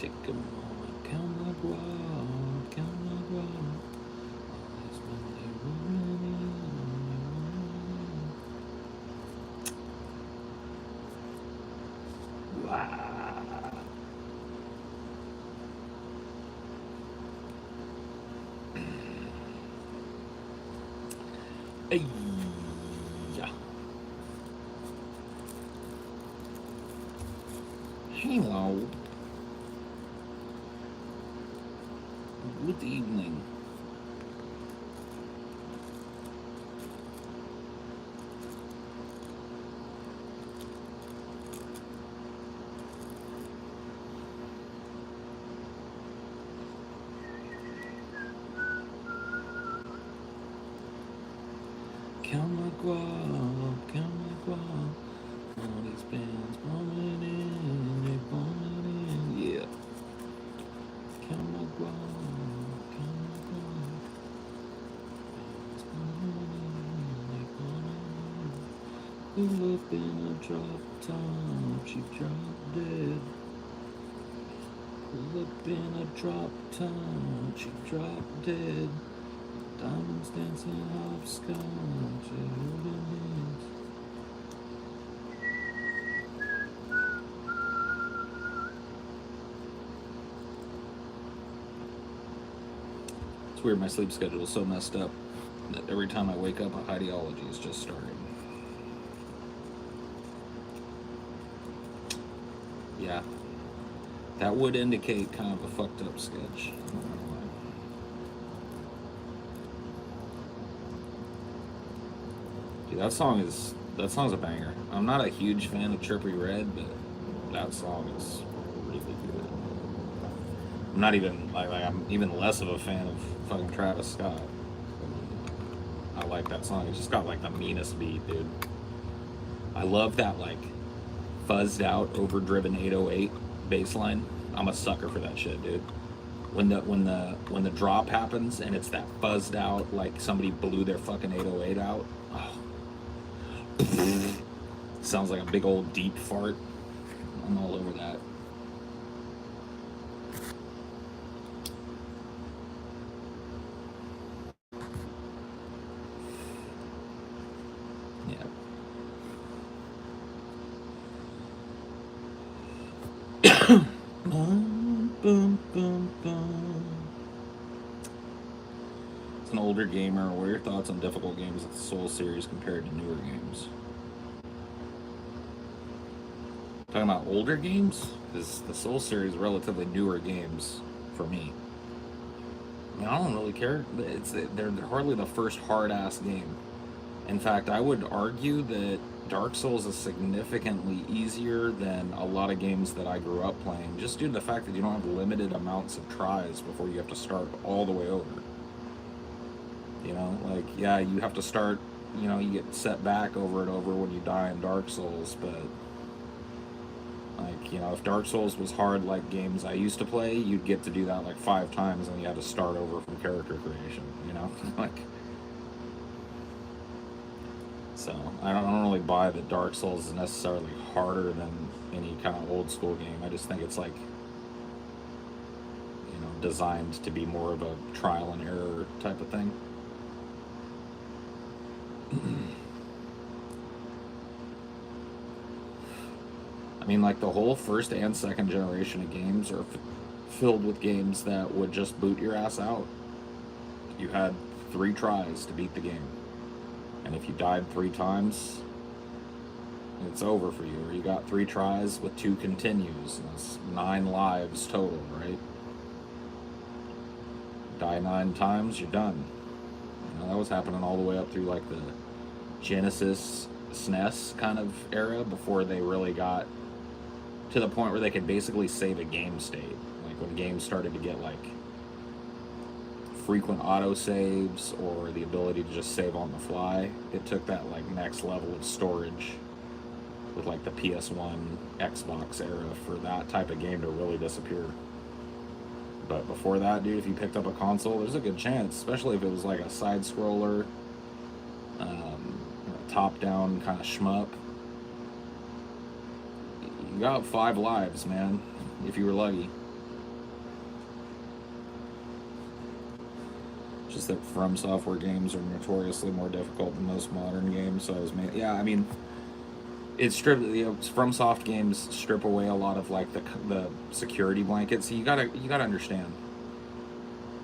Take a moment, count my guap, count my guap. Always money rolling in. Wow. Hey. Hello. Good evening. Count my guap, count my guap. All these bands bombing in, they bombing in. Yeah. Count my guap, count my guap. Bands bombing in, they bombing in. Pull up in a drop top, she dropped dead. Pull up in a drop top, she dropped dead. Diamonds dancing hopscotch, holding hands. It's weird, my sleep schedule is so messed up that every time I wake up, a Highdeology is just starting. Yeah, that would indicate kind of a fucked up sketch. Dude, that song's a banger. I'm not a huge fan of Trippy Red, but that song is really good. I'm not even like I'm even less of a fan of fucking Travis Scott. I like that song. It's just got like the meanest beat, dude. I love that like fuzzed out, overdriven 808 bass line. I'm a sucker for that shit, dude. When the drop happens and it's that fuzzed out, like somebody blew their fucking 808 out. Oh. Sounds like a big old deep fart. I'm all over that. Yeah. Boom, boom, boom. It's an older gamer. What are your thoughts on difficult games of the Soul series compared to newer games? Talking about older games? Because the Soul series relatively newer games for me. I mean, I don't really care. They're hardly the first hard-ass game. In fact, I would argue that Dark Souls is significantly easier than a lot of games that I grew up playing, just due to the fact that you don't have limited amounts of tries before you have to start all the way over. You know, like, yeah, you have to start, you know, you get set back over and over when you die in Dark Souls, but, like, you know, if Dark Souls was hard like games I used to play, you'd get to do that like 5 times and you had to start over from character creation, you know? Like, so I don't really buy that Dark Souls is necessarily harder than any kind of old school game. I just think it's like, you know, designed to be more of a trial and error type of thing. I mean, like the whole first and second generation of games are filled with games that would just boot your ass out. You had 3 tries to beat the game. And if you died 3 times, it's over for you. Or you got 3 tries with 2 continues. And that's 9 lives total, right? Die 9 times, you're done. You know, that was happening all the way up through like the Genesis, SNES kind of era before they really got to the point where they could basically save a game state. Like when games started to get like frequent auto saves or the ability to just save on the fly, it took that like next level of storage with like the PS1, Xbox era for that type of game to really disappear. But before that, dude, if you picked up a console, there's a good chance, especially if it was like a side scroller, top down kind of shmup. You got 5 lives, man, if you were lucky. Just that From Software games are notoriously more difficult than most modern games. So I was yeah, I mean, it's stripped. From Soft games strip away a lot of like the security blanket. So you gotta understand.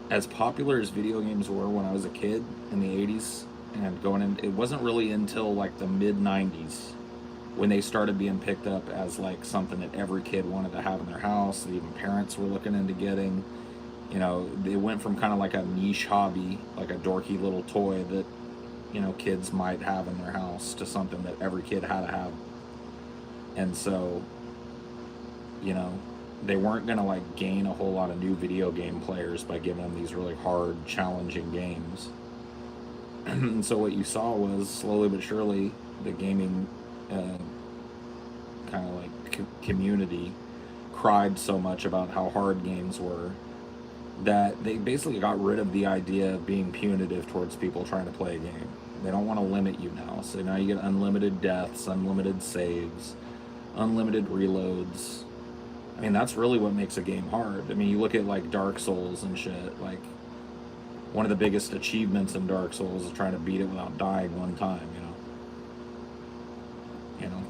As popular as video games were when I was a kid in the '80s and going in, it wasn't really until like the mid '90s when they started being picked up as like something that every kid wanted to have in their house, that even parents were looking into getting. They went from kind of like a niche hobby, like a dorky little toy that, kids might have in their house, to something that every kid had to have. And so, you know, they weren't going to like gain a whole lot of new video game players by giving them these really hard, challenging games. And so what you saw was slowly but surely the gaming kind of like community cried so much about how hard games were that they basically got rid of the idea of being punitive towards people trying to play a game. They don't want to limit you now. So now you get unlimited deaths, unlimited saves, unlimited reloads. I mean, that's really what makes a game hard. I mean, you look at like Dark Souls and shit. Like, one of the biggest achievements in Dark Souls is trying to beat it without dying one time,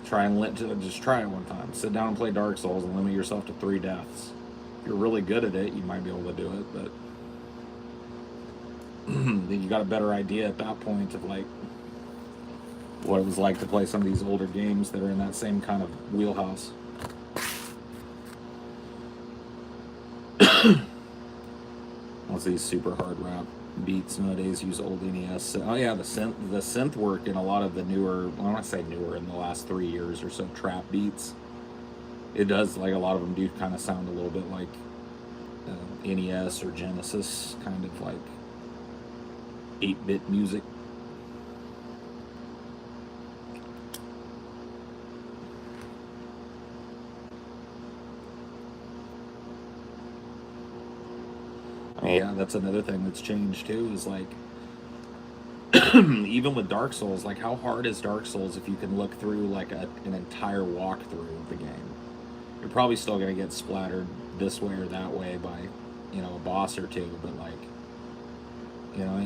try and just try it one time. Sit down and play Dark Souls and limit yourself to 3 deaths. If you're really good at it, you might be able to do it, but then you got a better idea at that point of like what it was like to play some of these older games that are in that same kind of wheelhouse. Most of these super hard rap beats nowadays use old NES. Oh yeah, the synth work in a lot of the newer, well, I don't want to say newer, in the last 3 years or so, trap beats. It does, like, a lot of them do kind of sound a little bit like NES or Genesis, kind of like 8-bit music. Yeah, that's another thing that's changed too, is like even with Dark Souls, like, how hard is Dark Souls if you can look through like an entire walkthrough of the game? You're probably still going to get splattered this way or that way by, a boss or two, but like,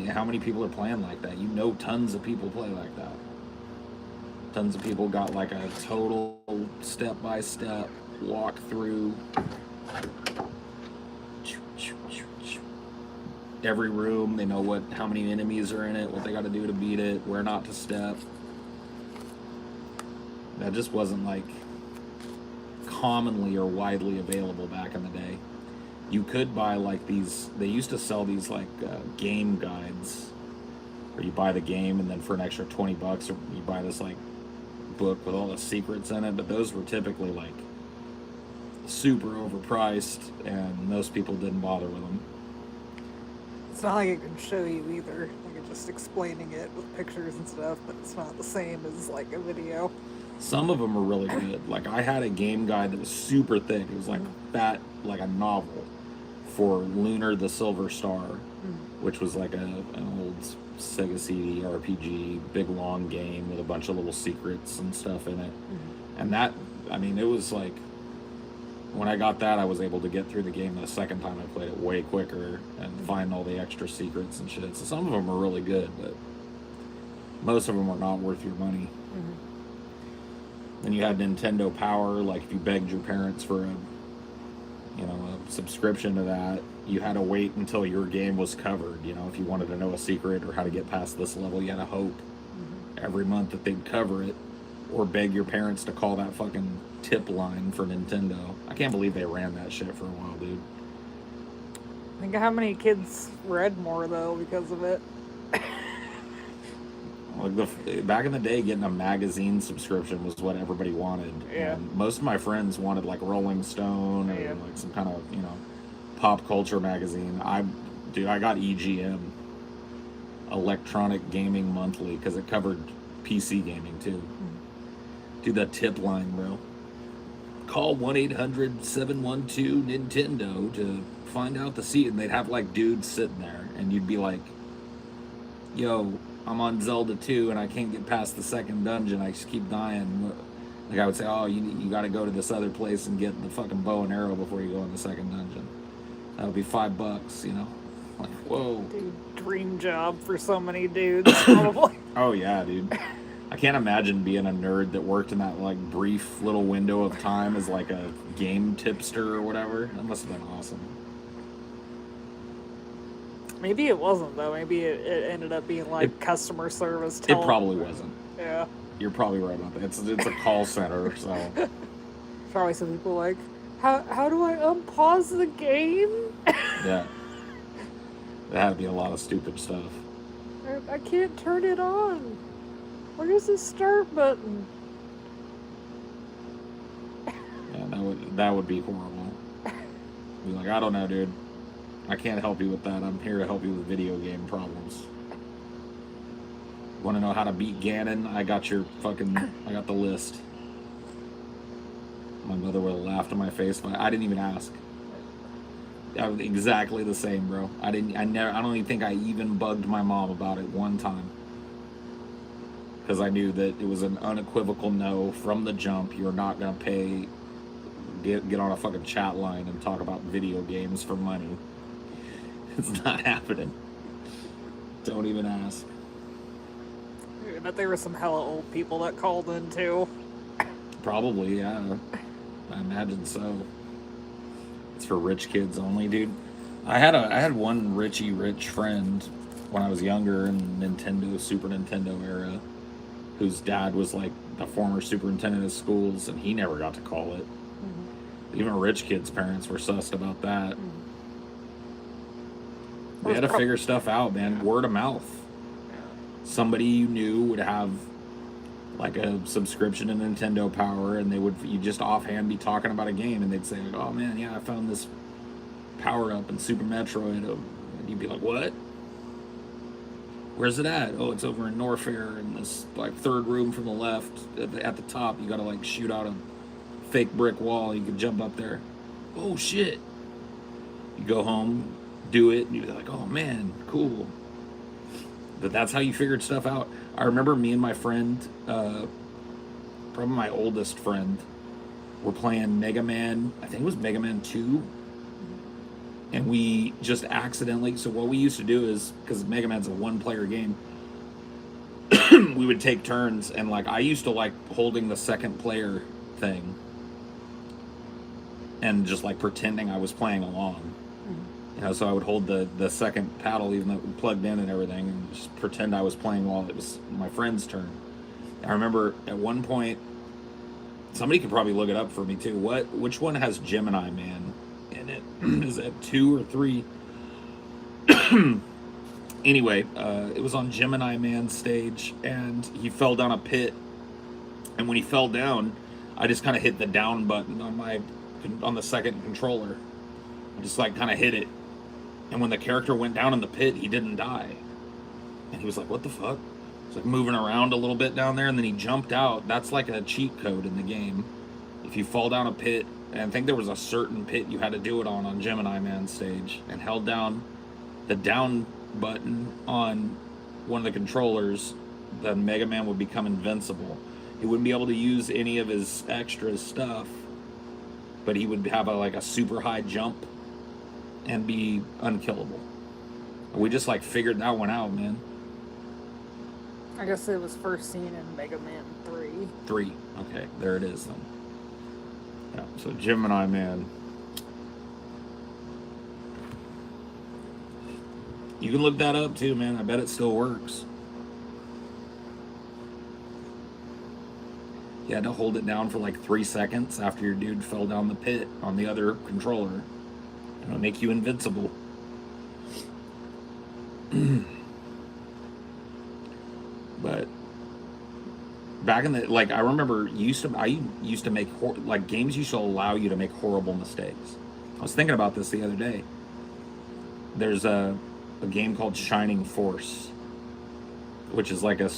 how many people are playing like that? Tons of people play like that. Tons of people got like a total step-by-step walkthrough. Every room, they know how many enemies are in it, what they got to do to beat it, where not to step. That just wasn't like commonly or widely available back in the day. You could buy like these, they used to sell these like game guides, where you buy the game and then for an extra $20 or you buy this like book with all the secrets in it, but those were typically like super overpriced and most people didn't bother with them. It's not like it can show you either. Like, it's just explaining it with pictures and stuff, but it's not the same as like a video. Some of them are really good. Like, I had a game guide that was super thick. It was like fat, like a novel, for Lunar the Silver Star, which was like an old Sega CD RPG, big long game with a bunch of little secrets and stuff in it. And that, I mean, it was like, when I got that, I was able to get through the game the second time I played it way quicker and find all the extra secrets and shit. So some of them are really good, but most of them are not worth your money. Then you had Nintendo Power. Like, if you begged your parents for a subscription to that, you had to wait until your game was covered. If you wanted to know a secret or how to get past this level, you had to hope every month that they'd cover it, or beg your parents to call that fucking tip line for Nintendo. I can't believe they ran that shit for a while, dude. Think of how many kids read more though because of it. Like, back in the day, getting a magazine subscription was what everybody wanted. Yeah. And most of my friends wanted like Rolling Stone or like some kind of pop culture magazine. I got EGM, Electronic Gaming Monthly, because it covered PC gaming too. Do the tip line, bro. Call 1-800-712-Nintendo to find out the seat, and they'd have like dudes sitting there, and you'd be like, yo, I'm on Zelda 2 and I can't get past the second dungeon, I just keep dying. Like, I would say, oh, you got to go to this other place and get the fucking bow and arrow before you go in the second dungeon. That would be $5, Like, whoa. Dude, dream job for so many dudes, probably. Oh yeah, dude. I can't imagine being a nerd that worked in that like brief little window of time as like a game tipster or whatever. That must have been awesome. Maybe it wasn't, though. Maybe it ended up being like customer service. It probably wasn't. Yeah. You're probably right about that. It's a call center, so. Probably some people like, how do I unpause the game? Yeah. That had to be a lot of stupid stuff. I can't turn it on. Where's the start button? Yeah, that would be horrible. Be like, I don't know, dude. I can't help you with that. I'm here to help you with video game problems. Want to know how to beat Ganon? I got the list. My mother would have laughed in my face, but I didn't even ask. I was exactly the same, bro. I don't even think I even bugged my mom about it one time. Because I knew that it was an unequivocal no from the jump. You're not going to get on a fucking chat line and talk about video games for money. It's not happening. Don't even ask. I bet there were some hella old people that called in, too. Probably, yeah. I imagine so. It's for rich kids only, dude. I had one rich friend when I was younger in Super Nintendo era, whose dad was like the former superintendent of schools, and he never got to call it. Mm-hmm. Even rich kids' parents were sussed about that. Mm-hmm. They had to figure stuff out, man. Yeah. Word of mouth. Somebody you knew would have like a subscription to Nintendo Power, and you just offhand be talking about a game, and they'd say, "Oh man, yeah, I found this power up in Super Metroid," and you'd be like, "What? Where's it at?" "Oh, it's over in Norfair in this like third room from the left at the top. You gotta like shoot out a fake brick wall. You can jump up there." "Oh shit!" You go home, do it, and you'd be like, "Oh man, cool." But that's how you figured stuff out. I remember me and my friend, probably my oldest friend, were playing Mega Man. I think it was Mega Man 2. And we just accidentally, so what we used to do is, because Mega Man's a one-player game, we would take turns, and like I used to like holding the second player thing and just like pretending I was playing along. You know, so I would hold the second paddle, even though it was plugged in and everything, and just pretend I was playing while it was my friend's turn. I remember at one point, somebody could probably look it up for me too. Which one has Gemini Man in it? Is it 2 or 3? Anyway, it was on Gemini Man's stage, and he fell down a pit. And when he fell down, I just kind of hit the down button on the second controller. I just like kind of hit it. And when the character went down in the pit, he didn't die. And he was like, "What the fuck?" He's like moving around a little bit down there, and then he jumped out. That's like a cheat code in the game. If you fall down a pit, and I think there was a certain pit you had to do it on Gemini Man's stage, and held down the down button on one of the controllers, then Mega Man would become invincible. He wouldn't be able to use any of his extra stuff, but he would have a super high jump and be unkillable. We just like figured that one out, man. I guess it was first seen in Mega Man 3. 3. Okay, there it is then. Yeah, so Gemini Man. You can look that up too, man. I bet it still works. You had to hold it down for like 3 seconds after your dude fell down the pit on the other controller. It'll make you invincible. But back in the I remember I used to make games used to allow you to make horrible mistakes. I was thinking about this the other day. There's a game called Shining Force, which is like a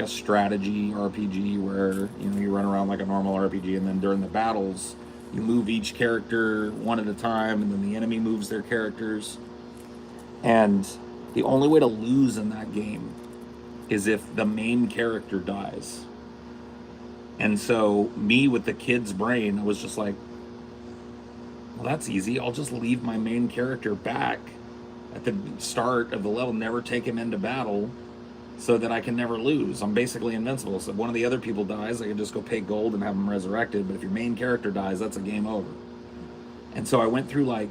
strategy RPG where you run around like a normal RPG, and then during the battles you move each character one at a time, and then the enemy moves their characters. And the only way to lose in that game is if the main character dies. And so me with the kid's brain, I was just like, well, that's easy. I'll just leave my main character back at the start of the level, never take him into battle so that I can never lose. I'm basically invincible. So if one of the other people dies, I can just go pay gold and have him resurrected. But if your main character dies, that's a game over. And so I went through like,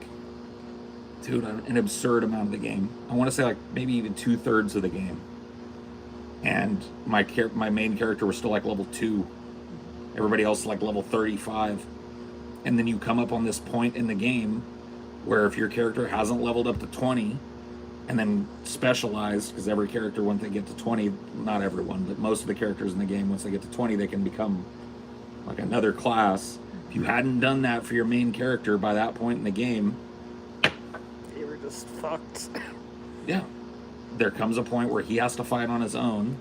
dude, an absurd amount of the game. I want to say like maybe even 2/3 of the game. And my main character was still like level 2. Everybody else like level 35. And then you come up on this point in the game where if your character hasn't leveled up to 20 and then specialized, because every character, once they get to 20, not everyone, but most of the characters in the game, once they get to 20, they can become like another class. If you hadn't done that for your main character by that point in the game, You were just fucked. yeah, there comes a point where he has to fight on his own,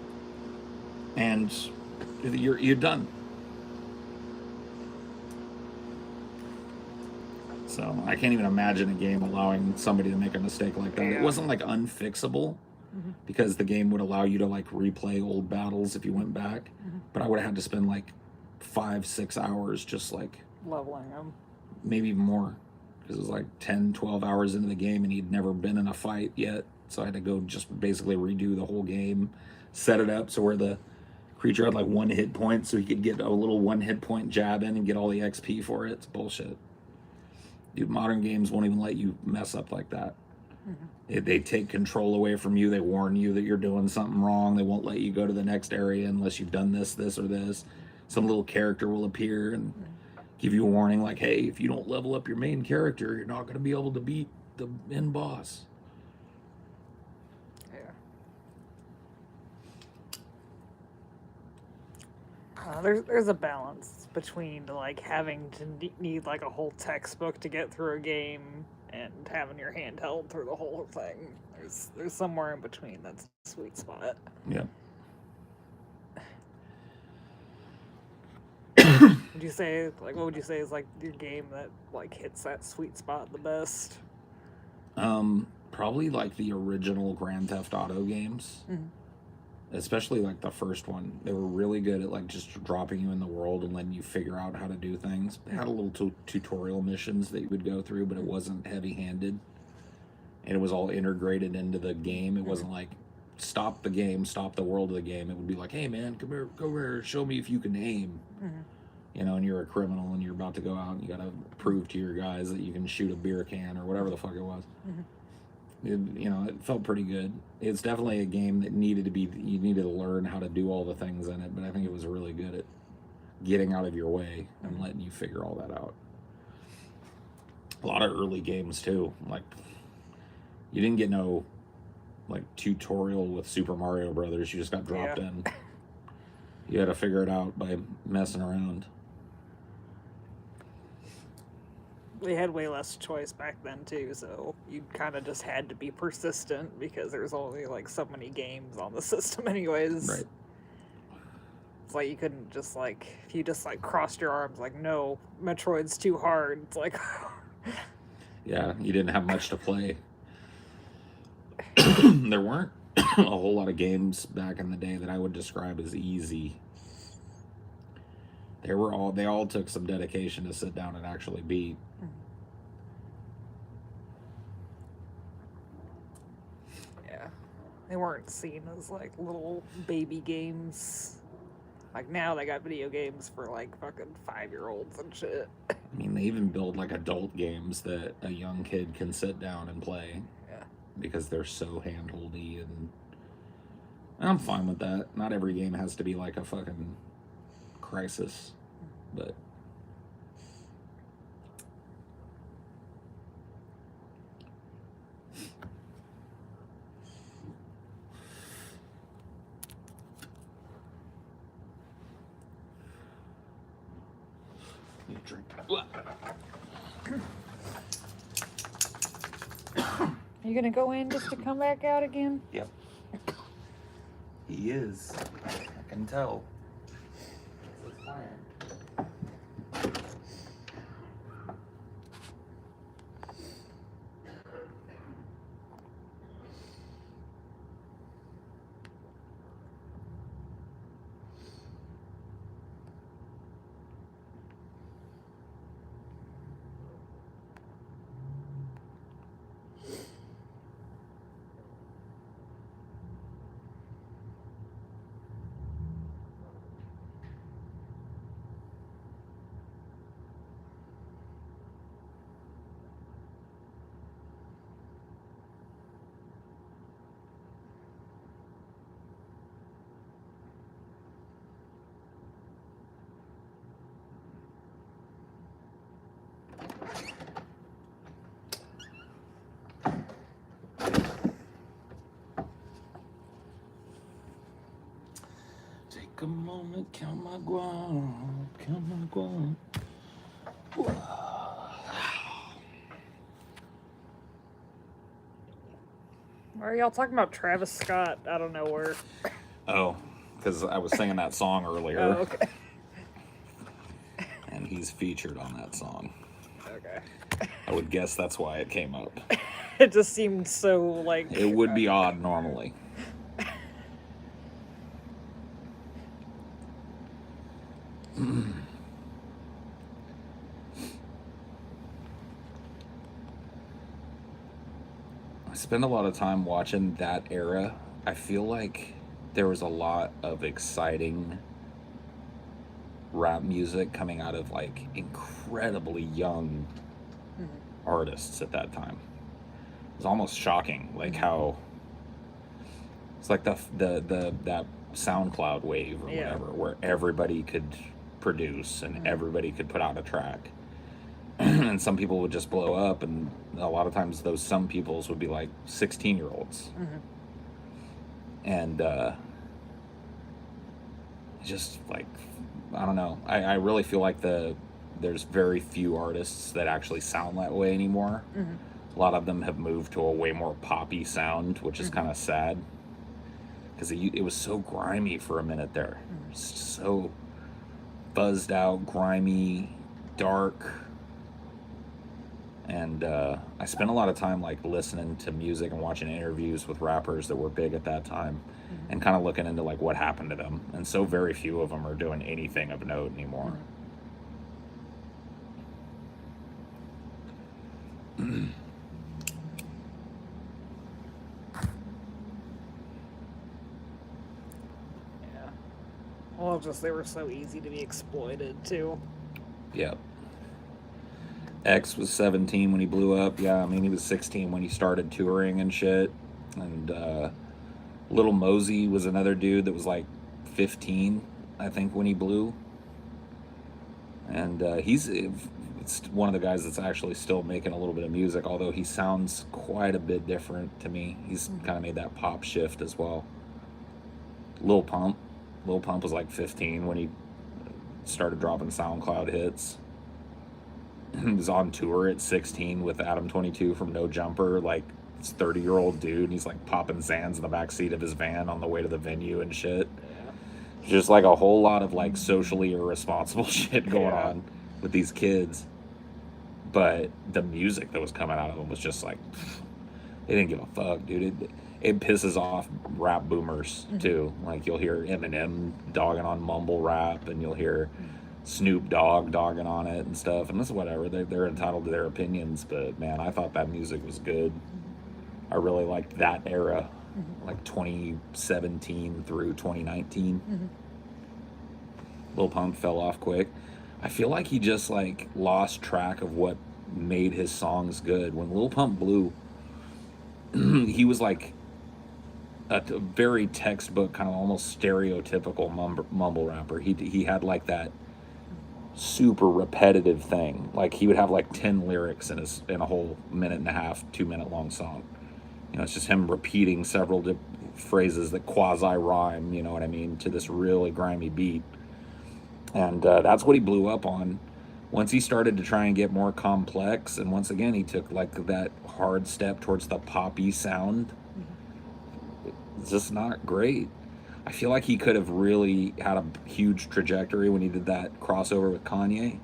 and you're done. So I can't even imagine a game allowing somebody to make a mistake like that. Yeah. It wasn't like unfixable, because the game would allow you to like replay old battles if you went back. But I would have had to spend like 5-6 hours just like Leveling him. maybe even more, because it was like 10-12 hours into the game and he'd never been in a fight yet. So I had to go just basically redo the whole game, set it up so where the creature had like 1 hit point so he could get a little 1 hit point jab in and get all the XP for it. It's bullshit. Dude, modern games won't even let you mess up like that. They take control away from you. They warn you that you're doing something wrong. They won't let you go to the next area unless you've done this, this, or this. Some little character will appear and give you a warning like, hey, if you don't level up your main character, you're not going to be able to beat the end boss. Yeah. There's a balance between like having to need like a whole textbook to get through a game and having your hand held through the whole thing. There's somewhere in between that's a sweet spot. Yeah. Would you say like what would you say is like your game that like hits that sweet spot the best? Probably like the original Grand Theft Auto games. Especially like the first one. They were really good at like just dropping you in the world and letting you figure out how to do things. They had a little tutorial missions that you would go through, but it wasn't heavy-handed. And it was all integrated into the game. It wasn't like stop the game, stop the world of the game. It would be like, hey man, come here, show me if you can aim. You know, and you're a criminal and you're about to go out and you gotta prove to your guys that you can shoot a beer can or whatever the fuck it was. It felt pretty good. It's definitely a game that you needed to learn how to do all the things in it, but I think it was really good at getting out of your way and letting you figure all that out. A lot of early games too, like you didn't get no like tutorial with Super Mario Brothers. You just got dropped in. You had to figure it out by messing around. They had way less choice back then too, so you kind of just had to be persistent because there was only like so many games on the system anyways. Right. It's like you couldn't just like, if you just like crossed your arms like, no, Metroid's too hard. It's like Yeah, you didn't have much to play. There weren't a whole lot of games back in the day that I would describe as easy. They all took some dedication to sit down and actually beat. Yeah. They weren't seen as like little baby games. Like now they got video games for like fucking 5-year-olds and shit. I mean, they even build like adult games that a young kid can sit down and play. Yeah. Because they're so handholdy, and I'm fine with that. Not every game has to be like a fucking Crisis, but you drink. Are you gonna go in just to come back out again? Yep. He is. I can tell. a moment, count my guap, count my guap. Why are y'all talking about Travis Scott out of nowhere? Oh, because I was singing that song earlier. Oh, okay. And he's featured on that song. Okay. I would guess that's why it came up. It just seemed so, like... It would be odd normally. I spend a lot of time watching that era. I feel like there was a lot of exciting rap music coming out of like incredibly young artists at that time. It was almost shocking, like how it's like that SoundCloud wave or whatever, where everybody could produce and everybody could put out a track. And some people would just blow up, and a lot of times those some peoples would be like 16-year-olds. And just like, I don't know, I really feel like there's very few artists that actually sound that way anymore. A lot of them have moved to a way more poppy sound, which is kind of sad, because it was so grimy for a minute there. So buzzed out, grimy, dark. And I spent a lot of time like listening to music and watching interviews with rappers that were big at that time, and kind of looking into like what happened to them. And so very few of them are doing anything of note anymore. Well, just they were so easy to be exploited too. Yep. X was 17 when he blew up. Yeah, I mean, he was 16 when he started touring and shit. And Little Mosey was another dude that was like 15, I think, when he blew. And it's one of the guys that's actually still making a little bit of music, although he sounds quite a bit different to me. He's kind of made that pop shift as well. Lil Pump was like 15 when he started dropping SoundCloud hits. He was on tour at 16 with Adam 22 from No Jumper, like this 30-year-old dude, and he's like popping Zans in the backseat of his van on the way to the venue and shit. Just like a whole lot of like socially irresponsible shit going on with these kids. But the music that was coming out of them was just like, they didn't give a fuck, dude. It pisses off rap boomers too. Like you'll hear Eminem dogging on mumble rap, and you'll hear Snoop Dogg dogging on it and stuff, and this is whatever. They're entitled to their opinions, but man, I thought that music was good. I really liked that era, like 2017 through 2019. Lil Pump fell off quick. I feel like he just like lost track of what made his songs good. When Lil Pump blew, he was like a very textbook, kind of almost stereotypical mumble rapper. He had like that super repetitive thing. Like he would have like 10 lyrics in a whole minute and a half, 2-minute long song. You know, it's just him repeating several phrases that quasi rhyme, you know what I mean, to this really grimy beat. And that's what he blew up on. Once he started to try and get more complex, and once again he took like that hard step towards the poppy sound, it's just not great. I feel like he could have really had a huge trajectory when he did that crossover with Kanye.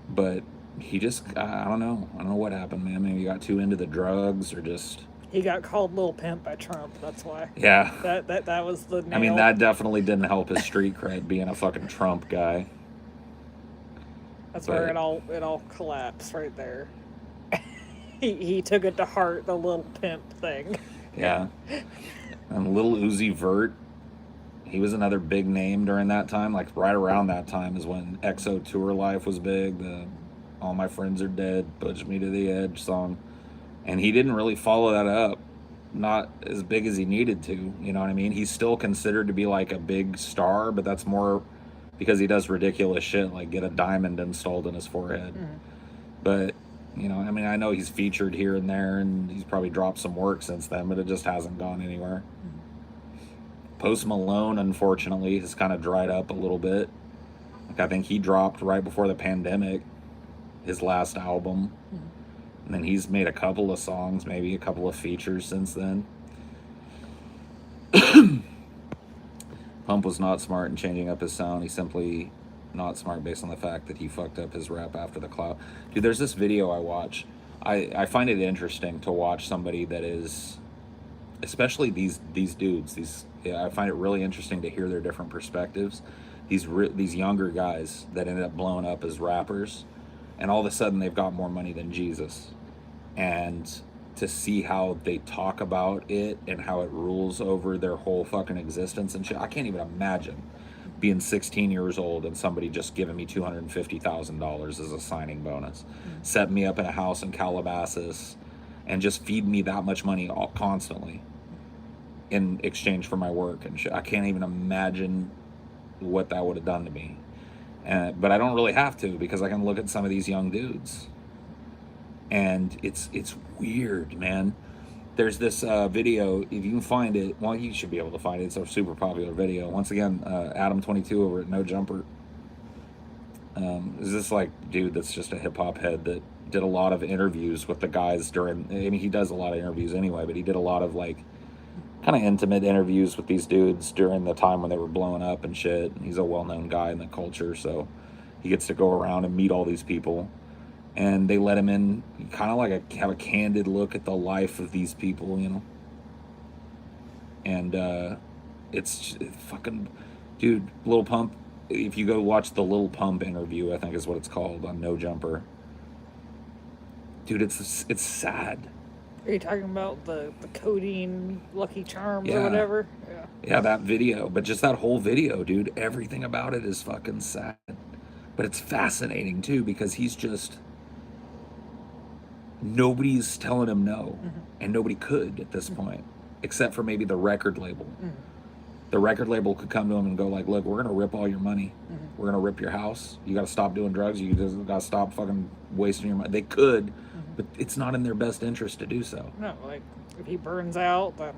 But he just, I don't know. I don't know what happened, man. Maybe he got too into the drugs, or just... He got called Lil Pimp by Trump, that's why. Yeah. That was the nail. I mean, that definitely didn't help his street cred, being a fucking Trump guy. That's where it all collapsed right there. He took it to heart, the Lil Pimp thing. Yeah. And Lil Uzi Vert, he was another big name during that time. Like right around that time is when EXO Tour Life was big. The All My Friends Are Dead, Push Me to the Edge song. And he didn't really follow that up. Not as big as he needed to, you know what I mean? He's still considered to be like a big star, but that's more because he does ridiculous shit, like get a diamond installed in his forehead. But, you know, I mean, I know he's featured here and there, and he's probably dropped some work since then, but it just hasn't gone anywhere. Post Malone, unfortunately, has kind of dried up a little bit. Like, I think he dropped right before the pandemic, his last album. And then he's made a couple of songs, maybe a couple of features since then. Pump was not smart in changing up his sound. He's simply not smart based on the fact that he fucked up his rap after the cloud. Dude, there's this video I watch. I find it interesting to watch somebody that is, especially these dudes. I find it really interesting to hear their different perspectives. These younger guys that ended up blowing up as rappers, and all of a sudden they've got more money than Jesus. And to see how they talk about it and how it rules over their whole fucking existence and shit. I can't even imagine being 16 years old and somebody just giving me $250,000 as a signing bonus, setting me up in a house in Calabasas, and just feeding me that much money constantly in exchange for my work and shit. I can't even imagine what that would have done to me. But I don't really have to, because I can look at some of these young dudes. And it's weird, man. There's this video, if you can find it, well, you should be able to find it. It's a super popular video. Once again, Adam22 over at No Jumper. Is this like dude that's just a hip hop head that did a lot of interviews with the guys during, I mean, he does a lot of interviews anyway, but he did a lot of like kind of intimate interviews with these dudes during the time when they were blowing up and shit. And he's a well-known guy in the culture, so he gets to go around and meet all these people. And they let him in, kind of like have a candid look at the life of these people, you know. And it's fucking, dude, Lil Pump. If you go watch the Lil Pump interview, I think is what it's called on No Jumper. Dude, it's sad. Are you talking about the codeine Lucky Charms or whatever? Yeah. Yeah, that video. But just that whole video, dude, everything about it is fucking sad. But it's fascinating too, because he's just, nobody's telling him no. And nobody could at this point, except for maybe the record label. The record label could come to him and go like, look, we're going to rip all your money. We're going to rip your house. You got to stop doing drugs. You just got to stop fucking wasting your money. They could, but it's not in their best interest to do so. No, like, if he burns out, then...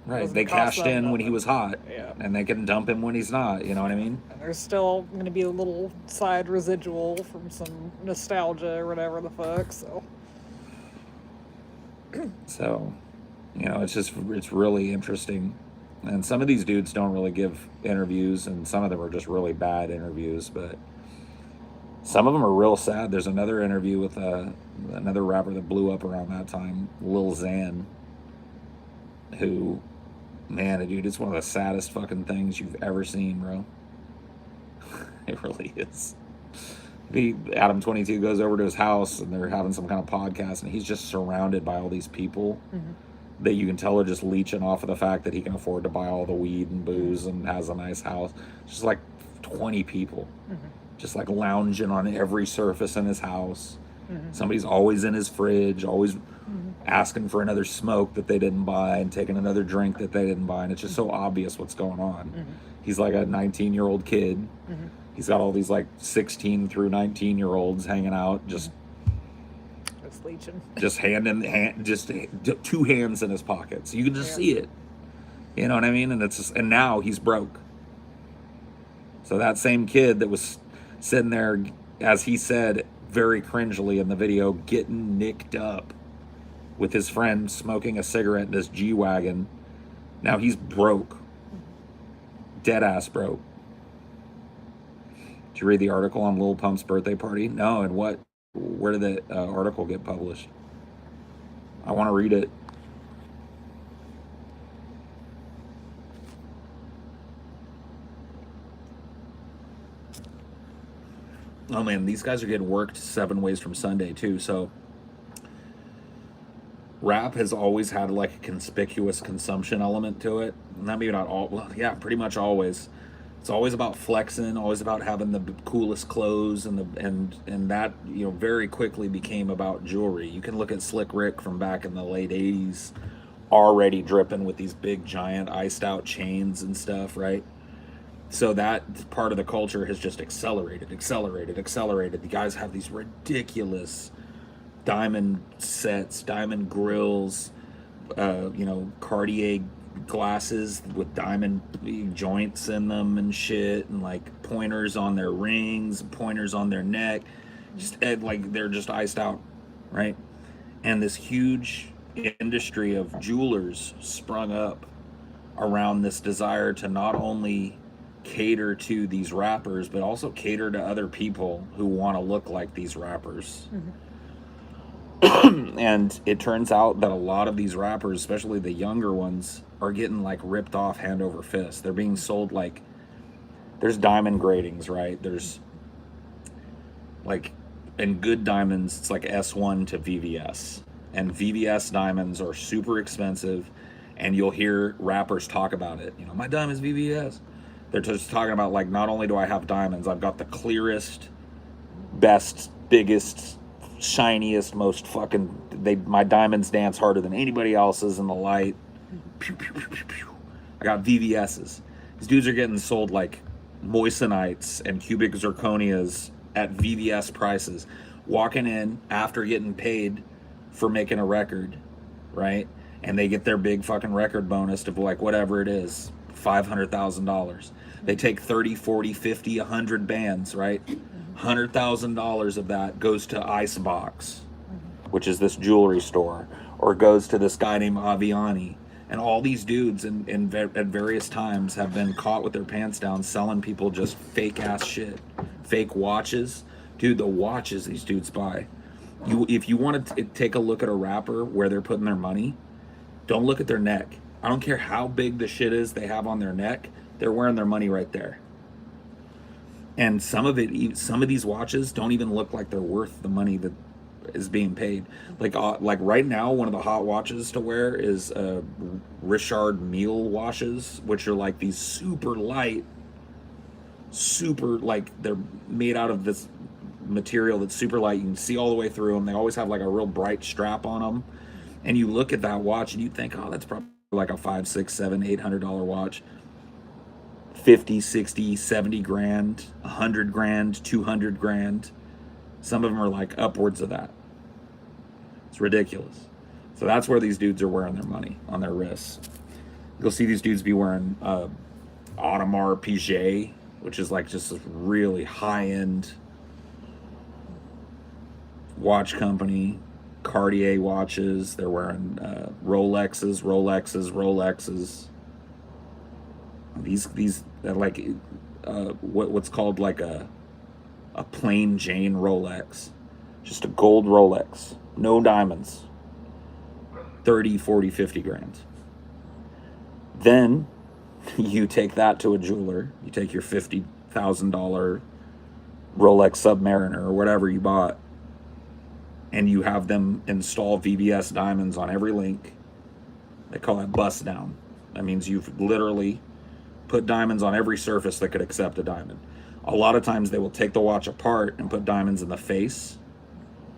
Right, they cashed in when he was hot, and they can dump him when he's not, you know what I mean? And there's still going to be a little side residual from some nostalgia or whatever the fuck, so... So, you know, it's really interesting. And some of these dudes don't really give interviews, and some of them are just really bad interviews, but some of them are real sad. There's another interview with another rapper that blew up around that time, Lil Xan, who, man, dude, it's one of the saddest fucking things you've ever seen, bro. It really is. Adam22 goes over to his house, and they're having some kind of podcast, and he's just surrounded by all these people that you can tell are just leeching off of the fact that he can afford to buy all the weed and booze and has a nice house. Just like 20 people, just like lounging on every surface in his house. Somebody's always in his fridge, always asking for another smoke that they didn't buy and taking another drink that they didn't buy. And it's just so obvious what's going on. He's like a 19-year-old kid. He's got all these like 16 through 19-year-olds hanging out, just leeching. Just just two hands in his pockets. You can just see it. You know what I mean? And now he's broke. So that same kid that was sitting there, as he said very cringely in the video, getting nicked up with his friend smoking a cigarette in this G-Wagon, now he's broke. Dead ass broke. Did you read the article on Lil Pump's birthday party? No, and where did the article get published? I want to read it. Oh man, these guys are getting worked 7 ways from Sunday too. So rap has always had like a conspicuous consumption element to it. Maybe not all, well, yeah, pretty much always. It's always about flexing, always about having the coolest clothes, and that, you know, very quickly became about jewelry. You can look at Slick Rick from back in the late 80s, already dripping with these big giant iced out chains and stuff, right? So that part of the culture has just accelerated. The guys have these ridiculous diamond sets, diamond grills, you know, Cartier glasses with diamond joints in them and shit, and like pointers on their rings, pointers on their neck, just like they're just iced out, right? And this huge industry of jewelers sprung up around this desire to not only cater to these rappers, but also cater to other people who want to look like these rappers. And it turns out that a lot of these rappers, especially the younger ones, are getting like ripped off hand over fist. They're being sold like, there's diamond gradings, right? There's like, in good diamonds, it's like S1 to VVS. And VVS diamonds are super expensive, and you'll hear rappers talk about it. You know, my diamond's VVS. They're just talking about like, not only do I have diamonds, I've got the clearest, best, biggest, shiniest, most fucking. My diamonds dance harder than anybody else's in the light. Pew, pew, pew, pew, pew. I got VVS's. These dudes are getting sold like moissanites and cubic zirconias at VVS prices, walking in after getting paid for making a record, right? And they get their big fucking record bonus of like whatever it is, $500,000. They take 30, 40, 50, 100 bands, right? $100,000 of that goes to Icebox, which is this jewelry store, or goes to this guy named Aviani. And all these dudes at various times have been caught with their pants down selling people just fake ass shit. Fake watches. Dude, the watches these dudes buy. If you want to take a look at a rapper where they're putting their money, don't look at their neck. I don't care how big the shit is they have on their neck. They're wearing their money right there. And some of these watches don't even look like they're worth the money that is being paid. Like right now, one of the hot watches to wear is Richard Mille watches, which are like these super light, super like they're made out of this material that's super light. You can see all the way through them. They always have like a real bright strap on them. And you look at that watch and you think, oh, that's probably like a $500, $600, $700, $800 watch. 50, 60, 70 grand, 100 grand, 200 grand. Some of them are like upwards of that. It's ridiculous. So that's where these dudes are wearing their money, on their wrists. You'll see these dudes be wearing Audemars Piguet, which is like just this really high-end watch company. Cartier watches. They're wearing Rolexes. These like what's called like a plain Jane Rolex, just a gold Rolex, no diamonds. 30, 40, 50 grand. Then you take that to a jeweler. You take your $50,000 Rolex Submariner or whatever you bought, and you have them install VVS diamonds on every link. They call that bust down. That means you've literally put diamonds on every surface that could accept a diamond. A lot of times they will take the watch apart and put diamonds in the face.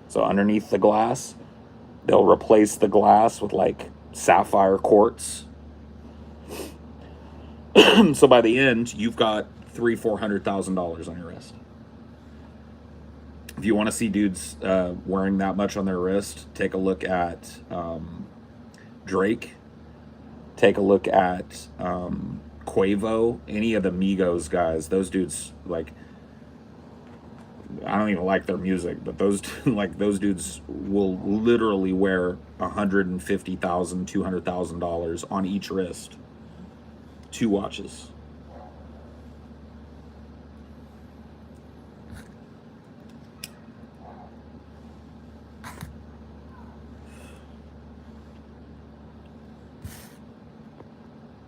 So underneath the glass, they'll replace the glass with like sapphire quartz. So by the end, you've got $300,000-$400,000 on your wrist. If you want to see dudes wearing that much on their wrist, take a look at Drake. Take a look at Quavo, any of the Migos guys. Those dudes, like, I don't even like their music, but those dudes will literally wear $150,000, $200,000 on each wrist. 2 watches.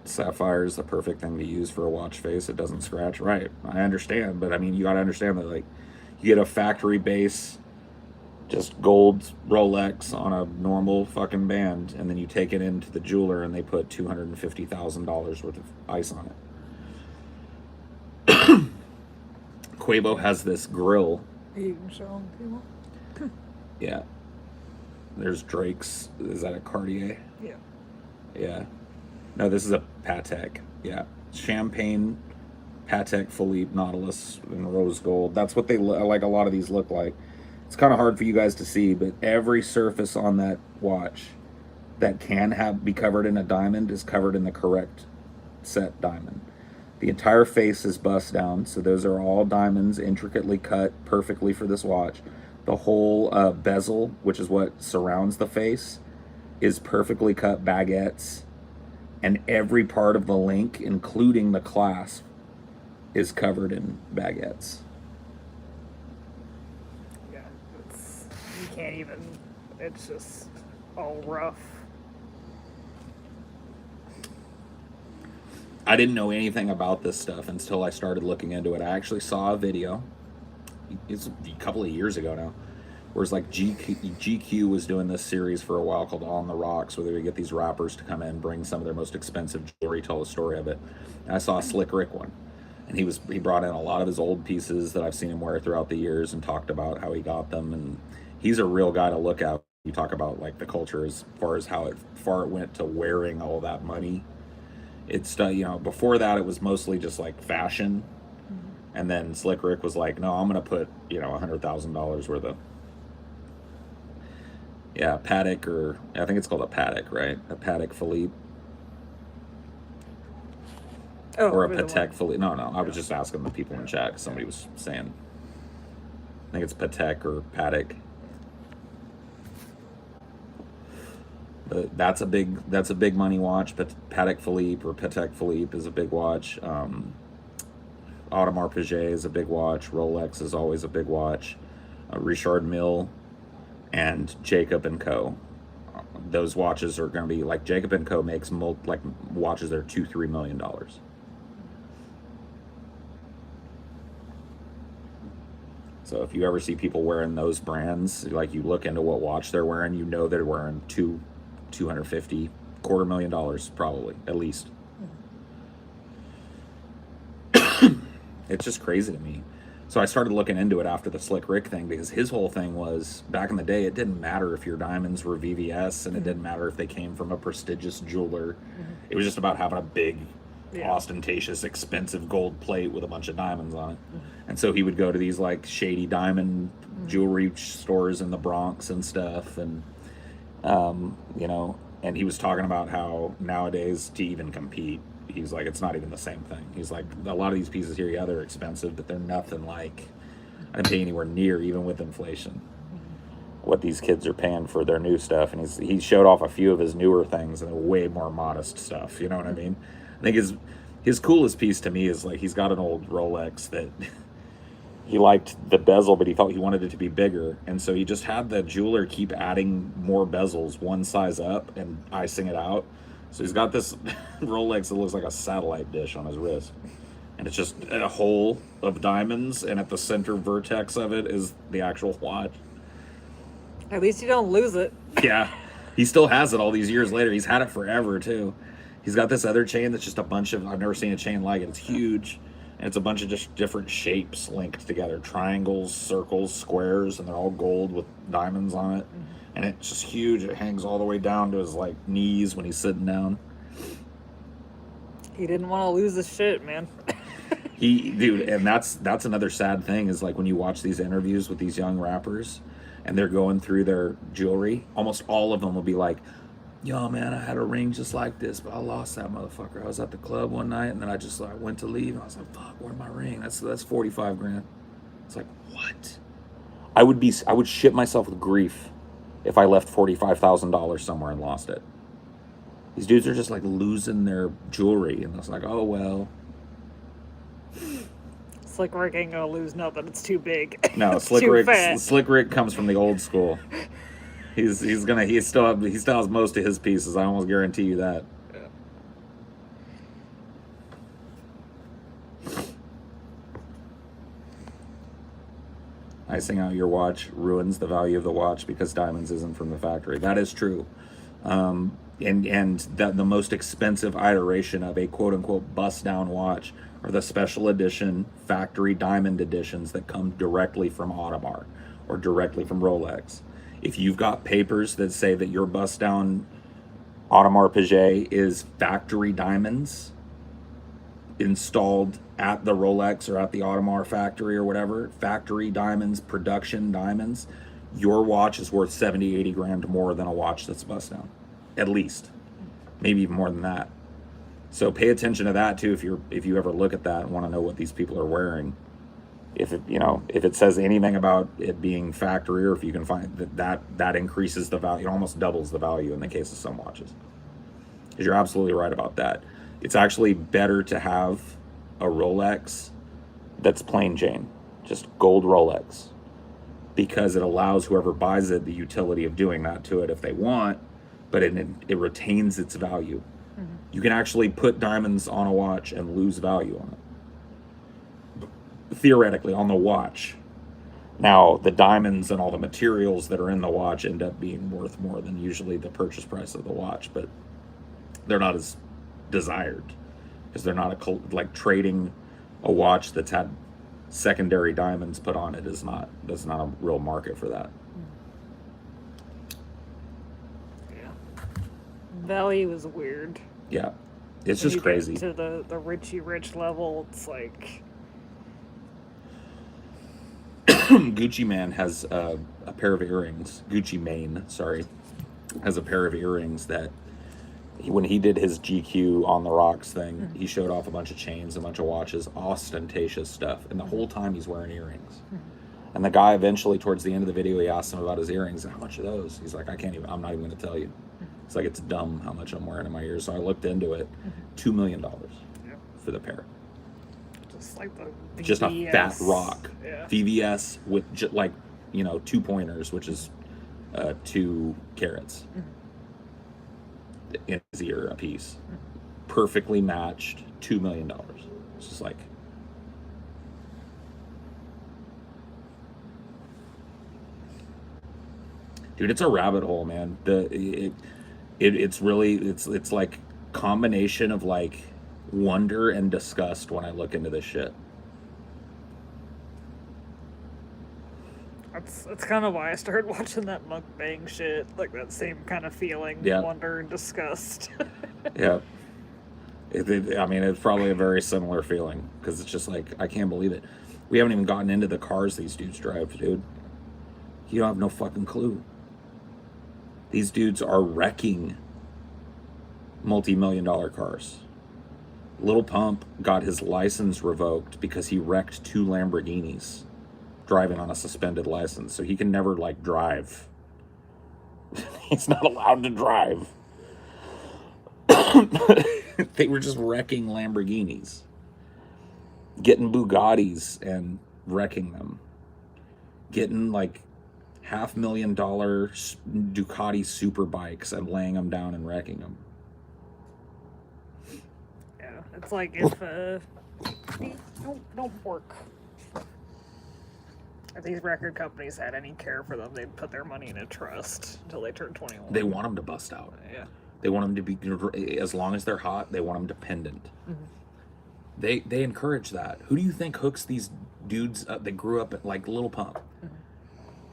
Sapphire is the perfect thing to use for a watch face. It doesn't scratch. Right, I understand, but I mean, you got to understand that, like, you get a factory base, just gold Rolex on a normal fucking band, and then you take it into the jeweler and they put $250,000 worth of ice on it. Quavo has this grill. You can show them people. Yeah. There's Drake's. Is that a Cartier? Yeah. Yeah. No, this is a Patek. Yeah. Champagne Patek Philippe Nautilus in rose gold. That's what they like. A lot of these look like. It's kind of hard for you guys to see, but every surface on that watch that can be covered in a diamond is covered in the correct set diamond. The entire face is bust down, so those are all diamonds intricately cut perfectly for this watch. The whole bezel, which is what surrounds the face, is perfectly cut baguettes, and every part of the link, including the clasp, is covered in baguettes. Yeah, you can't even. It's just all rough. I didn't know anything about this stuff until I started looking into it. I actually saw a video. It's a couple of years ago now. Where it's like GQ was doing this series for a while called On the Rocks, where they would get these rappers to come in, bring some of their most expensive jewelry, tell the story of it. And I saw a Slick Rick one, and he brought in a lot of his old pieces that I've seen him wear throughout the years, and talked about how he got them. And he's a real guy to look at. You talk about like the culture as far as how far it went to wearing all that money. It's before that it was mostly just like fashion, and then Slick Rick was like, no, I'm gonna put $100,000 worth of Patek, or I think it's called a Patek, right? A Patek Philippe. Oh, or a Patek Philippe. No, I was just asking the people in chat because somebody was saying. I think it's Patek or Patek. But that's a big money watch. But Patek Philippe or Patek Philippe is a big watch. Audemars Piguet is a big watch. Rolex is always a big watch. Richard Mille and Jacob and Co. Those watches are going to be like Jacob and Co. makes watches that are $2-3 million. So if you ever see people wearing those brands, like you look into what watch they're wearing, you know they're wearing $250,000, $250,000 probably, at least. It's just crazy to me. So I started looking into it after the Slick Rick thing, because his whole thing was, back in the day, it didn't matter if your diamonds were VVS, and it didn't matter if they came from a prestigious jeweler. It was just about having a big, ostentatious, expensive gold plate with a bunch of diamonds on it. And so he would go to these like shady diamond jewelry stores in the Bronx and stuff, and and he was talking about how nowadays, to even compete, he's like, it's not even the same thing. He's like, a lot of these pieces here, they're expensive, but they're nothing like, I didn't pay anywhere near, even with inflation, what these kids are paying for their new stuff. And he showed off a few of his newer things, and they're way more modest stuff. You know what I mean? I think his coolest piece to me is like, he's got an old Rolex that he liked the bezel, but he thought he wanted it to be bigger. And so he just had the jeweler keep adding more bezels, one size up, and icing it out. So he's got this Rolex that looks like a satellite dish on his wrist. And it's just a hole of diamonds, and at the center vertex of it is the actual watch. At least you don't lose it. Yeah. He still has it all these years later. He's had it forever, too. He's got this other chain that's just a bunch of, I've never seen a chain like it. It's huge. And it's a bunch of just different shapes linked together. Triangles, circles, squares, and they're all gold with diamonds on it. And it's just huge. It hangs all the way down to his like knees when he's sitting down. He didn't want to lose his shit, man. Dude, and that's another sad thing, is like when you watch these interviews with these young rappers and they're going through their jewelry, almost all of them will be like, yo, man, I had a ring just like this, but I lost that motherfucker. I was at the club one night, and then I just like went to leave, and I was like, fuck, where'd my ring? That's $45,000. It's like, what? I would shit myself with grief if I left $45,000 somewhere and lost it. These dudes are just like losing their jewelry, and it's like, oh well. Slick Rick ain't gonna lose nothing. It's too big. No, Slick Rick comes from the old school. He still has most of his pieces. I almost guarantee you that. Yeah. Icing out your watch ruins the value of the watch because diamonds isn't from the factory. That is true. And that the most expensive iteration of a quote-unquote bust-down watch are the special edition factory diamond editions that come directly from Audemars or directly from Rolex. If you've got papers that say that your bust-down Audemars Piguet is factory diamonds installed at the Rolex or at the Audemars factory or whatever, factory diamonds, production diamonds, your watch is worth 70, 80 grand more than a watch that's bust down. at least, maybe even more than that. So pay attention to that too if you ever look at that and want to know what these people are wearing. If it, you know, if it says anything about it being factory, or if you can find that increases the value, it almost doubles the value in the case of some watches. Because you're absolutely right about that. It's actually better to have a Rolex that's plain Jane, just gold Rolex, because it allows whoever buys it the utility of doing that to it if they want, but it retains its value. Mm-hmm. You can actually put diamonds on a watch and lose value on it. Theoretically, on the watch. Now, the diamonds and all the materials that are in the watch end up being worth more than usually the purchase price of the watch, but they're not as desired because they're not like trading a watch that's had secondary diamonds put on it. That's not a real market for that. Yeah, value is weird. Yeah, it's just crazy. To the Richie Rich level, it's like Gucci Man has a pair of earrings. Gucci Mane, sorry, has a pair of earrings that when he did his GQ on the rocks thing, mm-hmm. he showed off a bunch of chains, a bunch of watches, ostentatious stuff, and the whole time he's wearing earrings. Mm-hmm. And the guy eventually, towards the end of the video, he asked him about his earrings and how much are those. He's like, I'm not even going to tell you. Mm-hmm. It's like, it's dumb how much I'm wearing in my ears. So I looked into it, $2 million for the pair. Just like the VVS. Just a fat rock. Yeah. VVS with like, 2 pointers, which is 2 carats. Mm-hmm. In his ear a piece, perfectly matched, $2 million. It's just like, dude, it's a rabbit hole, man. It's really it's like combination of like wonder and disgust when I look into this shit. That's kind of why I started watching that mukbang shit, like that same kind of feeling, wonder and disgust. Yeah. I mean, it's probably a very similar feeling, because it's just like, I can't believe it. We haven't even gotten into the cars these dudes drive, dude. You don't have no fucking clue. These dudes are wrecking multi-million-dollar cars. Lil Pump got his license revoked because he wrecked 2 Lamborghinis driving on a suspended license, so he can never like drive. He's not allowed to drive. They were just wrecking Lamborghinis, getting Bugattis and wrecking them, getting like $500,000 Ducati super bikes and laying them down and wrecking them. Yeah, it's like if don't work. If these record companies had any care for them, they'd put their money in a trust until they turn 21. They want them to bust out. Yeah. They want them to be, as long as they're hot, they want them dependent. Mm-hmm. They encourage that. Who do you think hooks these dudes up that grew up at, like, Lil Pump? Mm-hmm.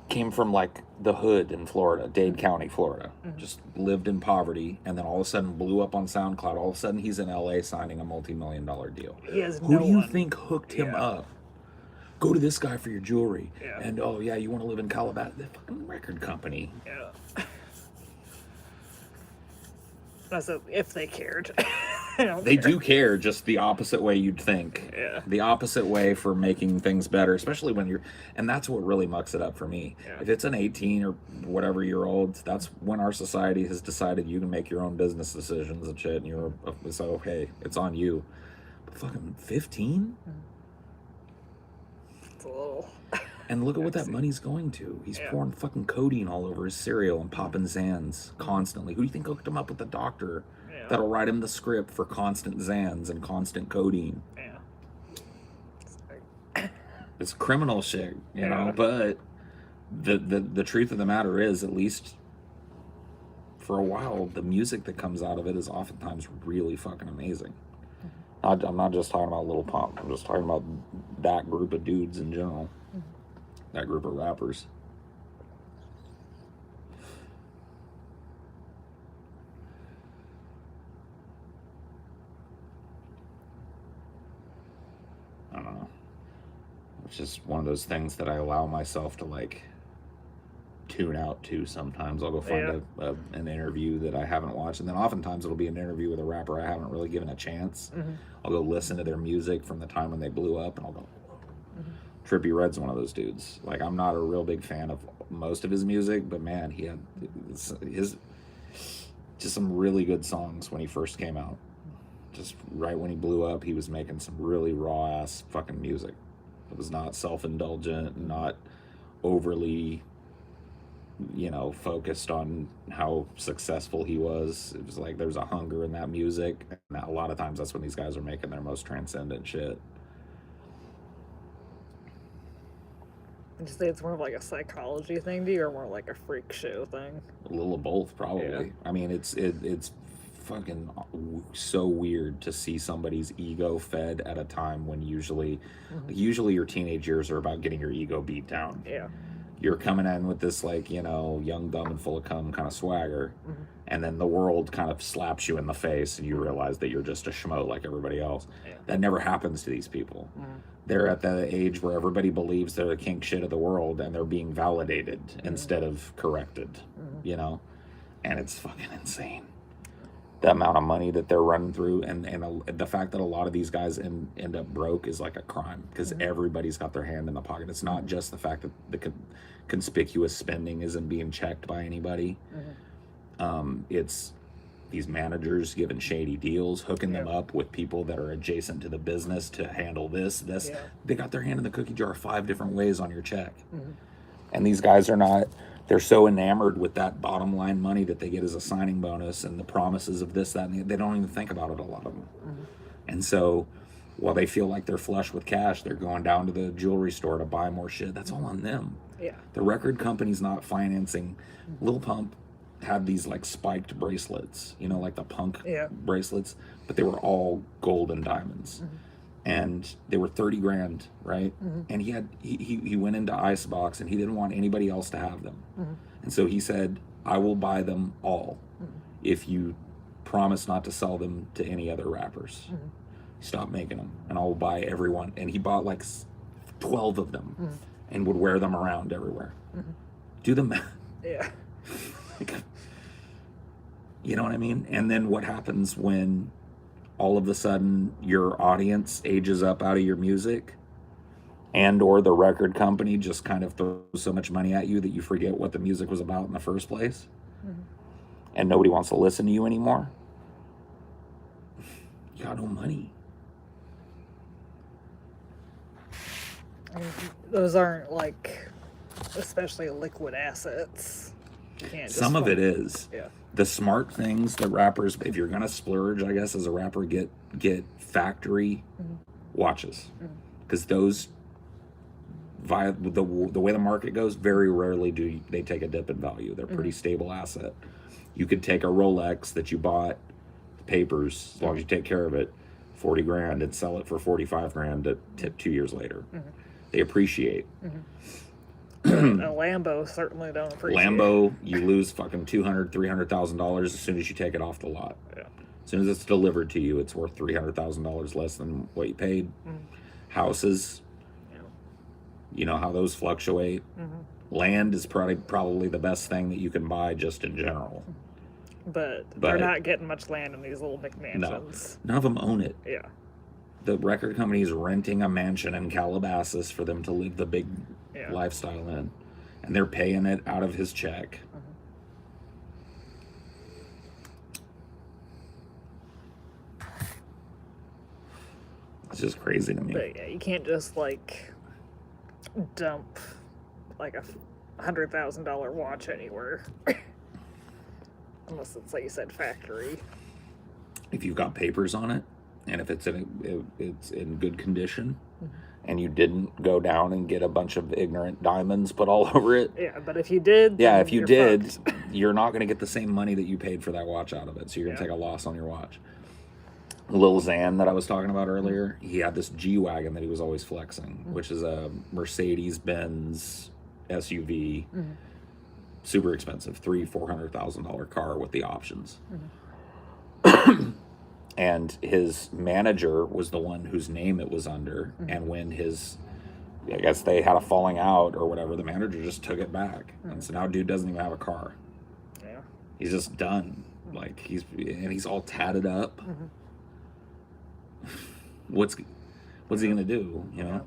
Came from, like, the hood in Florida, Dade County, Florida. Mm-hmm. Just lived in poverty, and then all of a sudden blew up on SoundCloud. All of a sudden he's in L.A. signing a multi-million-dollar deal. Who do you think hooked him up? Go to this guy for your jewelry. Yeah. And, oh, yeah, you want to live in Calabasas? The fucking record company. Yeah. That's if they cared. They do care, just the opposite way you'd think. Yeah. The opposite way for making things better, especially when you're... And that's what really mucks it up for me. Yeah. If it's an 18 or whatever year old, that's when our society has decided you can make your own business decisions and shit, and you're... So, hey, it's on you. But fucking 15? And look at what that money's going to. He's pouring fucking codeine all over his cereal and popping Xans constantly. Who do you think hooked him up with the doctor that'll write him the script for constant Xans and constant codeine? Yeah. It's criminal shit, you know, but the truth of the matter is, at least for a while, the music that comes out of it is oftentimes really fucking amazing. I'm not just talking about Lil Pump. I'm just talking about that group of dudes in general. That group of rappers. I don't know. It's just one of those things that I allow myself to like tune out to sometimes. I'll go find an interview that I haven't watched, and then oftentimes it'll be an interview with a rapper I haven't really given a chance. I'll go listen to their music from the time when they blew up, and I'll go, Trippie Redd's one of those dudes. Like, I'm not a real big fan of most of his music, but man, he had his just some really good songs when he first came out. Just right when he blew up, he was making some really raw ass fucking music. It was not self-indulgent, not overly, focused on how successful he was. It was like there's a hunger in that music, and a lot of times that's when these guys are making their most transcendent shit. Would you say it's more of like a psychology thing to you, or more like a freak show thing? A little of both, probably. Yeah. I mean, it's fucking so weird to see somebody's ego fed at a time when usually your teenage years are about getting your ego beat down. Yeah. You're coming in with this, like, young, dumb, and full of cum kind of swagger, and then the world kind of slaps you in the face, and you realize that you're just a schmo like everybody else. Yeah. That never happens to these people. They're at the age where everybody believes they're the king shit of the world, and they're being validated instead of corrected, and it's fucking insane. The amount of money that they're running through, and the fact that a lot of these guys end up broke is like a crime, because everybody's got their hand in the pocket. It's not just the fact that the conspicuous spending isn't being checked by anybody. It's these managers giving shady deals, hooking them up with people that are adjacent to the business to handle this. They got their hand in the cookie jar 5 different ways on your check. And these guys are not, they're so enamored with that bottom line money that they get as a signing bonus and the promises of this, that, and they don't even think about it, a lot of them. And so while they feel like they're flush with cash, they're going down to the jewelry store to buy more shit. That's all on them. Yeah. The record company's not financing. Lil Pump had these like spiked bracelets, like the punk bracelets, but they were all gold and diamonds. And they were 30 grand, right? And he went into Icebox, and he didn't want anybody else to have them. And so he said, I will buy them all if you promise not to sell them to any other rappers. Stop making them, and I will buy everyone. And he bought like 12 of them and would wear them around everywhere. Do the math. Yeah. You know what I mean? And then what happens when all of a sudden your audience ages up out of your music, and or the record company just kind of throws so much money at you that you forget what the music was about in the first place, and nobody wants to listen to you anymore? You got no money. Those aren't like especially liquid assets. You can't just Some of it is. Yeah. The smart things that rappers, if you're gonna splurge, I guess, as a rapper, get factory watches, because those, via the way the market goes, very rarely do they take a dip in value. They're a pretty stable asset. You could take a Rolex that you bought, papers, as long as you take care of it, 40 grand, and sell it for 45 grand to tip 2 years later. They appreciate. A Lambo certainly don't appreciate. Lambo, you lose fucking $200,000-$300,000 as soon as you take it off the lot. Yeah. As soon as it's delivered to you, it's worth $300,000 less than what you paid. Houses, you know how those fluctuate. Land is probably the best thing that you can buy just in general. But they're not getting much land in these little McMansions. No, none of them own it. Yeah. The record company is renting a mansion in Calabasas for them to live the big lifestyle in, and they're paying it out of his check. It's just crazy to me. But yeah, you can't just like dump like a $100,000 watch anywhere, unless it's like you said, factory. If you've got papers on it, and if it's in good condition, and you didn't go down and get a bunch of ignorant diamonds put all over it. Yeah, but if you did, if you did, fucked. You're not going to get the same money that you paid for that watch out of it. So you're going to take a loss on your watch. Lil Xan that I was talking about earlier, he had this G-Wagon that he was always flexing, which is a Mercedes-Benz SUV, super expensive, $300,000-$400,000 car with the options. And his manager was the one whose name it was under, and when his I guess they had a falling out or whatever. The manager just took it back, and so now dude doesn't even have a car. Yeah. He's just done. Like he's all tatted up. What's he gonna do? You know.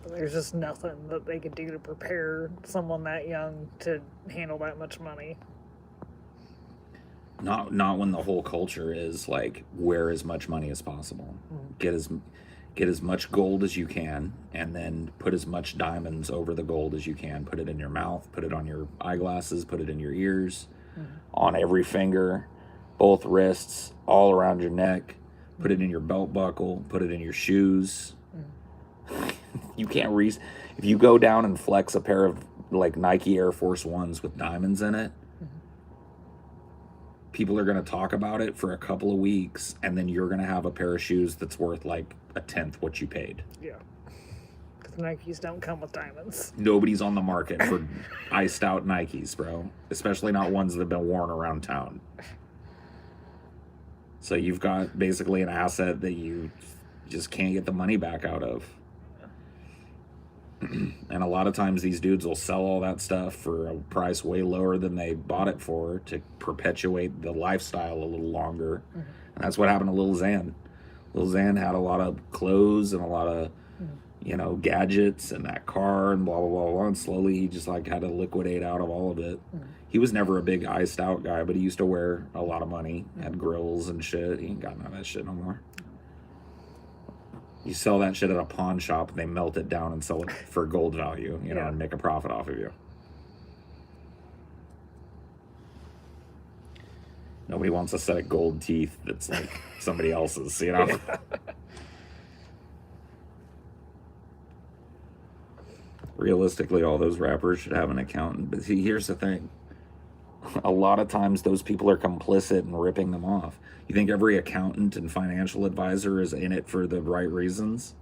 There's just nothing that they could do to prepare someone that young to handle that much money. Not when the whole culture is like wear as much money as possible, get as much gold as you can, and then put as much diamonds over the gold as you can. Put it in your mouth, put it on your eyeglasses, put it in your ears, on every finger, both wrists, all around your neck. Put it in your belt buckle, put it in your shoes. You can't if you go down and flex a pair of like Nike Air Force Ones with diamonds in it, people are going to talk about it for a couple of weeks, and then you're going to have a pair of shoes that's worth like a tenth what you paid. Yeah. Because Nikes don't come with diamonds. Nobody's on the market for iced out Nikes, bro. Especially not ones that have been worn around town. So you've got basically an asset that you just can't get the money back out of. And a lot of times these dudes will sell all that stuff for a price way lower than they bought it for to perpetuate the lifestyle a little longer. And that's what happened to Lil Xan. Lil Xan had a lot of clothes and a lot of, you know, gadgets and that car and blah, blah, blah, blah. And slowly he just like had to liquidate out of all of it. He was never a big iced out guy, but he used to wear a lot of money, had grills and shit. He ain't got none of that shit no more. You sell that shit at a pawn shop, and they melt it down and sell it for gold value, you know, and make a profit off of you. Nobody wants a set of gold teeth that's like somebody else's, you know? Realistically, all those rappers should have an accountant. But see, here's the thing. A lot of times those people are complicit in ripping them off. You think every accountant and financial advisor is in it for the right reasons?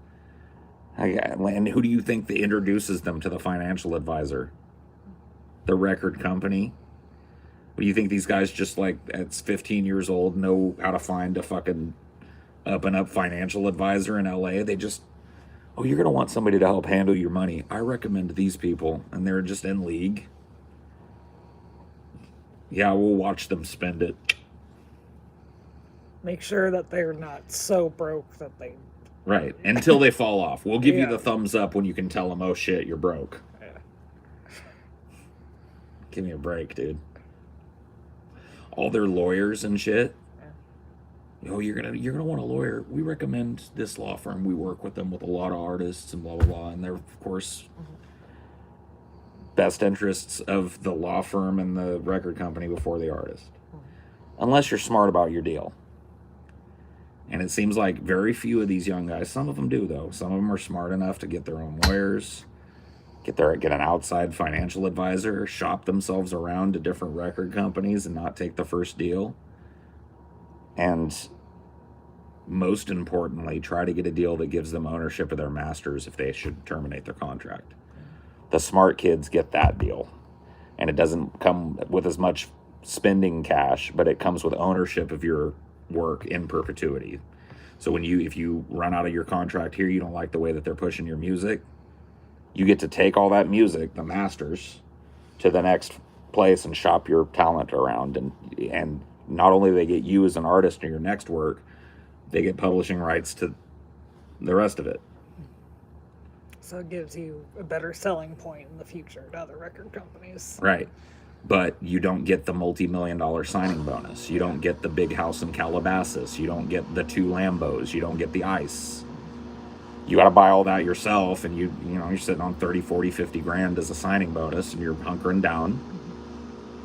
And who do you think that introduces them to the financial advisor? The record company? What do you think these guys just like at 15 years old know how to find a fucking up and up financial advisor in LA? They just, oh, you're going to want somebody to help handle your money. I recommend these people, and they're just in league. Yeah, we'll watch them spend it. Make sure that they're not so broke that they... Right, until they fall off. We'll give you the thumbs up when you can tell them, oh shit, you're broke. Give me a break, dude. All their lawyers and shit. Oh, you're gonna want a lawyer. We recommend this law firm. We work with them with a lot of artists and blah blah blah. And they're of course best interests of the law firm and the record company before the artist. Unless you're smart about your deal. And it seems like very few of these young guys, some of them do though. Some of them are smart enough to get their own lawyers, get an outside financial advisor, shop themselves around to different record companies and not take the first deal. And most importantly, try to get a deal that gives them ownership of their masters if they should terminate their contract. The smart kids get that deal. And it doesn't come with as much spending cash, but it comes with ownership of your work in perpetuity. So if you run out of your contract here, you don't like the way that they're pushing your music, you get to take all that music, the masters, to the next place and shop your talent around. And not only do they get you as an artist in your next work, they get publishing rights to the rest of it. So it gives you a better selling point in the future to other record companies. Right. But you don't get the multi-million-dollar signing bonus. You don't get the big house in Calabasas. You don't get the 2 Lambos. You don't get the ice. You got to buy all that yourself, and you're sitting on 30, 40, 50 grand as a signing bonus, and you're hunkering down,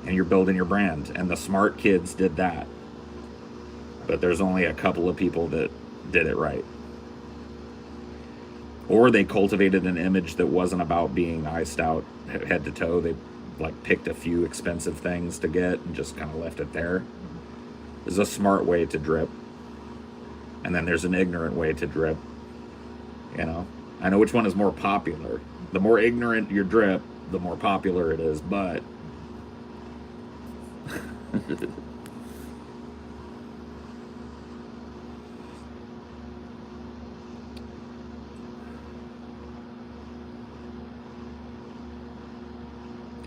and you're building your brand. And the smart kids did that. But there's only a couple of people that did it right. Or they cultivated an image that wasn't about being iced out head to toe. They picked a few expensive things to get and just kind of left it there. There's a smart way to drip. And then there's an ignorant way to drip. You know? I know which one is more popular. The more ignorant your drip, the more popular it is, but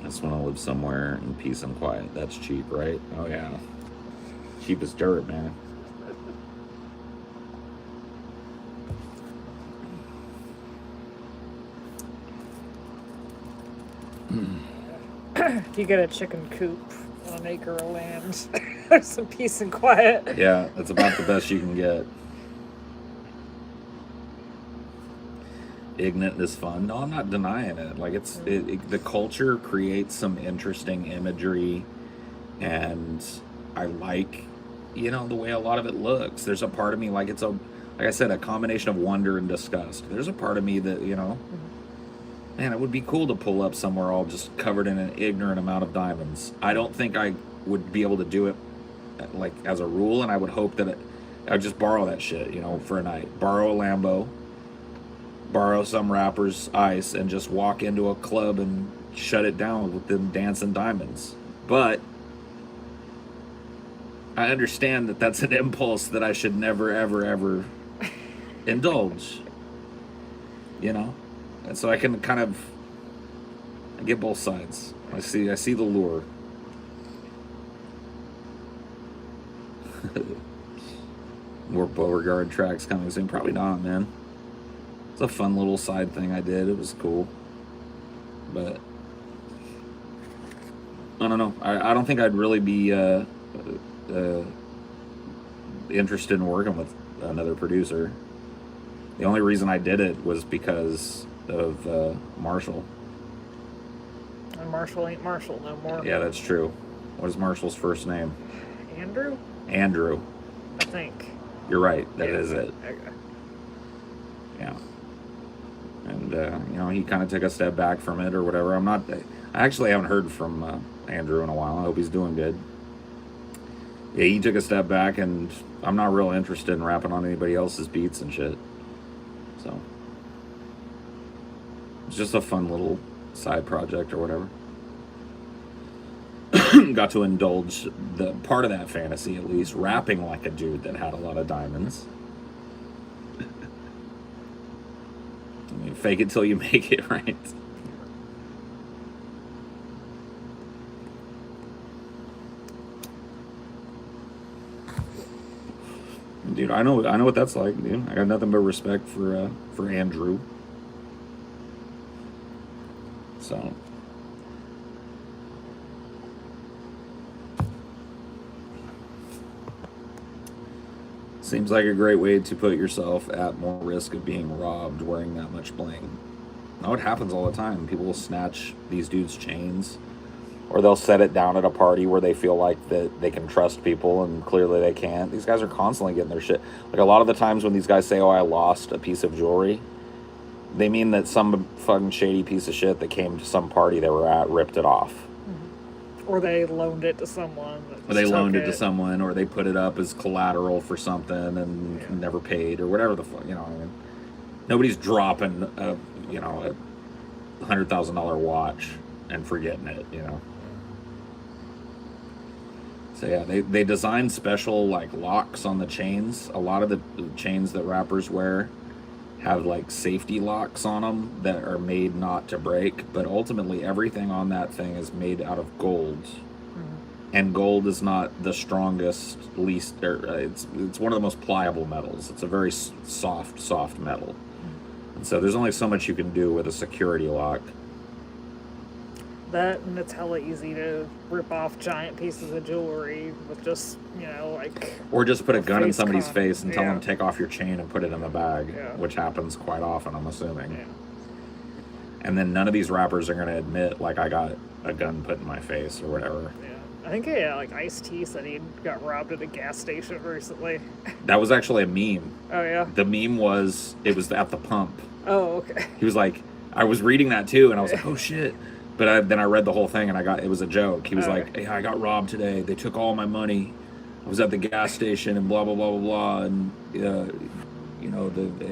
just want to live somewhere in peace and quiet. That's cheap, right? Oh yeah, cheap as dirt, man. If you get a chicken coop on an acre of land, there's some peace and quiet. Yeah, that's about the best you can get. Ignorant is fun. No, I'm not denying it. Like the culture creates some interesting imagery, and I like, the way a lot of it looks. There's a part of me like like I said, a combination of wonder and disgust. There's a part of me that man, it would be cool to pull up somewhere all just covered in an ignorant amount of diamonds. I don't think I would be able to do it like as a rule, and I would hope that I'd just borrow that shit, for a night. Borrow a Lambo, borrow some rapper's ice, and just walk into a club and shut it down with them dancing diamonds. But I understand that that's an impulse that I should never, ever, ever indulge. And so I can I get both sides. I see the lure. More Beauregard tracks coming soon. Probably not, man. It's a fun little side thing I did. It was cool. But I don't know. I don't think I'd really be interested in working with another producer. The only reason I did it was because of Marshall. And Marshall ain't Marshall no more. Yeah, that's true. What is Marshall's first name? Andrew? Andrew. I think. You're right. That is it. Okay. Yeah. And, he kind of took a step back from it or whatever. I actually haven't heard from Andrew in a while. I hope he's doing good. Yeah, he took a step back, and I'm not real interested in rapping on anybody else's beats and shit. So it's just a fun little side project or whatever. Got to indulge the part of that fantasy, at least, rapping like a dude that had a lot of diamonds. I mean, fake it till you make it, right? Dude, I know what that's like, dude. I got nothing but respect for Andrew. So seems like a great way to put yourself at more risk of being robbed wearing that much bling. Now it happens all the time. People will snatch these dudes' chains, or they'll set it down at a party where they feel like that they can trust people, and clearly they can't. These guys are constantly getting their shit. Like a lot of the times when these guys say, "Oh, I lost a piece of jewelry," they mean that some fucking shady piece of shit that came to some party they were at ripped it off. Mm-hmm. Or they loaned it to someone. Or they loaned it to someone, or they put it up as collateral for something and never paid, or whatever the fuck, I mean, nobody's dropping a $100,000 watch and forgetting it, So yeah, they design special like locks on the chains. A lot of the chains that rappers wear have like safety locks on them that are made not to break, but ultimately everything on that thing is made out of gold. And gold is not the strongest, it's one of the most pliable metals. It's a very soft metal. And so there's only so much you can do with a security lock. That, and it's hella easy to rip off giant pieces of jewelry with just, Or just put a gun in somebody's face and tell them take off your chain and put it in the bag, which happens quite often, I'm assuming. Yeah. And then none of these rappers are going to admit, like, I got a gun put in my face or whatever. Yeah. I think, Ice-T said he got robbed at a gas station recently. That was actually a meme. Oh, yeah? The meme was, it was at the pump. Oh, okay. He was like, I was reading that too, and I was like, oh shit. But then I read the whole thing, and it was a joke. He was like, hey, I got robbed today. They took all my money. I was at the gas station, and blah, blah, blah, blah, blah. And,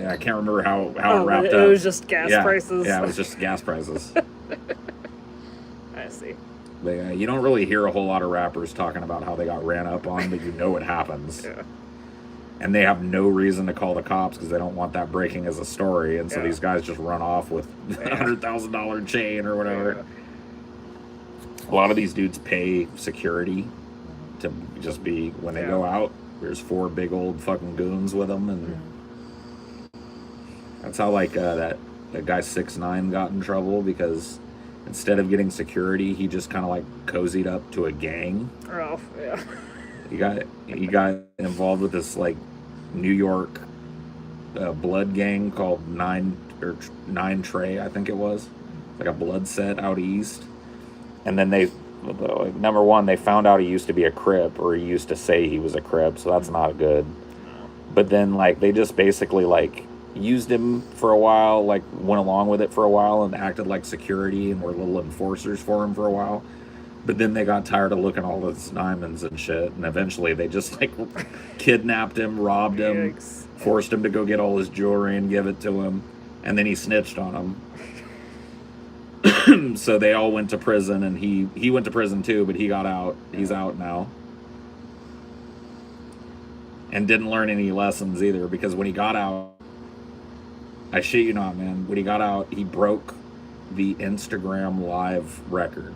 I can't remember how it wrapped up. It was just gas prices. Yeah, it was just gas prices. I see. But you don't really hear a whole lot of rappers talking about how they got ran up on, but you know it happens. Yeah. And they have no reason to call the cops because they don't want that breaking as a story. And so these guys just run off with $100,000 chain or whatever. A lot of these dudes pay security to just be, when they go out, there's 4 big old fucking goons with them, and that's how like that guy 6ix9ine got in trouble, because instead of getting security, he just kind of like cozied up to a gang. Oh, yeah. He got involved with this like New York blood gang called Nine Trey, I think it was, like a blood set out east. And then number one, they found out he used to be a Crip, or he used to say he was a Crip, so that's not good. But then like they just basically like used him for a while, like went along with it for a while and acted like security and were little enforcers for him for a while. But then they got tired of looking at all his diamonds and shit, and eventually they just like kidnapped him, robbed him, forced him to go get all his jewelry and give it to him, and then he snitched on him. So they all went to prison, and he went to prison too, but he got out. He's out now. And didn't learn any lessons either, because when he got out, I shit you not, man, when he got out, he broke the Instagram Live record.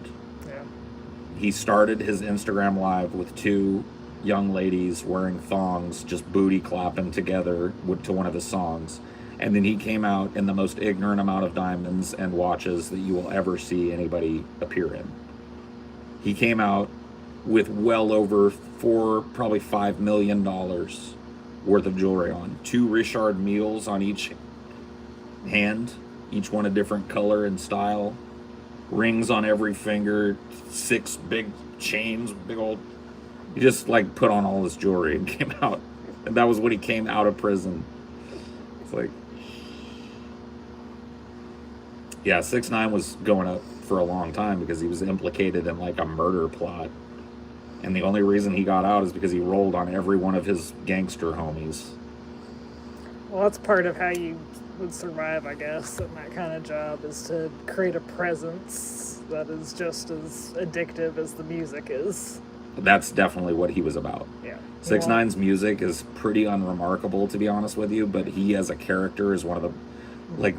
Yeah. He started his Instagram Live with 2 young ladies wearing thongs, just booty clapping together to one of his songs. And then he came out in the most ignorant amount of diamonds and watches that you will ever see anybody appear in. He came out with well over probably $5 million worth of jewelry on. 2 Richard Miles on each hand, each one a different color and style. Rings on every finger, 6 big chains, big old... He just like put on all this jewelry and came out. And that was when he came out of prison. It's like... Yeah, 6ix9ine was going up for a long time because he was implicated in like a murder plot. And the only reason he got out is because he rolled on every one of his gangster homies. Well, that's part of how you would survive, I guess, in that kind of job, is to create a presence that is just as addictive as the music is. That's definitely what he was about. Yeah. 6ix9ine's music is pretty unremarkable, to be honest with you, but he as a character is one of the like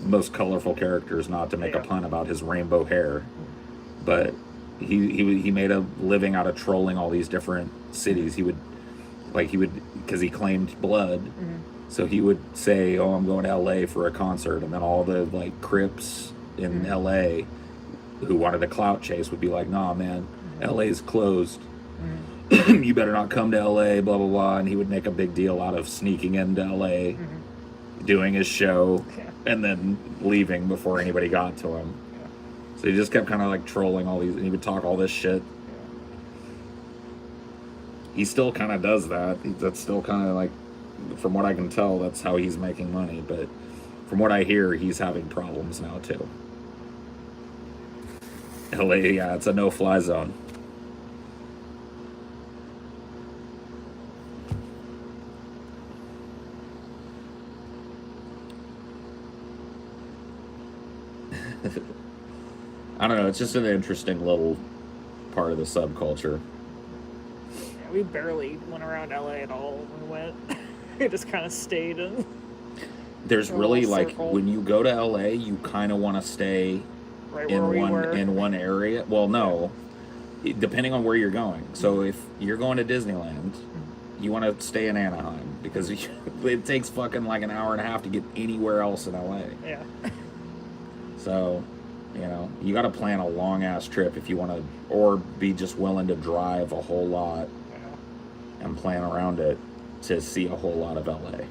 most colorful characters, not to make a pun about his rainbow hair. But he made a living out of trolling all these different cities. He would, because he claimed blood, so he would say, "Oh, I'm going to LA for a concert," and then all the like Crips in LA who wanted a clout chase would be like, "Nah, man, LA's closed. You better not come to LA, blah blah blah." And he would make a big deal out of sneaking into LA, doing his show, and then leaving before anybody got to him. So he just kept kind of like trolling all these, and he would talk all this shit. He still kind of does that. That's still kind of like, from what I can tell, that's how he's making money. But from what I hear, he's having problems now too. LA, yeah, it's a no-fly zone. I don't know, it's just an interesting little part of the subculture. Yeah, we barely went around LA at all when we went. We just kind of stayed in. There's really like, when you go to LA, you kind of want to stay in one area. Well, no, depending on where you're going. So if you're going to Disneyland, you want to stay in Anaheim, because it takes fucking like an hour and a half to get anywhere else in LA. Yeah. So, you know, you got to plan a long ass trip if you want to, or be just willing to drive a whole lot and plan around it to see a whole lot of LA.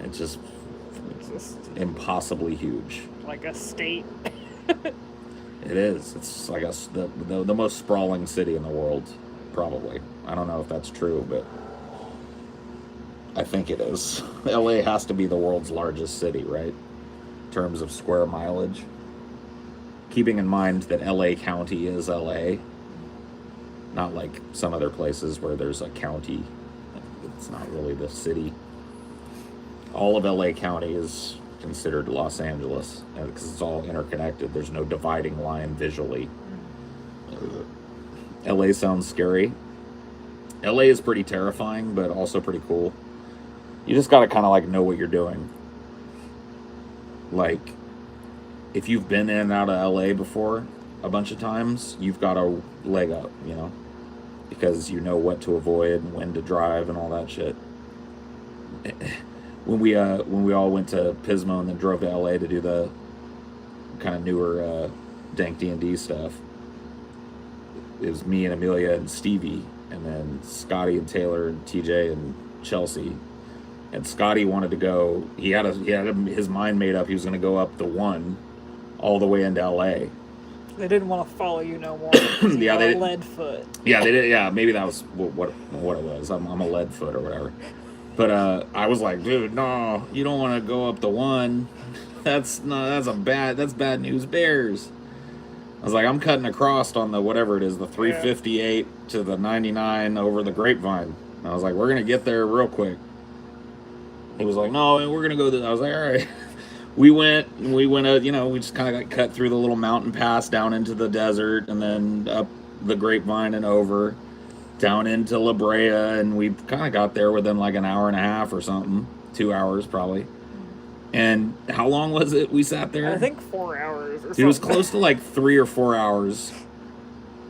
It's just impossibly huge. Like a state. It is. It's like the most sprawling city in the world, probably. I don't know if that's true, but I think it is. LA has to be the world's largest city, right? In terms of square mileage. Keeping in mind that LA County is LA, not like some other places where there's a county. It's not really the city. All of LA County is considered Los Angeles because it's all interconnected. There's no dividing line visually. LA sounds scary. LA is pretty terrifying, but also pretty cool. You just gotta kind of like know what you're doing. Like, if you've been in and out of LA before a bunch of times, you've got a leg up, because you know what to avoid and when to drive and all that shit. When we all went to Pismo and then drove to LA to do the kind of newer dank D&D stuff, it was me and Amelia and Stevie, and then Scotty and Taylor and TJ and Chelsea. And Scotty wanted to go. He had his mind made up. He was going to go up the 1 all the way into LA. They didn't want to follow you no more. Yeah, they did. Lead foot. Yeah, they did. Yeah, maybe that was what it was. I'm a lead foot or whatever. But I was like, dude, no, you don't want to go up the 1. That's bad news bears. I was like, I'm cutting across on the whatever it is, the 358 to the 99 over the Grapevine. And I was like, we're gonna get there real quick. He was like, no, we're gonna go. I was like, all right. We went. We just kind of got cut through the little mountain pass down into the desert, and then up the Grapevine and over, down into La Brea, and we kind of got there within like an hour and a half or something, 2 hours probably. And how long was it we sat there? I think 4 hours or something. It was close to like 3 or 4 hours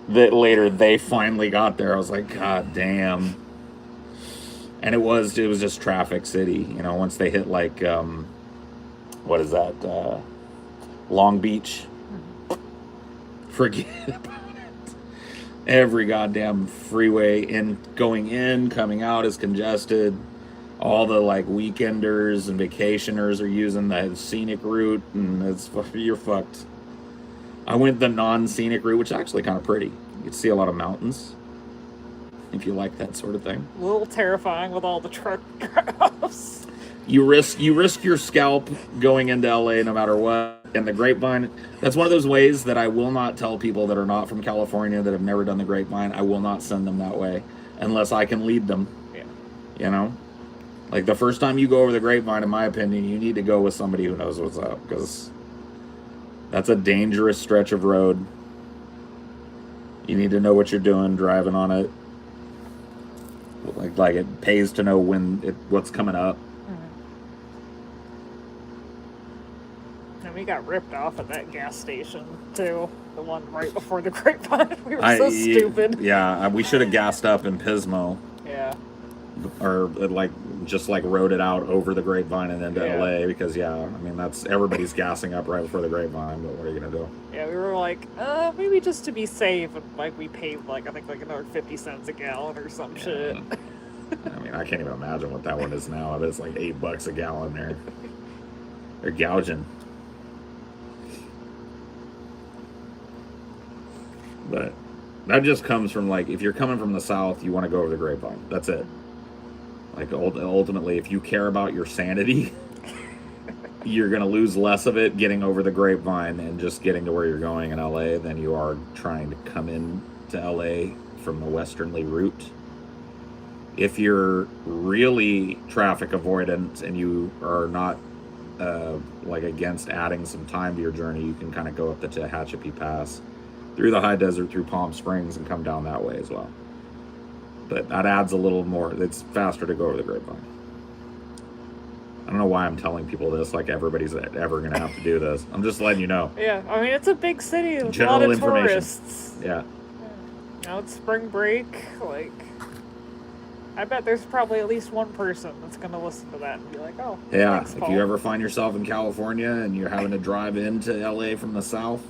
that later they finally got there. I was like, God damn. And it was just traffic city, once they hit like, what is that? Long Beach. Forget about it. Every goddamn freeway going in, coming out is congested. All the like weekenders and vacationers are using the scenic route, and you're fucked. I went the non-scenic route, which is actually kind of pretty. You can see a lot of mountains if you like that sort of thing. A little terrifying with all the truck drops. You risk your scalp going into LA no matter what. And the Grapevine, that's one of those ways that I will not tell people that are not from California that have never done the Grapevine. I will not send them that way unless I can lead them. Yeah. Like, the first time you go over the Grapevine, in my opinion, you need to go with somebody who knows what's up, because that's a dangerous stretch of road. You need to know what you're doing driving on it. Like it pays to know what's coming up. Mm-hmm. And we got ripped off at that gas station, too. The one right before the Grapevine. We were so stupid. Yeah, we should have gassed up in Pismo. Yeah. Or just rode it out over the Grapevine and into LA, because that's everybody's gassing up right before the Grapevine, but what are you gonna do? Yeah, we were like, maybe just to be safe, we paid I think another 50 cents a gallon or some shit. I can't even imagine what that one is now. I bet it's like $8 a gallon there. They're gouging. But that just comes from if you're coming from the south, you want to go over the Grapevine. That's it. Ultimately, if you care about your sanity, you're going to lose less of it getting over the Grapevine and just getting to where you're going in LA than you are trying to come in to LA from the westernly route. If you're really traffic avoidant and you are not against adding some time to your journey, you can kind of go up the Tehachapi Pass through the high desert, through Palm Springs, and come down that way as well. But that adds a little more. It's faster to go over the Grapevine. I don't know why I'm telling people this, like everybody's ever going to have to do this. I'm just letting you know. Yeah, it's a big city with General a lot of information. tourists. Yeah. Now it's spring break. I bet there's probably at least one person that's going to listen to that and be like, oh, yeah. thanks, If Paul. you ever find yourself in California and you're having to drive into LA from the south,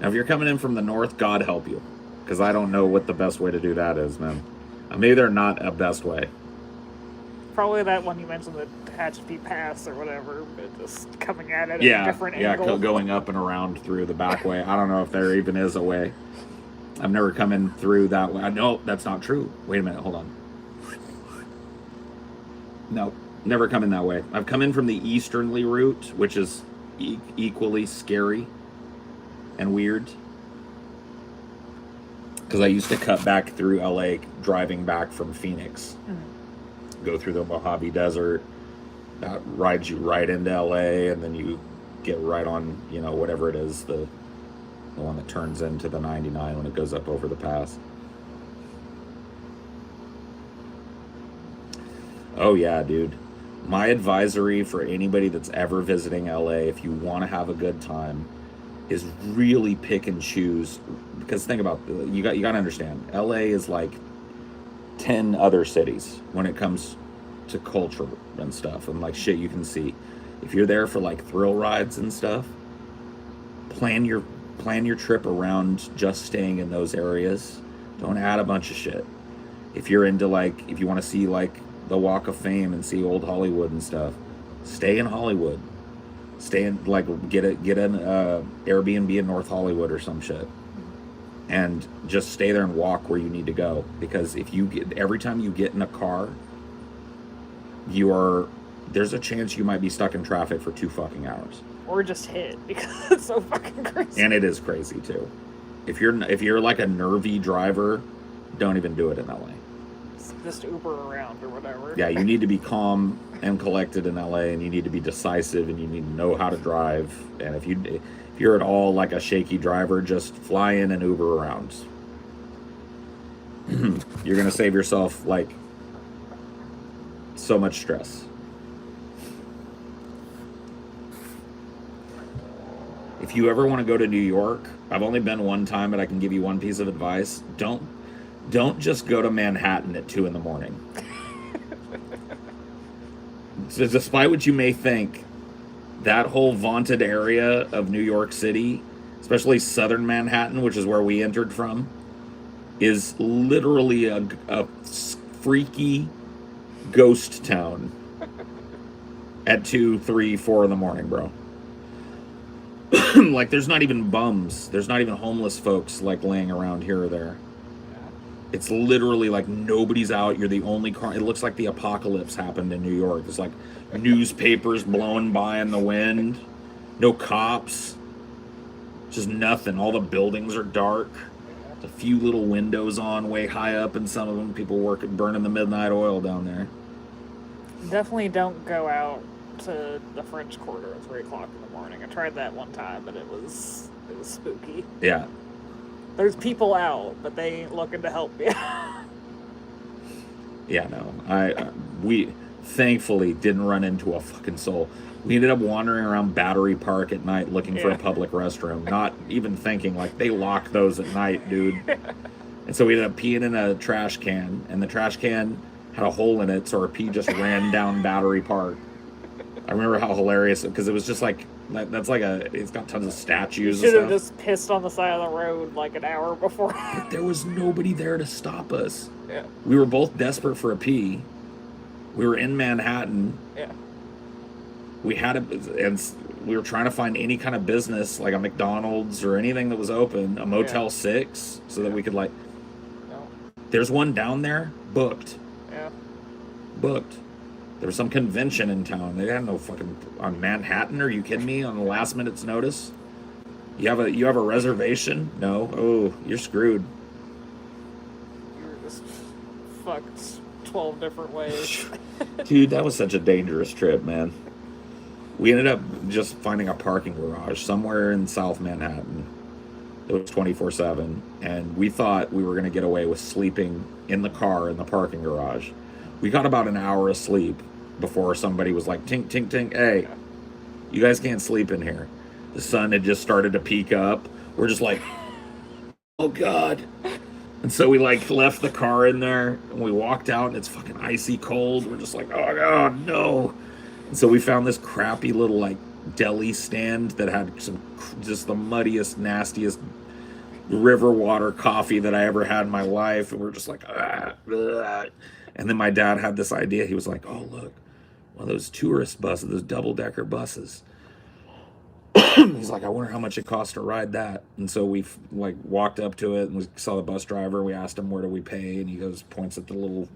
now if you're coming in from the north, God help you, because I don't know what the best way to do that is, man. Maybe they're not a best way. Probably that one you mentioned, the Tehachapi Pass or whatever, but just coming at it at a different angle. Yeah, going up and around through the back way. I don't know if there even is a way. I've never come in through that way. No, that's not true. Wait a minute, hold on. No, never come in that way. I've come in from the easternly route, which is equally scary and weird. Because I used to cut back through LA driving back from Phoenix. Mm-hmm. Go through the Mojave Desert. That rides you right into LA, and then you get right on, whatever it is, the one that turns into the 99 when it goes up over the pass. Oh yeah, dude. My advisory for anybody that's ever visiting LA, if you want to have a good time, is really pick and choose. Because think about you got to understand, LA is like 10 other cities when it comes to culture and stuff and like shit you can see. If you're there for like thrill rides and stuff, plan your trip around just staying in those areas. Don't add a bunch of shit. If you're into like if you want to see like the Walk of Fame and see old Hollywood and stuff, stay in Hollywood. Stay in like get an Airbnb in North Hollywood or some shit, and just stay there and walk where you need to go. Because if you get every time you get in a car, there's a chance you might be stuck in traffic for 2 fucking hours. Or just hit because it's so fucking crazy. And it is crazy too. If you're like a nervy driver, don't even do it in LA. Just Uber around or whatever. Yeah, you need to be calm and collected in LA, and you need to be decisive, and you need to know how to drive. And if you're at all like a shaky driver, just fly in and Uber around. You're gonna save yourself like so much stress. If you ever want to go to New York, I've only been one time, but I can give you one piece of advice. Don't just go to Manhattan at 2 a.m. So despite what you may think, that whole vaunted area of New York City, especially southern Manhattan, which is where we entered from, is literally a freaky ghost town at 2, 3, 4 a.m, bro. Like, there's not even bums. There's not even homeless folks, like, laying around here or there. It's literally like nobody's out. You're the only car. It looks like the apocalypse happened in New York. It's like newspapers blowing by in the wind. No cops. Just nothing. All the buildings are dark. There's a few little windows on way high up in some of them. People burning the midnight oil down there. Definitely don't go out to the French Quarter at 3 o'clock in the morning. I tried that one time, but it was spooky. Yeah. There's people out, but they ain't looking to help you. Yeah, no. We thankfully didn't run into a fucking soul. We ended up wandering around Battery Park at night looking for a public restroom, not even thinking, like, they lock those at night, dude. And so we ended up peeing in a trash can, and the trash can had a hole in it, so our pee just ran down Battery Park. I remember how hilarious, because it was just like, it's got tons of statues and stuff. You should have just pissed on the side of the road like an hour before. But there was nobody there to stop us. Yeah. We were both desperate for a pee. We were in Manhattan. Yeah. And we were trying to find any kind of business, like a McDonald's or anything that was open, a Motel 6, so that we could, like... No. There's one down there, booked. Yeah. Booked. There was some convention in town. They had no fucking... On Manhattan? Are you kidding me? On the last minute's notice? You have a reservation? No? Oh, you're screwed. You were just fucked 12 different ways. Dude, that was such a dangerous trip, man. We ended up just finding a parking garage somewhere in South Manhattan. It was 24/7. And we thought we were going to get away with sleeping in the car in the parking garage. We got about an hour of sleep before somebody was like, tink, tink, tink, hey, you guys can't sleep in here. The sun had just started to peak up. We're just like, oh, God. And so we, like, left the car in there, and we walked out, and it's fucking icy cold. We're just like, oh, God, no. And so we found this crappy little, like, deli stand that had just the muddiest, nastiest river water coffee that I ever had in my life. And we're just like, ah. And then my dad had this idea. He was like, oh, look, one of those tourist buses, those double-decker buses. He's like, I wonder how much it costs to ride that. And so we like walked up to it and we saw the bus driver. We asked him, where do we pay? And he points at the little,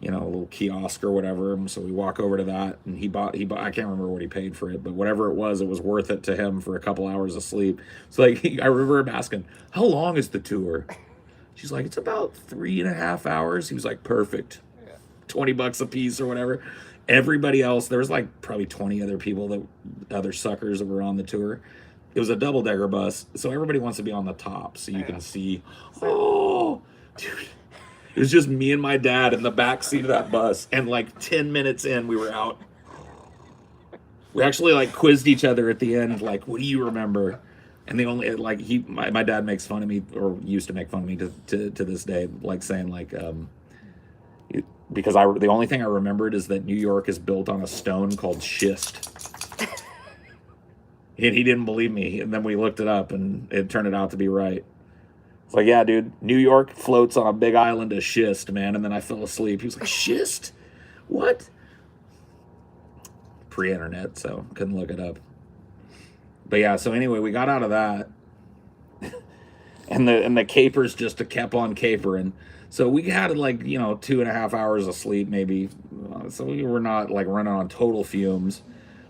little kiosk or whatever. And so we walk over to that, and he bought, I can't remember what he paid for it, but whatever it was worth it to him for a couple hours of sleep. So like, I remember him asking, how long is the tour? She's like, it's about 3.5 hours. He was like, perfect. Yeah. $20 a piece or whatever. Everybody else, there was like probably 20 other suckers that were on the tour. It was a double-decker bus, so everybody wants to be on the top so you can see. Oh, dude. It was just me and my dad in the back seat of that bus, and like 10 minutes in, we were out. We actually like quizzed each other at the end, like, what do you remember? And the only like my dad makes fun of me, or used to make fun of me to this day, like saying like because the only thing I remembered is that New York is built on a stone called schist. And he didn't believe me, and then we looked it up, and it turned out to be right. It's like, yeah, dude, New York floats on a big island of schist, man. And then I fell asleep. He was like, schist? What? Pre-internet, so couldn't look it up. But yeah, so anyway, we got out of that, and the capers just kept on capering. So we had like 2.5 hours of sleep maybe. So we were not like running on total fumes.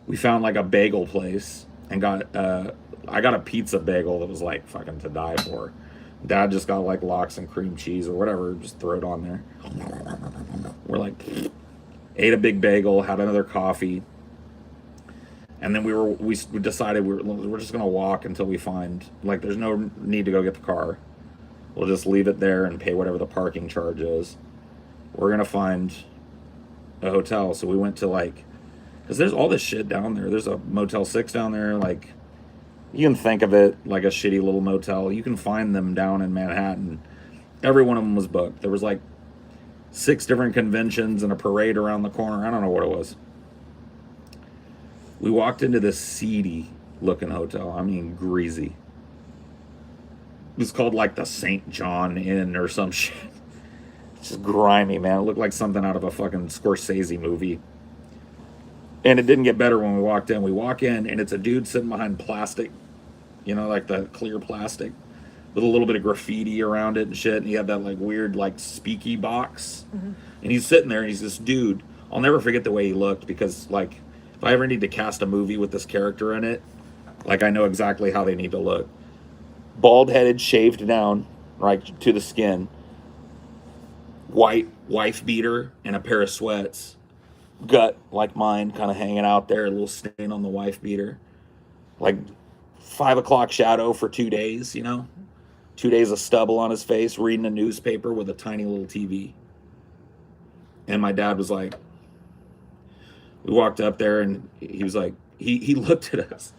We found like a bagel place and I got a pizza bagel that was like fucking to die for. Dad just got like lox and cream cheese or whatever, just throw it on there. We're like, ate a big bagel, had another coffee, and then we decided we're just gonna walk until we find, like, there's no need to go get the car. We'll just leave it there and pay whatever the parking charge is. We're gonna find a hotel, so we went to like, because there's all this shit down there. There's a Motel 6 down there, like. You can think of it like a shitty little motel. You can find them down in Manhattan. Every one of them was booked. There was like 6 different conventions and a parade around the corner. I don't know what it was. We walked into this seedy looking hotel. I mean, greasy. It was called like the St. John Inn or some shit. It's just grimy, man. It looked like something out of a fucking Scorsese movie. And it didn't get better when we walked in. We walk in, and it's a dude sitting behind plastic, like the clear plastic, with a little bit of graffiti around it and shit. And he had that like weird like speaky box. Mm-hmm. And he's sitting there, and he's this dude. I'll never forget the way he looked, because like if I ever need to cast a movie with this character in it, like I know exactly how they need to look. Bald-headed, shaved down, right to the skin. White wife beater and a pair of sweats. Gut like mine kind of hanging out there, a little stain on the wife beater, like 5 o'clock shadow for 2 days, 2 days of stubble on his face, reading a newspaper with a tiny little TV. And my dad was like, we walked up there, and he was like, he looked at us,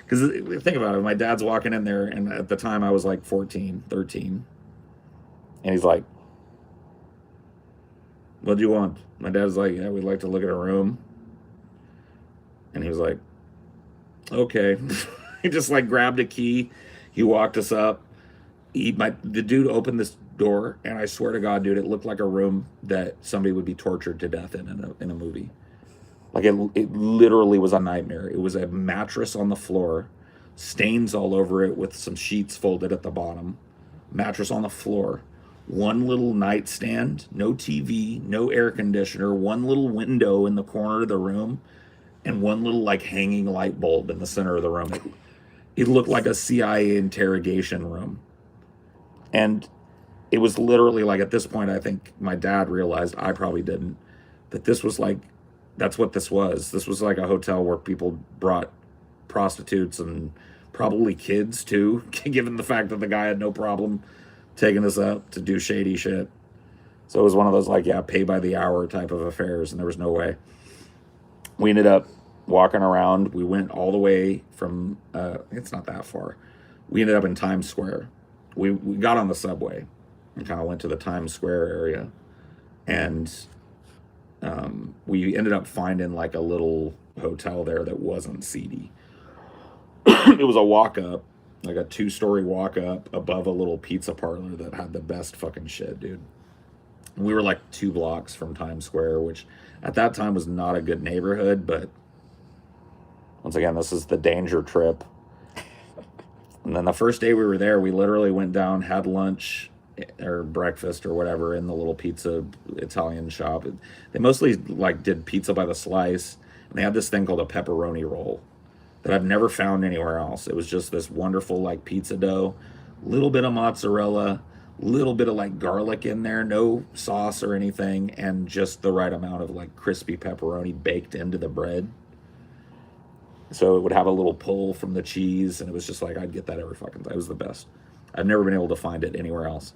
because think about it, my dad's walking in there, and at the time I was like 14, 13, and he's like, what do you want? My dad's like, yeah, we'd like to look at a room. And he was like, okay. He just like grabbed a key. He walked us up. The dude opened this door, and I swear to God, dude, it looked like a room that somebody would be tortured to death in a movie. Like it literally was a nightmare. It was a mattress on the floor, stains all over it with some sheets folded at the bottom, mattress on the floor. One little nightstand, no TV, no air conditioner, one little window in the corner of the room, and one little like hanging light bulb in the center of the room. It looked like a CIA interrogation room. And it was literally like, at this point, I think my dad realized, I probably didn't, that this was like, that's what this was. This was like a hotel where people brought prostitutes and probably kids too, given the fact that the guy had no problem taking us up to do shady shit. So it was one of those like, yeah, pay by the hour type of affairs, and there was no way. We ended up walking around. We went all the way from, it's not that far. We ended up in Times Square. We got on the subway and kind of went to the Times Square area. And we ended up finding like a little hotel there that wasn't seedy. It was a walk-up, like a 2-story walk-up above a little pizza parlor that had the best fucking shit, dude. We were like 2 blocks from Times Square, which at that time was not a good neighborhood, but once again, this is the danger trip. And then the first day we were there, we literally went down, had lunch or breakfast or whatever in the little pizza Italian shop. They mostly like did pizza by the slice, and they had this thing called a pepperoni roll that I've never found anywhere else. It was just this wonderful like pizza dough, little bit of mozzarella, little bit of like garlic in there, no sauce or anything, and just the right amount of like crispy pepperoni baked into the bread. So it would have a little pull from the cheese, and it was just like, I'd get that every fucking time. It was the best. I've never been able to find it anywhere else.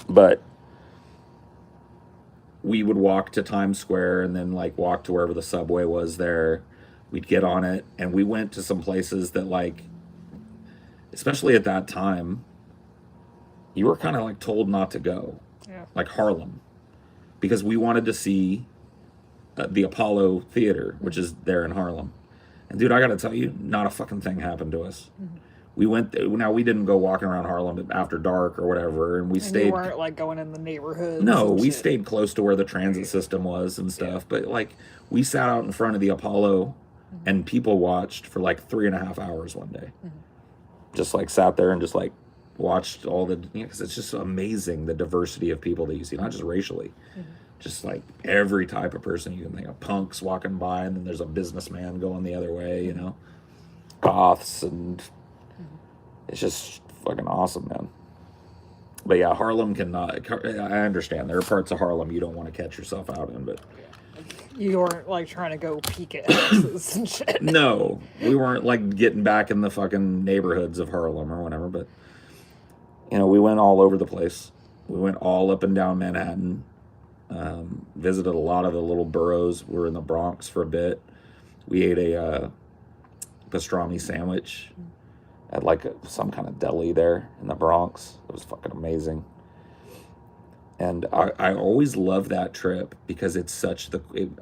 But we would walk to Times Square and then like walk to wherever the subway was there. We'd get on it, and we went to some places that like, especially at that time, you were kind of like told not to go, Yeah. like Harlem, because we wanted to see the Apollo Theater, which is there in Harlem. And dude, I gotta tell you, not a fucking thing happened to us. We went. Now we didn't go walking around Harlem after dark or whatever, and we And stayed. you weren't like going in the neighborhoods. No, and we shit. stayed close to where the transit system was and stuff. But like, we sat out in front of the Apollo, and people watched for like 3.5 hours one day. Just like sat there and just like watched all the, because it's just amazing the diversity of people that you see, not just racially, just like every type of person you can think of. Punks walking by, and then there's a businessman going the other way, you know, goths, and it's just fucking awesome, man. But yeah, Harlem cannot. I understand there are parts of Harlem you don't want to catch yourself out in, but You weren't like trying to go peek at houses and shit. no, we weren't like getting back in the fucking neighborhoods of Harlem or whatever. But you know, we went all over the place. We went all up and down Manhattan. Visited a lot of the little boroughs. We were in the Bronx for a bit. We ate a pastrami sandwich at like some kind of deli there in the Bronx. It was fucking amazing. And I always love that trip because it's such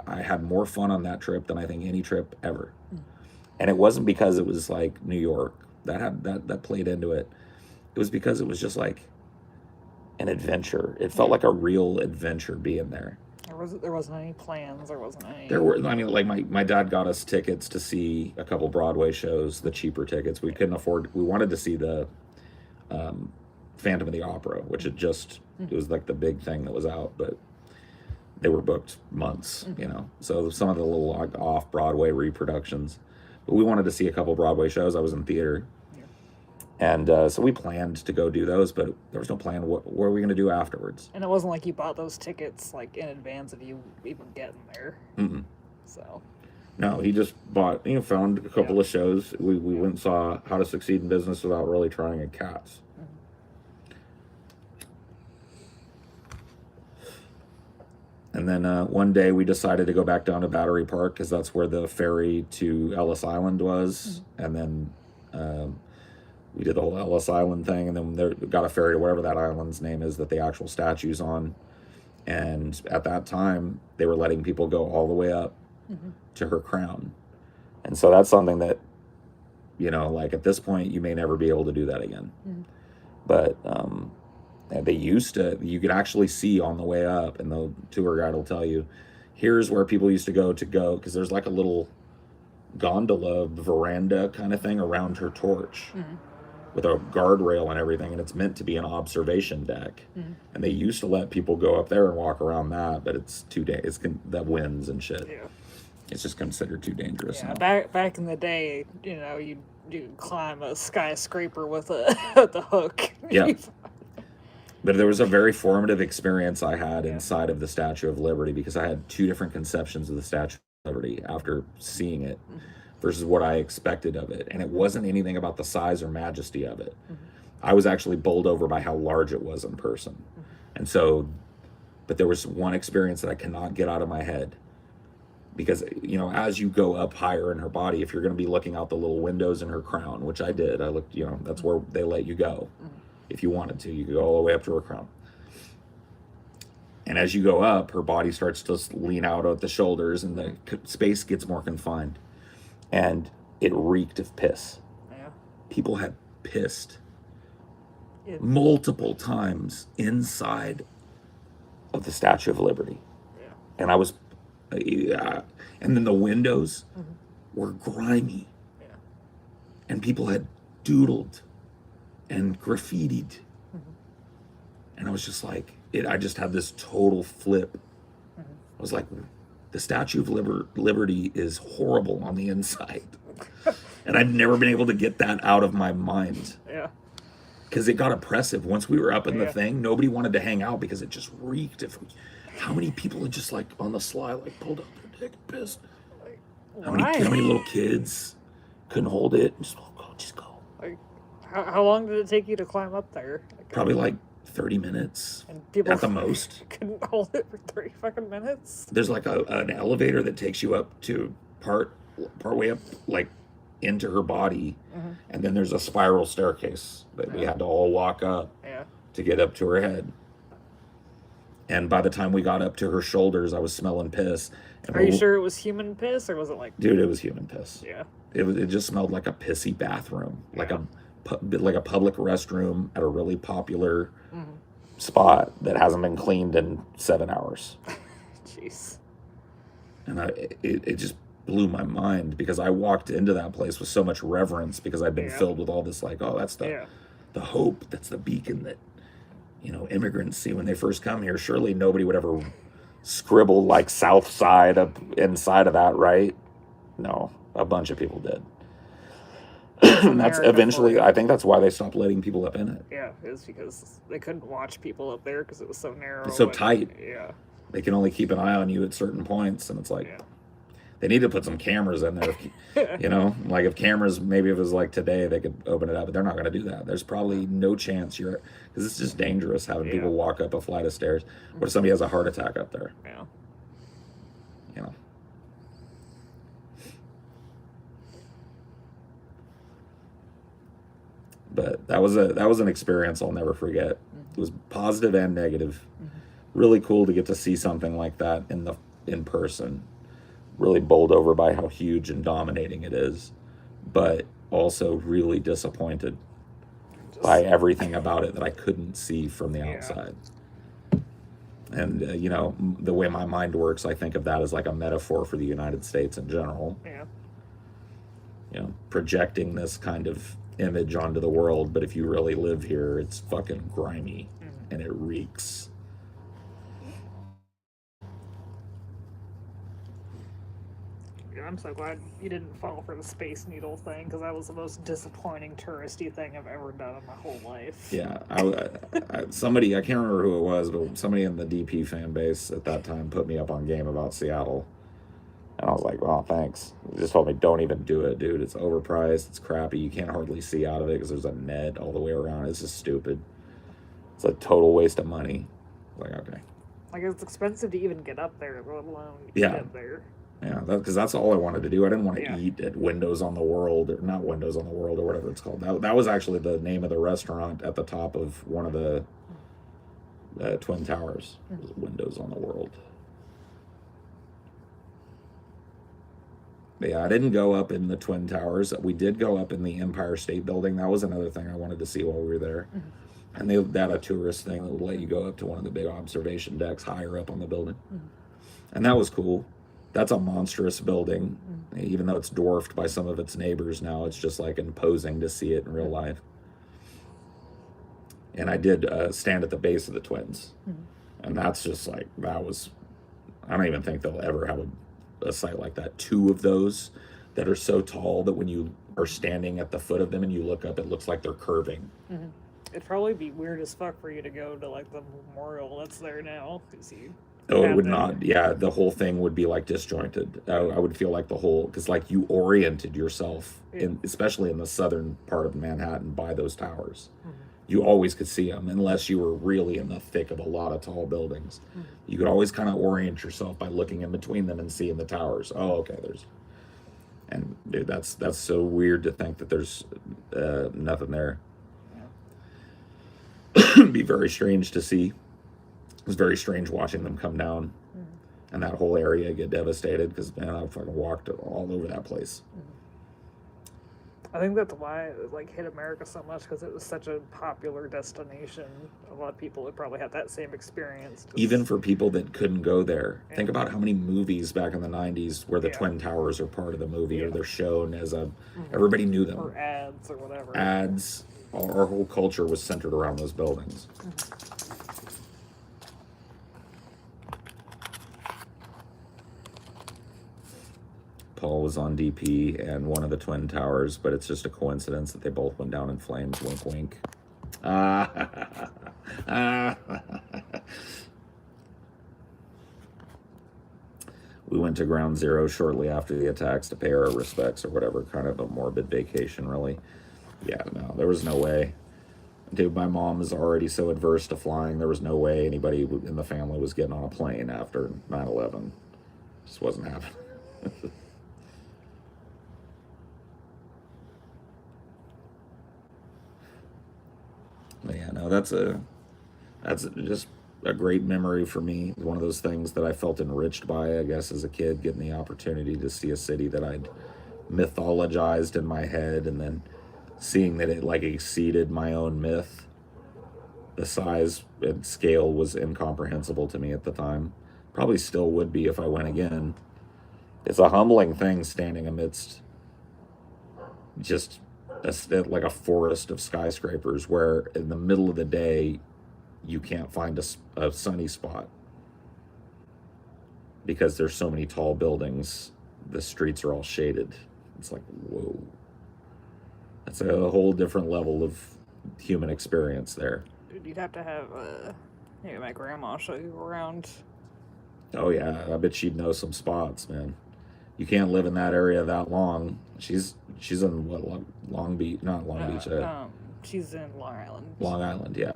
I had more fun on that trip than I think any trip ever. And it wasn't because it was like New York that played into it. It was because it was just like an adventure. It felt like a real adventure being there. There wasn't any plans. There wasn't any. There were, I mean, like my dad got us tickets to see a couple Broadway shows, the cheaper tickets. We couldn't afford. We wanted to see the Phantom of the Opera, which it was like the big thing that was out, but they were booked months, you know. So some of the little like off Broadway reproductions, but we wanted to see a couple Broadway shows. I was in theater. And so we planned to go do those, but there was no plan. What were we going to do afterwards? And it wasn't like you bought those tickets like in advance of you even getting there. Mm-mm. So. No, he just bought, found a couple of shows. We went and saw How to Succeed in Business Without Really Trying at Cats. And then one day we decided to go back down to Battery Park because that's where the ferry to Ellis Island was. And then we did the whole Ellis Island thing, and then got a ferry to whatever that island's name is that the actual statue's on. And at that time, they were letting people go all the way up to her crown. And so that's something that, like at this point, you may never be able to do that again. But they used to, you could actually see on the way up, and the tour guide will tell you, here's where people used to go, because there's like a little gondola veranda kind of thing around her torch. With a guardrail and everything, and it's meant to be an observation deck. And they used to let people go up there and walk around that, but it's too it's the winds and shit. Yeah. It's just considered too dangerous. Yeah, now. back in the day, you climb a skyscraper with the hook. Yeah. But there was a very formative experience I had inside of the Statue of Liberty, because I had two different conceptions of the Statue of Liberty after seeing it. Versus what I expected of it. And it wasn't anything about the size or majesty of it. I was actually bowled over by how large it was in person. And so, but there was one experience that I cannot get out of my head. Because, as you go up higher in her body, if you're going to be looking out the little windows in her crown, which I did, I looked, that's where they let you go. If you wanted to, you could go all the way up to her crown. And as you go up, her body starts to lean out at the shoulders, and the space gets more confined. And it reeked of piss. Yeah. People had pissed multiple times inside of the Statue of Liberty. Yeah. And I was, and then the windows were grimy. Yeah. And people had doodled and graffitied. And I was just like, I just had this total flip. I was like, the Statue of Liberty is horrible on the inside. And I've never been able to get that out of my mind. Yeah. Because it got oppressive. Once we were up in the thing, nobody wanted to hang out because it just reeked. How many people had just like on the sly, like pulled up their dick and pissed? How many little kids couldn't hold it? Just go. Like, how long did it take you to climb up there? Probably like 30 minutes And people at the most. couldn't hold it for 30 fucking minutes. There's like an elevator that takes you up to part way up, like into her body, and then there's a spiral staircase that we had to all walk up to get up to her head. And by the time we got up to her shoulders, I was smelling piss. And Are you sure it was human piss, or was it like... Dude, it was human piss. Yeah. It just smelled like a pissy bathroom, like a public restroom at a really popular spot that hasn't been cleaned in 7 hours. Jeez. And it just blew my mind, because I walked into that place with so much reverence, because I'd been filled with all this, like, oh, that's the hope, that's the beacon that, you know, immigrants see when they first come here. Surely nobody would ever scribble like South Side up inside of that, right? No, a bunch of people did. And that's eventually, I think that's why they stopped letting people up in it. Yeah, it's because they couldn't watch people up there because it was so narrow. It's so tight. Yeah. They can only keep an eye on you at certain points, and it's like, they need to put some cameras in there. You know, like if cameras, maybe if it was like today, they could open it up, but they're not going to do that. There's probably no chance because it's just dangerous having people walk up a flight of stairs. What if somebody has a heart attack up there? Yeah. You know. But that was an experience I'll never forget. It was positive and negative. Really cool to get to see something like that in person. Really bowled over by how huge and dominating it is, but also really disappointed by everything about it that I couldn't see from the outside. And you know, the way my mind works, I think of that as like a metaphor for the United States in general. Yeah. You know, projecting this kind of image onto the world, but if you really live here, it's fucking grimy and it reeks. I'm so glad you didn't fall for the Space Needle thing, because that was the most disappointing touristy thing I've ever done in my whole life. Yeah, somebody, I can't remember who it was, but somebody in the DP fan base at that time put me up on game about Seattle. And I was like, well, thanks. They just told me, don't even do it, dude. It's overpriced. It's crappy. You can't hardly see out of it because there's a net all the way around. It's just stupid. It's a total waste of money. I was like, okay. Like, it's expensive to even get up there, let alone get there. Yeah, because that's all I wanted to do. I didn't want to eat at Windows on the World, or not Windows on the World, or whatever it's called. That was actually the name of the restaurant at the top of one of the Twin Towers. It was Windows on the World. But yeah, I didn't go up in the Twin Towers. We did go up in the Empire State Building. That was another thing I wanted to see while we were there. And they had a tourist thing that would let you go up to one of the big observation decks higher up on the building. And that was cool. That's a monstrous building. Even though it's dwarfed by some of its neighbors now, it's just like imposing to see it in real life. And I did stand at the base of the Twins. And that's just like, I don't even think they'll ever have a site like that. 2 of those that are so tall that when you are standing at the foot of them and you look up, it looks like they're curving. It'd probably be weird as fuck for you to go to like the memorial that's there now, because you... Oh, it would not. Yeah, the whole thing would be like disjointed. I would feel like the whole, because like you oriented yourself, especially in the southern part of Manhattan, by those towers. You always could see them, unless you were really in the thick of a lot of tall buildings. You could always kind of orient yourself by looking in between them and seeing the towers. Oh, okay, and dude, that's so weird to think that there's nothing there. It'd be very strange to see. It was very strange watching them come down and that whole area get devastated, because, man, I fucking walked all over that place. I think that's why it like hit America so much, because it was such a popular destination. A lot of people would probably have that same experience. Even for people that couldn't go there. Think about how many movies back in the 90s where the Twin Towers are part of the movie, or they're shown as everybody knew them. Or ads or whatever. Ads. Our whole culture was centered around those buildings. Paul was on DP and one of the Twin Towers, but it's just a coincidence that they both went down in flames. Wink, wink. We went to Ground Zero shortly after the attacks to pay our respects or whatever, kind of a morbid vacation, really. Yeah, no, there was no way. Dude, my mom is already so adverse to flying. There was no way anybody in the family was getting on a plane after 9/11. Just wasn't happening. But yeah, no, that's just a great memory for me. One of those things that I felt enriched by, I guess, as a kid, getting the opportunity to see a city that I'd mythologized in my head, and then seeing that it like exceeded my own myth. The size and scale was incomprehensible to me at the time. Probably still would be if I went again. It's a humbling thing standing amidst just like a forest of skyscrapers where in the middle of the day you can't find a sunny spot because there's so many tall buildings. The streets are all shaded. It's like, whoa. That's a whole different level of human experience there. Dude, you'd have to have maybe my grandma show you around. Oh yeah, I bet she'd know some spots, man. You can't live in that area that long. She's in what, Long Beach, not Long Beach. She's in Long Island. Long Island, yeah.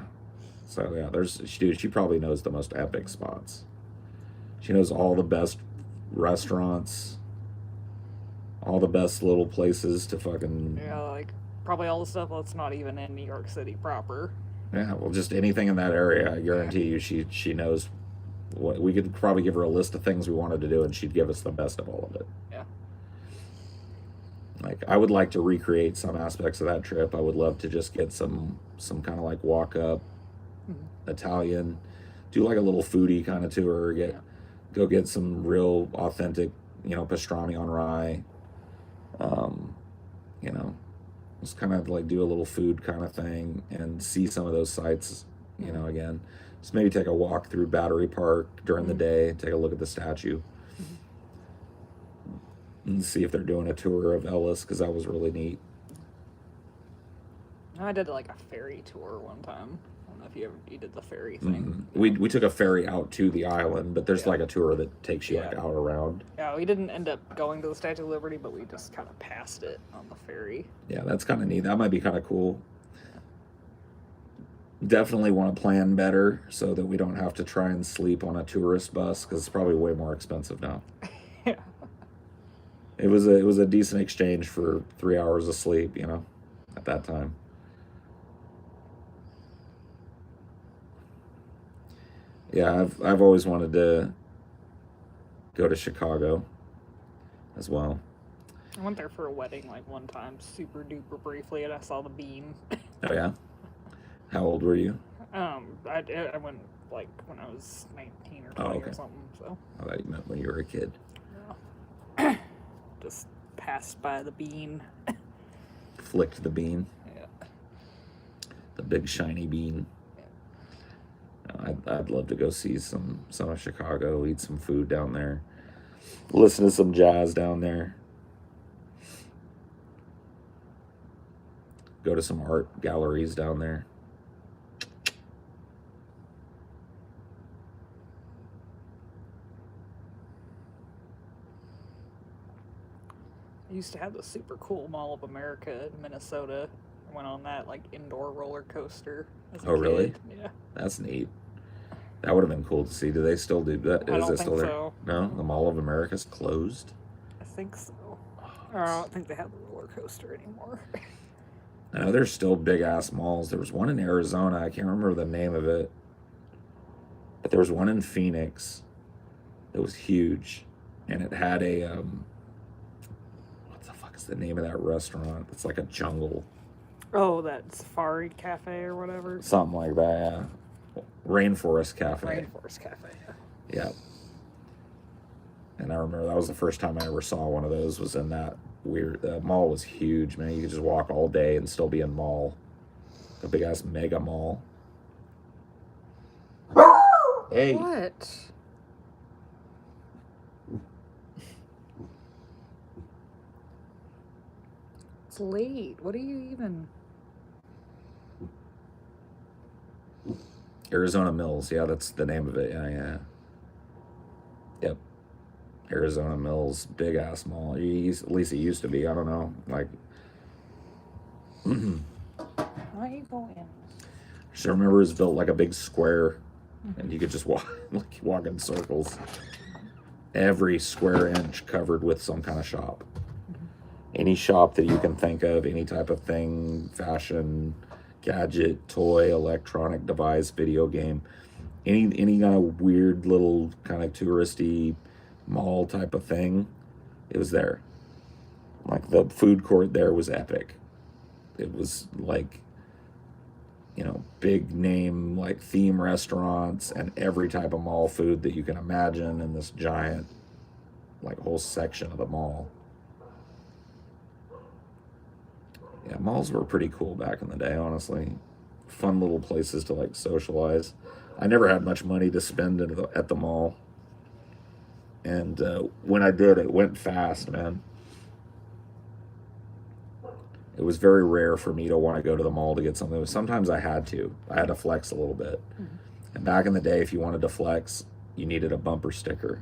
So yeah, she probably knows the most epic spots. She knows all the best restaurants, all the best little places to fucking. Yeah, like probably all the stuff that's not even in New York City proper. Yeah, well, just anything in that area, I guarantee you, she knows. What we could probably give her a list of things we wanted to do, and she'd give us the best of all of it. Yeah. Like, I would like to recreate some aspects of that trip. I would love to just get some kind of like walk up Italian, do like a little foodie kind of tour, go get some real authentic, pastrami on rye. Just kind of like do a little food kind of thing and see some of those sites, again. Just maybe take a walk through Battery Park during the day, take a look at the statue, and see if they're doing a tour of Ellis, because that was really neat. I did like a ferry tour one time. I don't know if you did the ferry thing. We took a ferry out to the island, but there's like a tour that takes you like out around. Yeah, we didn't end up going to the Statue of Liberty, but we just kind of passed it on the ferry. Yeah, that's kind of neat. That might be kind of cool. Definitely want to plan better so that we don't have to try and sleep on a tourist bus, because it's probably way more expensive now. Yeah. It was a decent exchange for 3 hours of sleep, at that time. Yeah, I've always wanted to go to Chicago as well. I went there for a wedding like one time, super duper briefly, and I saw the beam. Oh yeah? How old were you? I went like when I was 19 or 20 or something. So. I thought you meant when you were a kid. Yeah. Just passed by the bean. Flicked the bean. Yeah. The big shiny bean. Yeah. I'd love to go see some of Chicago, eat some food down there, listen to some jazz down there, go to some art galleries down there. I used to have the super cool Mall of America in Minnesota. I went on that like indoor roller coaster as a kid. Really? Yeah. That's neat. That would have been cool to see. Do they still do that? I don't it still think there? so. No? The Mall of America's closed? I think so. I don't think they have the roller coaster anymore. I know there's still big ass malls. There was one in Arizona. I can't remember the name of it. But there was one in Phoenix that was huge. And it had a, what the fuck is the name of that restaurant? It's like a jungle. Oh, that Safari Cafe or whatever? Something like that, yeah. Rainforest Cafe. Rainforest Cafe, yeah. Yeah. And I remember that was the first time I ever saw one of those, was in that weird, the mall was huge, man. You could just walk all day and still be in mall. A big ass mega mall. Hey. What? It's late. What are you even... Arizona Mills, yeah, that's the name of it. Yeah. Yep. Arizona Mills, big ass mall. At least it used to be. I don't know. Like, Why don't you go in. I just remember it was built like a big square, and you could just walk in circles. Every square inch covered with some kind of shop. Any shop that you can think of, any type of thing, fashion, gadget, toy, electronic device, video game, any kind of weird little kind of touristy mall type of thing, it was there. Like the food court there was epic. It was like, big name like theme restaurants and every type of mall food that you can imagine in this giant like whole section of the mall. Yeah, malls were pretty cool back in the day, honestly. Fun little places to like socialize. I never had much money to spend at the mall. And when I did, it went fast, man. It was very rare for me to want to go to the mall to get something. Sometimes I had to. I had to flex a little bit. And back in the day, if you wanted to flex, you needed a bumper sticker.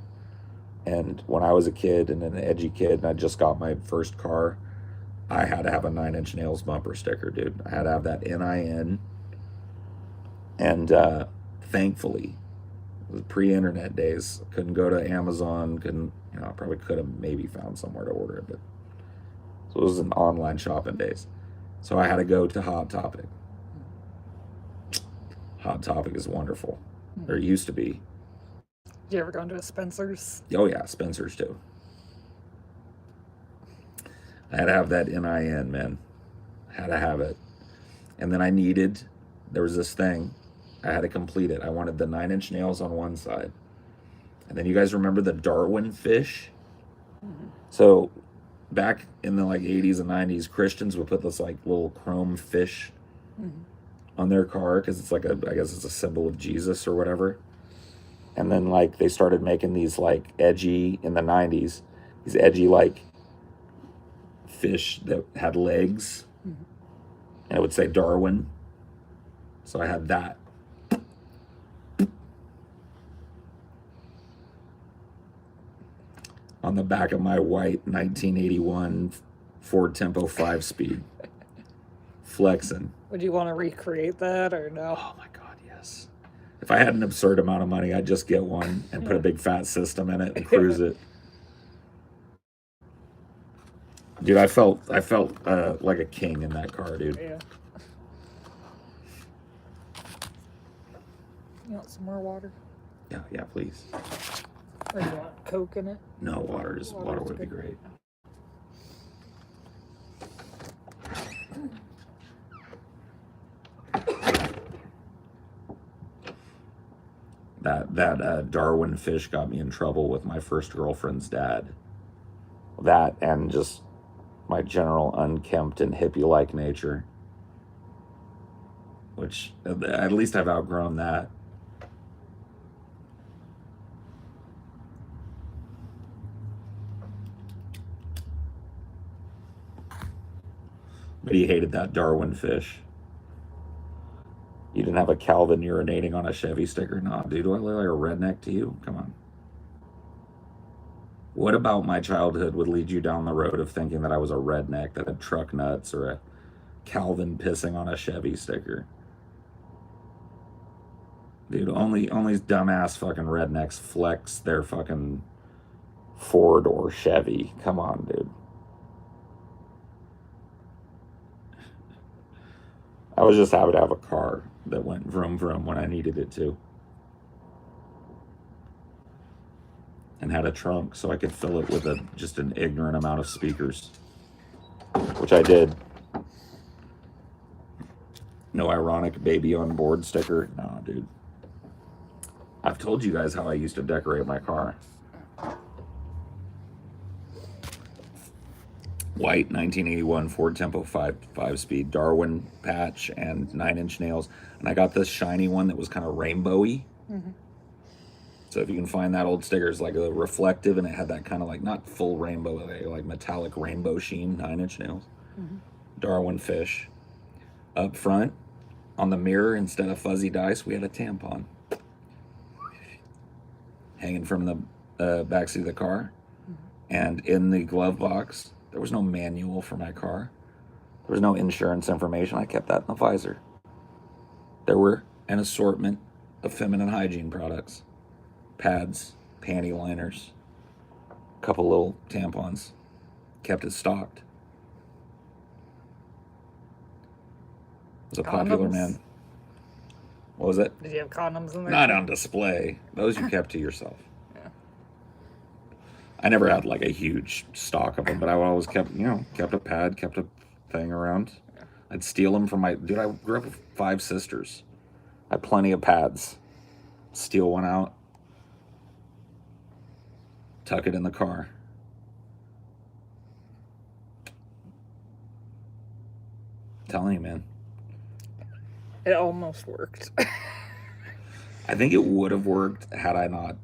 And when I was a kid and an edgy kid and I just got my first car, I had to have a 9 Inch Nails bumper sticker, dude. I had to have that NIN. And thankfully, it was pre-internet days. Couldn't go to Amazon. I probably could have maybe found somewhere to order it, but so it was an online shopping days. So I had to go to Hot Topic. Hot Topic is wonderful. Or it used to be. Did you ever go into a Spencer's? Oh yeah, Spencer's too. I had to have that NIN, man. Had to have it. And then there was this thing, I had to complete it. I wanted the 9 Inch Nails on one side. And then you guys remember the Darwin fish? So back in the like 80s and 90s, Christians would put this like little chrome fish on their car because it's like I guess it's a symbol of Jesus or whatever. And then like they started making these like edgy in the 90s, these edgy like fish that had legs, and it would say Darwin. So I had that. On the back of my white 1981 Ford Tempo 5-speed. Flexing. Would you want to recreate that or no? Oh my God, yes. If I had an absurd amount of money, I'd just get one and put a big fat system in it and cruise it. Dude, I felt like a king in that car, dude. Yeah. You want some more water? Yeah, please. Or you want Coke in it? No, water would be great. That Darwin fish got me in trouble with my first girlfriend's dad. That and just my general unkempt and hippie-like nature, which at least I've outgrown that. But he hated that Darwin fish. You didn't have a Calvin urinating on a Chevy sticker? No, dude, do I look like a redneck to you? Come on. What about my childhood would lead you down the road of thinking that I was a redneck that had truck nuts or a Calvin pissing on a Chevy sticker? Dude, only dumbass fucking rednecks flex their fucking Ford or Chevy. Come on, dude. I was just happy to have a car that went vroom vroom when I needed it to. And had a trunk so I could fill it with just an ignorant amount of speakers. Which I did. No ironic baby on board sticker. No, dude. I've told you guys how I used to decorate my car. White 1981 Ford Tempo 5-speed Darwin patch and 9 Inch Nails. And I got this shiny one that was kind of rainbowy. So if you can find that old sticker, it's like a reflective and it had that kind of like, not full rainbow, like metallic rainbow sheen, 9 Inch Nails. Darwin fish. Up front, on the mirror, instead of fuzzy dice, we had a tampon. Hanging from the backseat of the car. And in the glove box, there was no manual for my car. There was no insurance information. I kept that in the visor. There were an assortment of feminine hygiene products, pads, panty liners, a couple little tampons. Kept it stocked. Was a popular Condoms? man. What was it? Did you have condoms in there? Not too? on display. Those you kept to yourself. Yeah. I never had like a huge stock of them, but I always kept a pad, kept a thing around. Yeah. I'd steal them from dude, I grew up with 5 sisters. I had plenty of pads. Steal one out. Tuck it in the car. Telling you, man. It almost worked. I think it would have worked had I not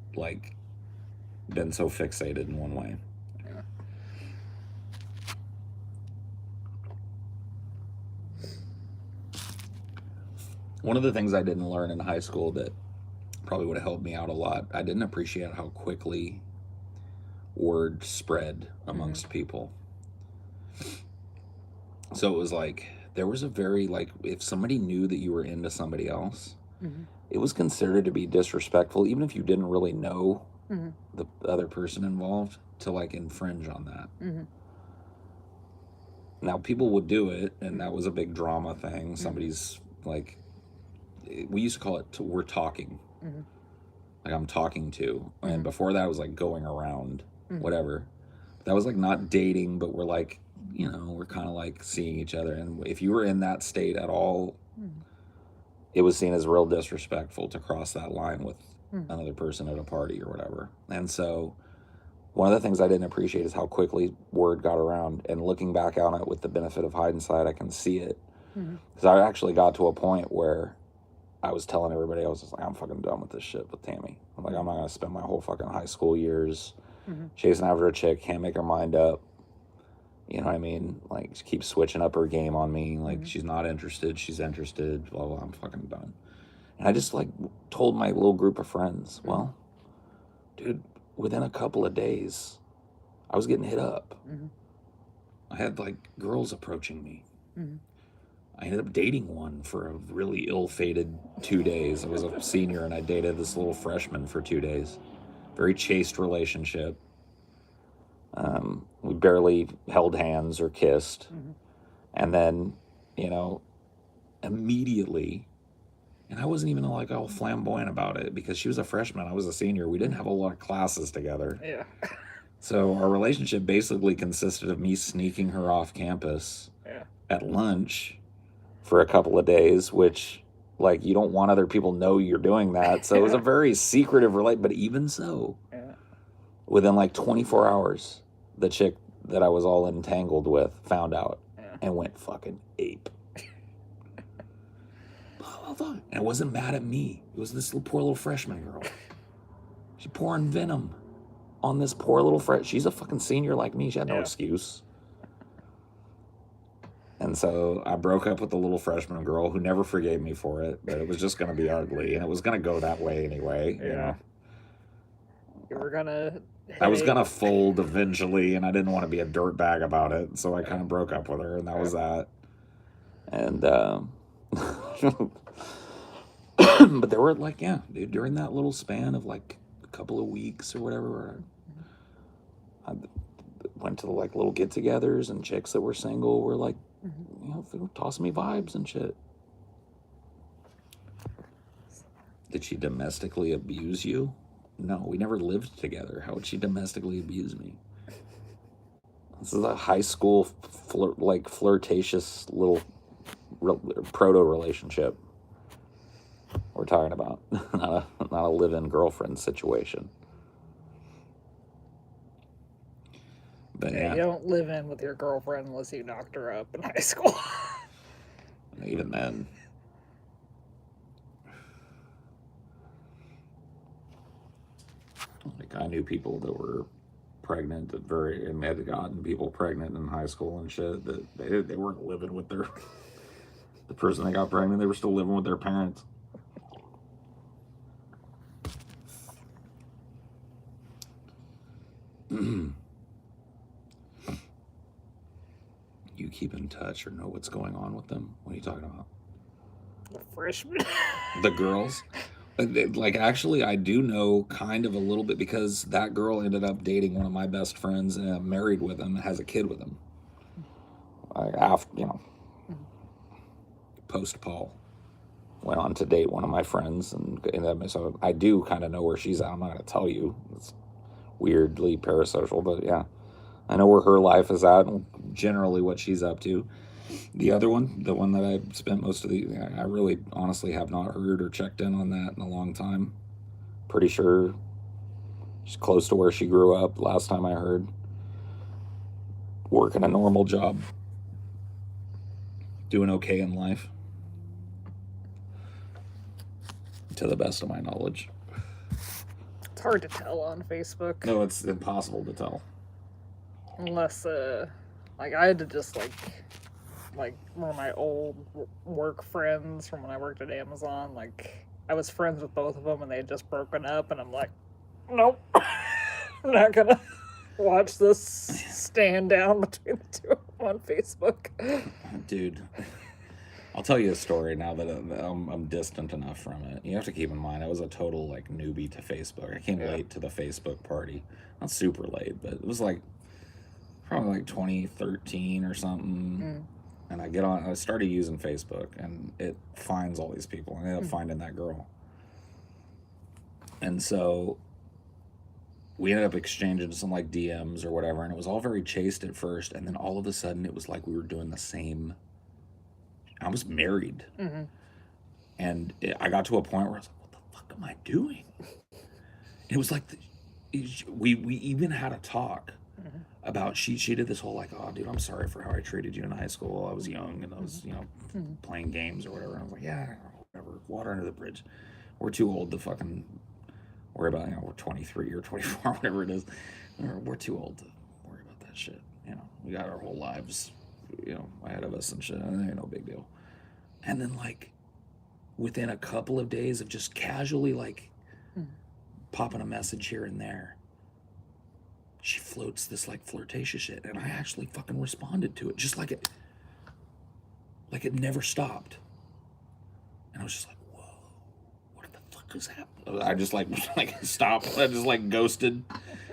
been so fixated in one way. Yeah. One of the things I didn't learn in high school that probably would have helped me out a lot, I didn't appreciate how quickly word spread amongst people. So it was there was a very if somebody knew that you were into somebody else, it was considered to be disrespectful, even if you didn't really know the other person involved, to infringe on that. Now people would do it, and that was a big drama thing. Somebody's we used to call it we're talking. I'm talking to. And before that was going around, whatever. That was not dating, but we're we're kind of seeing each other. And if you were in that state at all, it was seen as real disrespectful to cross that line with another person at a party or whatever. And so one of the things I didn't appreciate is how quickly word got around. And looking back on it with the benefit of hindsight, I can see it. Because I actually got to a point where I was telling everybody, I was just I'm fucking done with this shit with Tammy. I'm not going to spend my whole fucking high school years chasing after a chick, can't make her mind up. You know what I mean? She keeps switching up her game on me. She's not interested, she's interested, blah, blah, I'm fucking done. And I just, told my little group of friends, well, dude, within a couple of days, I was getting hit up. I had, girls approaching me. I ended up dating one for a really ill-fated 2 days. I was a senior, and I dated this little freshman for 2 days. Very chaste relationship. We barely held hands or kissed. And then, immediately, and I wasn't even all flamboyant about it because she was a freshman, I was a senior. We didn't have a lot of classes together. Yeah. So our relationship basically consisted of me sneaking her off campus at lunch for a couple of days, which you don't want other people know you're doing that. So it was a very secretive relationship, but even so, within 24 hours, the chick that I was all entangled with found out and went fucking ape. And it wasn't mad at me. It was this poor little freshman girl. She pouring venom on this poor little she's a fucking senior like me. She had no excuse. And so I broke up with the little freshman girl who never forgave me for it, but it was just going to be ugly, and it was going to go that way anyway. You know? You were going to... I was going to fold eventually, and I didn't want to be a dirtbag about it, so I kind of broke up with her, and that was that. And, but there were, dude, during that little span of, a couple of weeks or whatever, I went to, little get-togethers, and chicks that were single were, they were tossing me vibes and shit. Did she domestically abuse you? No, we never lived together. How would she domestically abuse me? This is a high school, flirtatious little proto-relationship we're talking about. Not a live-in girlfriend situation. But you don't live in with your girlfriend unless you knocked her up in high school. Even then. I knew people that were pregnant and had gotten people pregnant in high school and shit, that they weren't living with the person that got pregnant. They were still living with their parents. You keep in touch or know what's going on with them? What are you talking about? Freshman. The girls. Like, actually, I do know kind of a little bit because that girl ended up dating one of my best friends and married with him and has a kid with him. After, post Paul. Went on to date one of my friends, and so I do kind of know where she's at. I'm not going to tell you. It's weirdly parasocial, but yeah. I know where her life is at and generally what she's up to. The other one, the one that I spent most of I really honestly have not heard or checked in on that in a long time. Pretty sure she's close to where she grew up last time I heard. Working a normal job. Doing okay in life. To the best of my knowledge. It's hard to tell on Facebook. No, it's impossible to tell. Unless, like, I had to just, like one of my old work friends from when I worked at Amazon, like, I was friends with both of them and they had just broken up, and I'm like, nope, I'm not gonna watch this stand down between the two of them on Facebook. Dude, I'll tell you a story now that I'm distant enough from it. You have to keep in mind, I was a total, like, newbie to Facebook. I came late to the Facebook party. Not super late, but it was, like, probably, like, 2013 or something. And I started using Facebook, and it finds all these people. I ended up finding that girl. And so we ended up exchanging some, like, DMs or whatever, and it was all very chaste at first, and then all of a sudden it was like we were doing the same. I was married. And I got to a point where I was like, what the fuck am I doing? It was like, we even had a talk about, she did this whole, like, oh, dude, I'm sorry for how I treated you in high school. I was young and I was, playing games or whatever. And I was like, yeah, whatever, water under the bridge. We're too old to fucking worry about, we're 23 or 24, whatever it is. We're too old to worry about that shit. We got our whole lives, ahead of us and shit. And it ain't no big deal. And then, like, within a couple of days of just casually, like, popping a message here and there, she floats this, like, flirtatious shit, and I actually fucking responded to it, just like it never stopped. And I was just like, whoa, what the fuck is happening? I just, like stopped. I just, like, ghosted,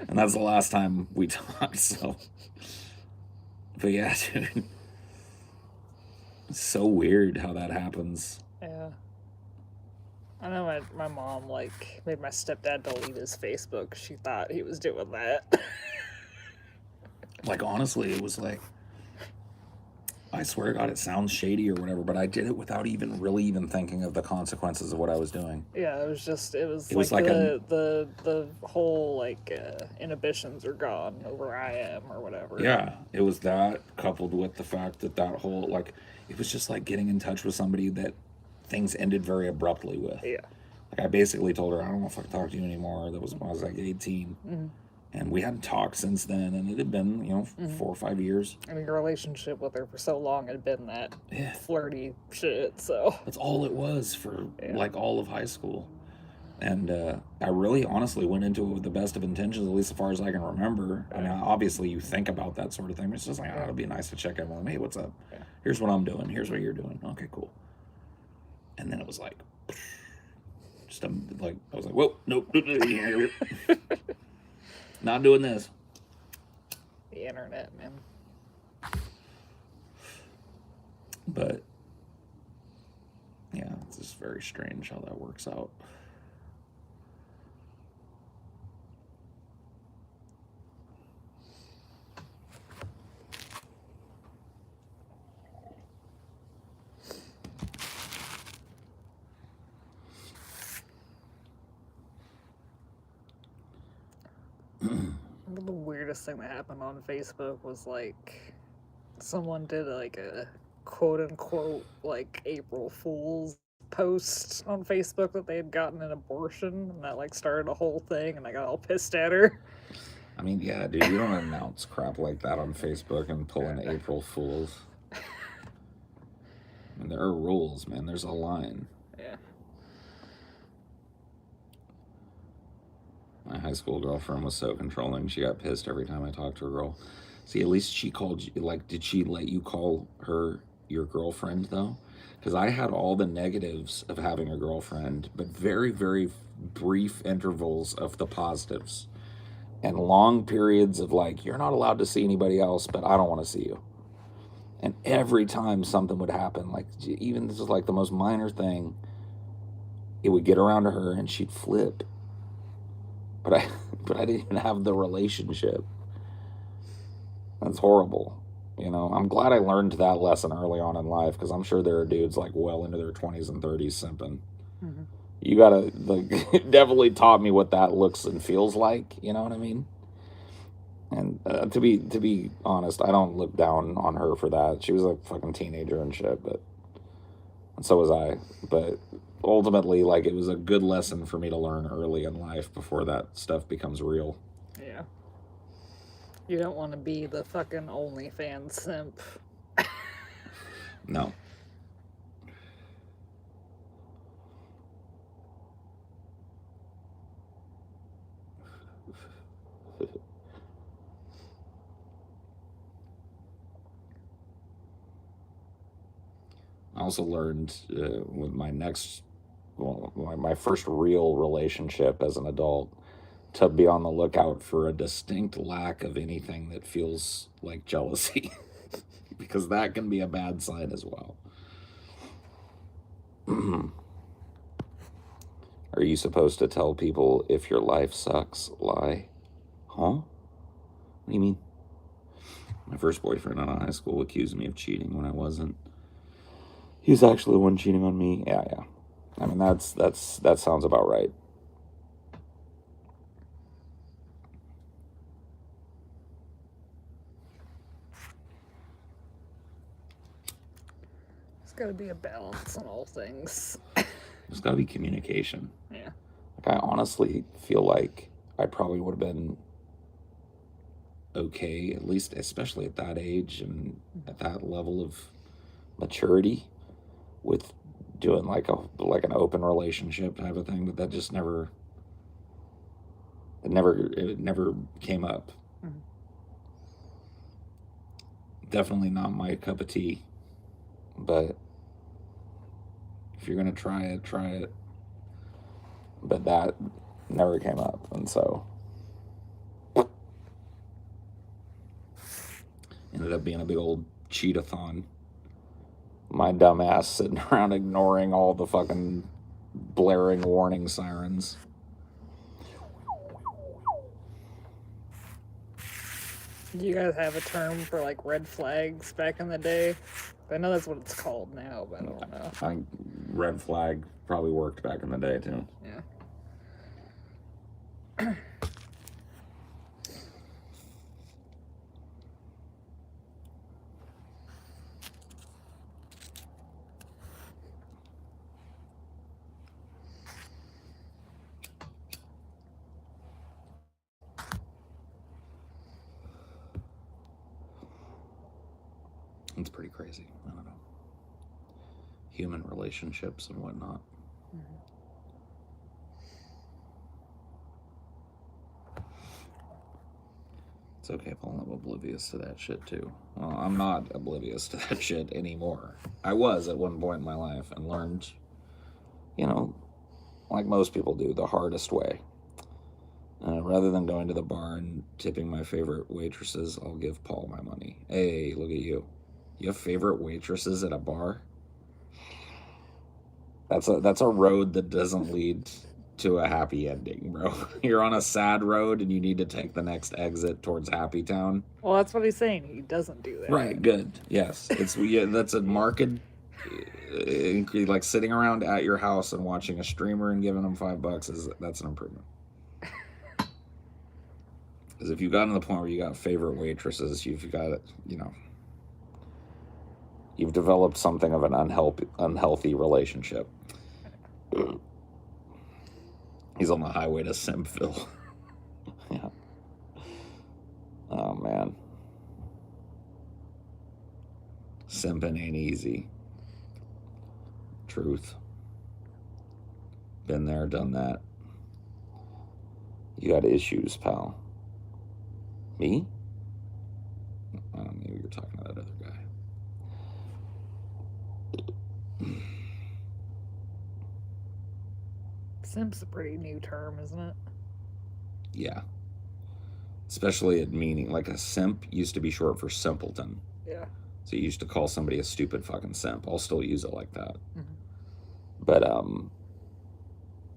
and that's the last time we talked. So, but yeah, dude, it's so weird how that happens. Yeah. I know my mom, like, made my stepdad delete his Facebook. She thought he was doing that. Like, honestly, it was like, I swear to God, it sounds shady or whatever, but I did it without even thinking of the consequences of what I was doing. Yeah, it was like the whole, like, inhibitions are gone over I am or whatever. Yeah, it was that coupled with the fact that whole, like, it was just like getting in touch with somebody that things ended very abruptly with. Yeah. Like, I basically told her, I don't know if I can talk to you anymore. That was when I was, like, 18. And we hadn't talked since then, and it had been, 4 or 5 years. I mean, your relationship with her for so long had been that flirty shit, so. That's all it was for, like, all of high school. And I really honestly went into it with the best of intentions, at least as far as I can remember. I mean, obviously you think about that sort of thing, but it's just like, it'd be nice to check in with them. Hey, what's up? Yeah. Here's what I'm doing. Here's what you're doing. Okay, cool. And then it was like, just like, I was like, whoa, nope. Not doing this. The internet, man. But, yeah, it's just very strange how that works out. The weirdest thing that happened on Facebook was, like, someone did, like, a quote-unquote, like, April Fool's post on Facebook that they had gotten an abortion, and that, like, started a whole thing, and I got all pissed at her. I mean, yeah, dude, you don't announce crap like that on Facebook and pull in April Fools. I mean, there are rules, man. There's a line. Yeah. My high school girlfriend was so controlling. She got pissed every time I talked to a girl. See, at least she called you. Like, did she let you call her your girlfriend, though? Because I had all the negatives of having a girlfriend, but very, very brief intervals of the positives. And long periods of like, you're not allowed to see anybody else, but I don't want to see you. And every time something would happen, like even this is like the most minor thing, it would get around to her and she'd flip. But I but I didn't even have the relationship. That's horrible. I'm glad I learned that lesson early on in life, because I'm sure there are dudes like well into their 20s and 30s simping. Mm-hmm. You gotta, like, it definitely taught me what that looks and feels like. You know what I mean? And to be honest, I don't look down on her for that. She was a fucking teenager and shit, and so was I. But ultimately, like, it was a good lesson for me to learn early in life before that stuff becomes real. Yeah. You don't want to be the fucking OnlyFans simp. No. I also learned with my first real relationship as an adult, to be on the lookout for a distinct lack of anything that feels like jealousy, because that can be a bad sign as well. Are you supposed to tell people if your life sucks? Lie? Huh? What do you mean? My first boyfriend out of high school accused me of cheating when I wasn't. He was actually the one cheating on me. Yeah. I mean, that sounds about right. There's got to be a balance on all things. There's got to be communication. Yeah. Like, I honestly feel like I probably would have been okay, at least, especially at that age and at that level of maturity, with doing like an open relationship type of thing. But that just never came up. Mm-hmm. Definitely not my cup of tea. But if you're gonna try it, try it. But that never came up, and so ended up being a big old cheat-a-thon. My dumb ass sitting around ignoring all the fucking blaring warning sirens. Do you guys have a term for like red flags back in the day? I know that's what it's called now, but I don't know. I think red flag probably worked back in the day too. Yeah. It's pretty crazy. I don't know. Human relationships and whatnot. Mm-hmm. It's okay if I'm oblivious to that shit too. Well, I'm not oblivious to that shit anymore. I was at one point in my life and learned, like most people do, the hardest way. Rather than going to the bar and tipping my favorite waitresses, I'll give Paul my money. Hey, look at you. You have favorite waitresses at a bar? That's a road that doesn't lead to a happy ending, bro. You're on a sad road and you need to take the next exit towards Happy Town. Well, that's what he's saying. He doesn't do that. Right, good. Yes. That's a marked, like sitting around at your house and watching a streamer and giving them $5 that's an improvement. Because if you've gotten to the point where you got favorite waitresses, you've got it, you've developed something of an unhealthy relationship. He's on the highway to Simpville. Yeah. Oh, man. Simping ain't easy. Truth. Been there, done that. You got issues, pal. Me? I don't know, maybe you're talking to that other guy. Simp's a pretty new term, isn't it? Yeah. Especially at meaning, like a simp used to be short for simpleton. Yeah. So you used to call somebody a stupid fucking simp. I'll still use it like that. Mm-hmm. But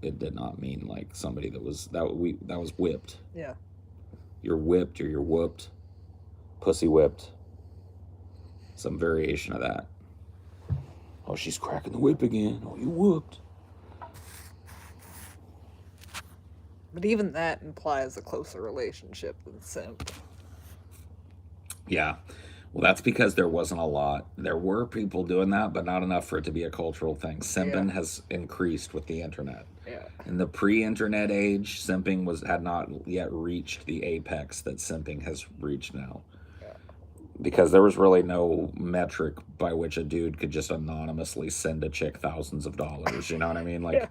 it did not mean like somebody that was whipped. Yeah. You're whipped or you're whooped. Pussy whipped. Some variation of that. Oh, she's cracking the whip again. Oh, you whooped. But even that implies a closer relationship than simp. Yeah. Well, that's because there wasn't a lot. There were people doing that, but not enough for it to be a cultural thing. Simping has increased with the internet. Yeah. In the pre-internet age, simping had not yet reached the apex that simping has reached now. Yeah. Because there was really no metric by which a dude could just anonymously send a chick thousands of dollars. You know what I mean? Like, Yeah.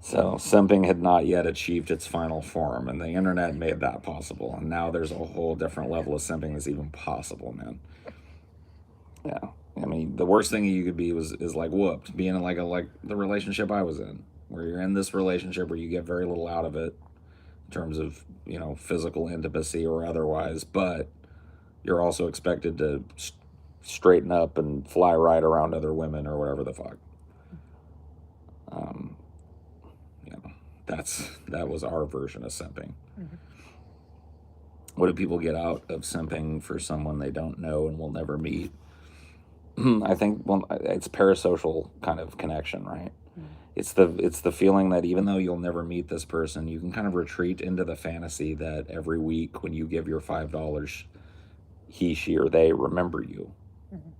So simping had not yet achieved its final form, and the internet made that possible. And now there's a whole different level of simping that's even possible, man. Yeah, I mean, the worst thing you could be is like whooped, being in like the relationship I was in, where you're in this relationship where you get very little out of it in terms of physical intimacy or otherwise, but you're also expected to straighten up and fly right around other women or whatever the fuck. That was our version of simping. Mm-hmm. What do people get out of simping for someone they don't know and will never meet? I think it's parasocial kind of connection, right? Mm-hmm. It's the feeling that even though you'll never meet this person, you can kind of retreat into the fantasy that every week when you give your $5, he, she, or they remember you. Mm-hmm.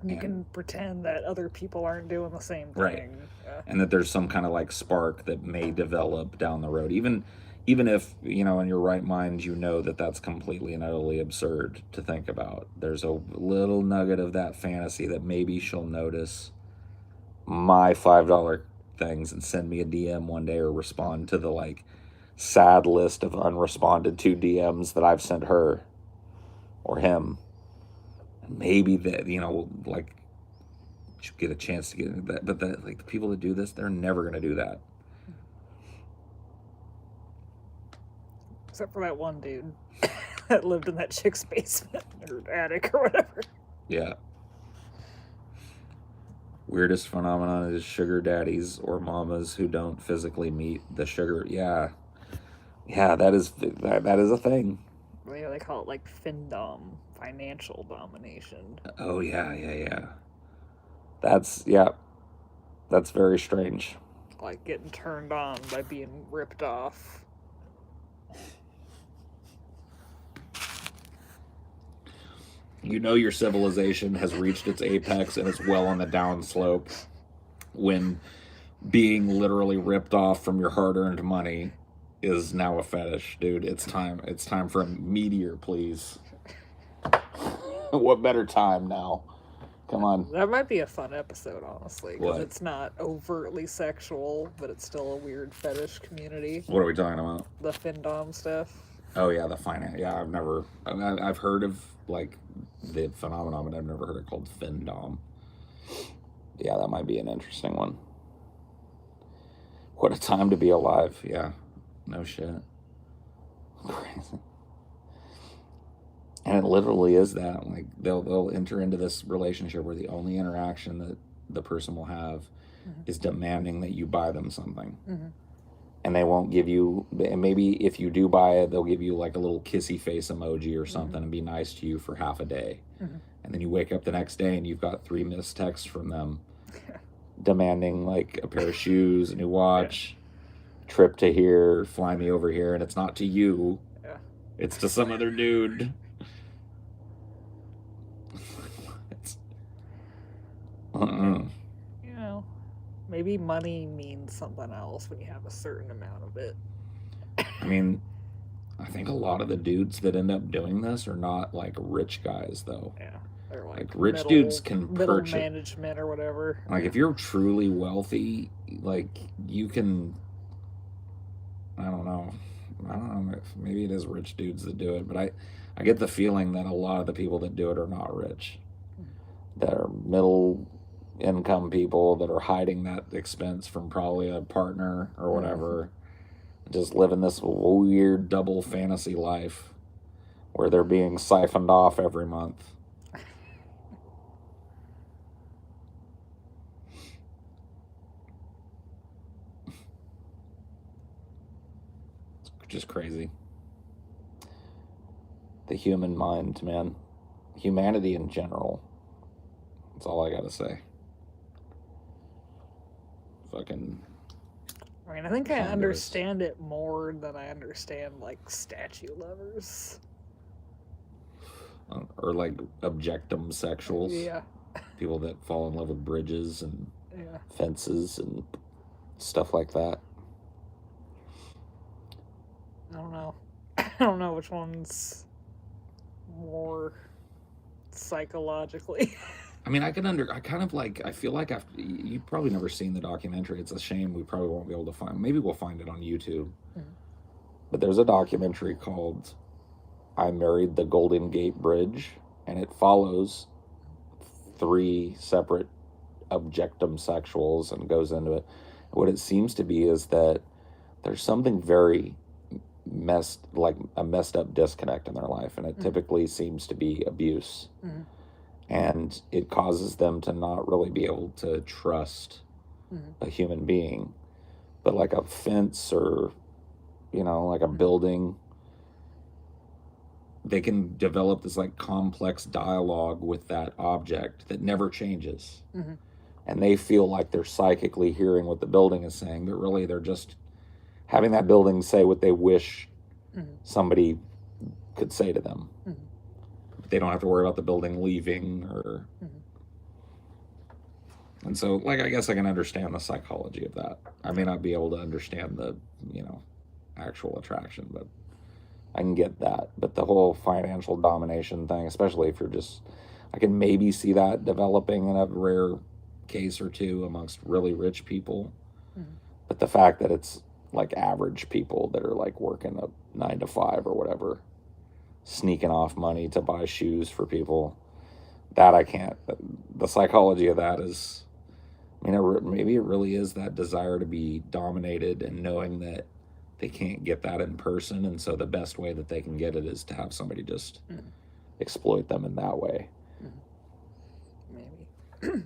You can pretend that other people aren't doing the same thing. Right. Yeah. And that there's some kind of like spark that may develop down the road. Even if, in your right mind, that that's completely and utterly absurd to think about. There's a little nugget of that fantasy that maybe she'll notice my $5 things and send me a DM one day or respond to the like sad list of unresponded to DMs that I've sent her or him. Maybe that like you get a chance to get that, but like the people that do this, they're never gonna do that. Except for that one dude that lived in that chick's basement or attic or whatever. Yeah. Weirdest phenomenon is sugar daddies or mamas who don't physically meet the sugar. Yeah, that is a thing. Yeah, they call it like findom, financial domination. Oh yeah. That's very strange. Like getting turned on by being ripped off. Your civilization has reached its apex and it's well on the downslope when being literally ripped off from your hard-earned money is now a fetish, dude. It's time for a meteor, please. What better time now? Come on. That might be a fun episode, honestly, because it's not overtly sexual, but it's still a weird fetish community. What are we talking about? The findom stuff. Oh yeah, the finance. Yeah, I've heard of like the phenomenon, but I've never heard it called findom. Yeah, that might be an interesting one. What a time to be alive. Yeah, no shit. Crazy. And it literally is that. Like they'll enter into this relationship where the only interaction that the person will have is demanding that you buy them something. Mm-hmm. And they won't give you, and maybe if you do buy it, they'll give you like a little kissy face emoji or something and be nice to you for half a day. Mm-hmm. And then you wake up the next day and you've got 3 missed texts from them demanding like a pair of shoes, a new watch, trip to here, fly me over here. And it's not to you. Yeah. It's to some other dude. Maybe money means something else when you have a certain amount of it. I mean, I think a lot of the dudes that end up doing this are not like rich guys, though. Yeah, they're like rich dudes can purchase management or whatever. Like if you're truly wealthy, like you can. I don't know. Maybe it is rich dudes that do it, but I get the feeling that a lot of the people that do it are not rich. That are middle income people that are hiding that expense from probably a partner or whatever, just living this weird double fantasy life where they're being siphoned off every month. It's just crazy. The human mind, man. Humanity in general. That's all I gotta say. Fucking. I mean, I think I Ponderous. understand it more than I understand like statue lovers. Or like objectum sexuals. Yeah. People that fall in love with bridges and Yeah. fences and stuff like that. I don't know. I don't know which one's more psychologically. I mean, I kind of like, I feel like after, you've probably never seen the documentary. It's a shame we probably won't be able to find, maybe we'll find it on YouTube. But there's a documentary called I Married the Golden Gate Bridge, and it follows 3 separate objectum sexuals and goes into it. What it seems to be is that there's something very messed up disconnect in their life, and it typically seems to be abuse. And it causes them to not really be able to trust a human being. But like a fence or, like a building, they can develop this like complex dialogue with that object that never changes. And they feel like they're psychically hearing what the building is saying, but really they're just having that building say what they wish somebody could say to them. They don't have to worry about the building leaving or. And so, like, I guess I can understand the psychology of that. I may not be able to understand the, actual attraction, but I can get that. But the whole financial domination thing, especially if you're just, I can maybe see that developing in a rare case or two amongst really rich people. But the fact that it's like average people that are like working a 9 to 5 or whatever, sneaking off money to buy shoes for people, that I can't. The psychology of that is, I mean, maybe it really is that desire to be dominated and knowing that they can't get that in person, and so the best way that they can get it is to have somebody just exploit them in that way. Maybe.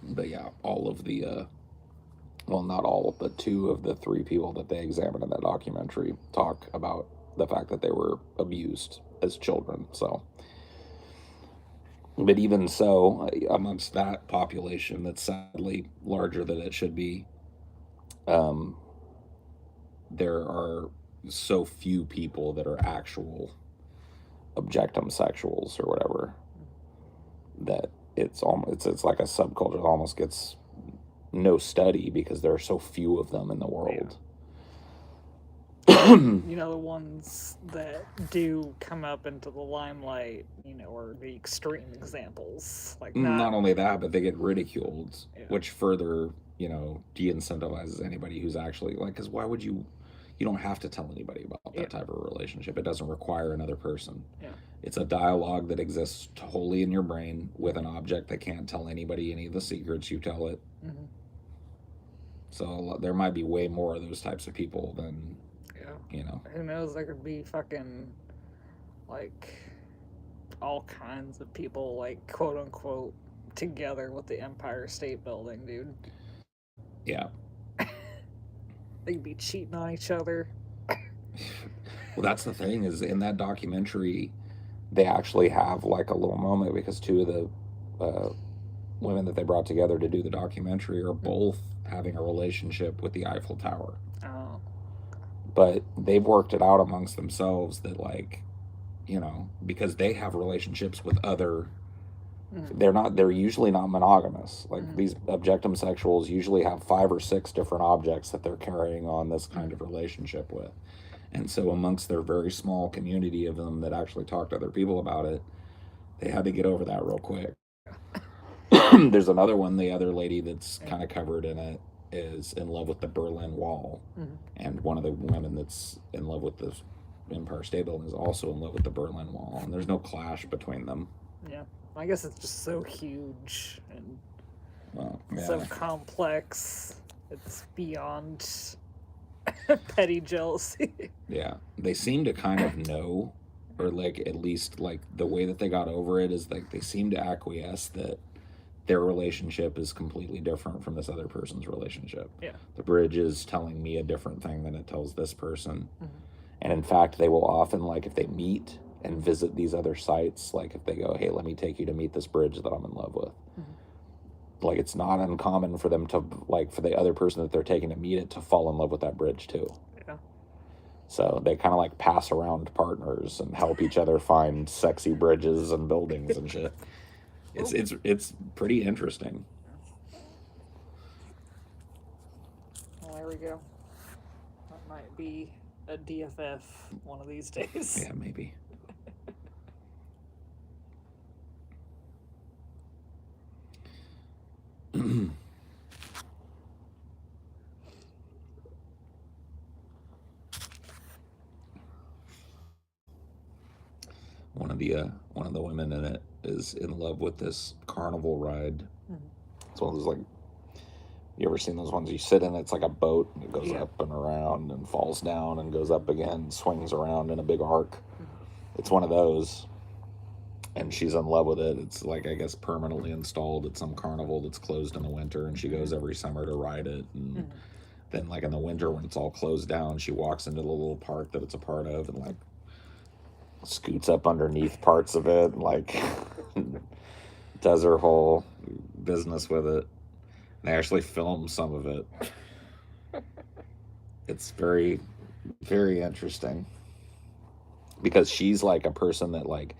But yeah, all of the, well, not all, but 2 of the 3 people that they examined in that documentary talk about the fact that they were abused as children. So, but even so, amongst that population that's sadly larger than it should be, there are so few people that are actual objectum sexuals or whatever, that it's like a subculture that almost gets no study because there are so few of them in the world. The ones that do come up into the limelight, are the extreme examples. Like not only that, but they get ridiculed, which further, de-incentivizes anybody who's actually like, because why would you don't have to tell anybody about that type of relationship. It doesn't require another person. It's a dialogue that exists wholly in your brain with an object that can't tell anybody any of the secrets you tell it. So there might be way more of those types of people than, Who knows? There could be fucking, like, all kinds of people, like, quote unquote, together with the Empire State Building, dude. Yeah. They'd be cheating on each other. Well, that's the thing, is in that documentary, they actually have like a little moment because 2 of the women that they brought together to do the documentary are both having a relationship with the Eiffel Tower. Oh. But they've worked it out amongst themselves that, like, because they have relationships with other. They're usually not monogamous. Like these objectum sexuals usually have 5 or 6 different objects that they're carrying on this kind of relationship with. And so amongst their very small community of them that actually talk to other people about it, they had to get over that real quick. There's another one, the other lady that's kind of covered in it. is in love with the Berlin Wall, and one of the women that's in love with the Empire State Building is also in love with the Berlin Wall, and there's no clash between them. Yeah, I guess it's just so huge and Yeah. so complex. It's beyond petty jealousy. Yeah, they seem to kind of know, or like at least like the way that they got over it is like they seem to acquiesce that their relationship is completely different from this other person's relationship. Yeah. The bridge is telling me a different thing than it tells this person. And in fact, they will often, like, if they meet and visit these other sites, like if they go, hey, let me take you to meet this bridge that I'm in love with. Like, it's not uncommon for them to, like, for the other person that they're taking to meet it to fall in love with that bridge too. Yeah. So they kind of like pass around partners and help each other find sexy bridges and buildings and shit. It's pretty interesting. Well, there we go. That might be a DFF one of these days. Yeah, maybe. One of the women in it is in love with this carnival ride. It's one of those, like, you ever seen those ones you sit in? It's like a boat and it goes up and around and falls down and goes up again, swings around in a big arc. It's one of those, and she's in love with it. It's like, I guess, permanently installed at some carnival that's closed in the winter, and she goes every summer to ride it. And then, like, in the winter when it's all closed down, she walks into the little park that it's a part of and, like, scoots up underneath parts of it and, like, does her whole business with it. They actually film some of it. It's very, very interesting because she's like a person that, like,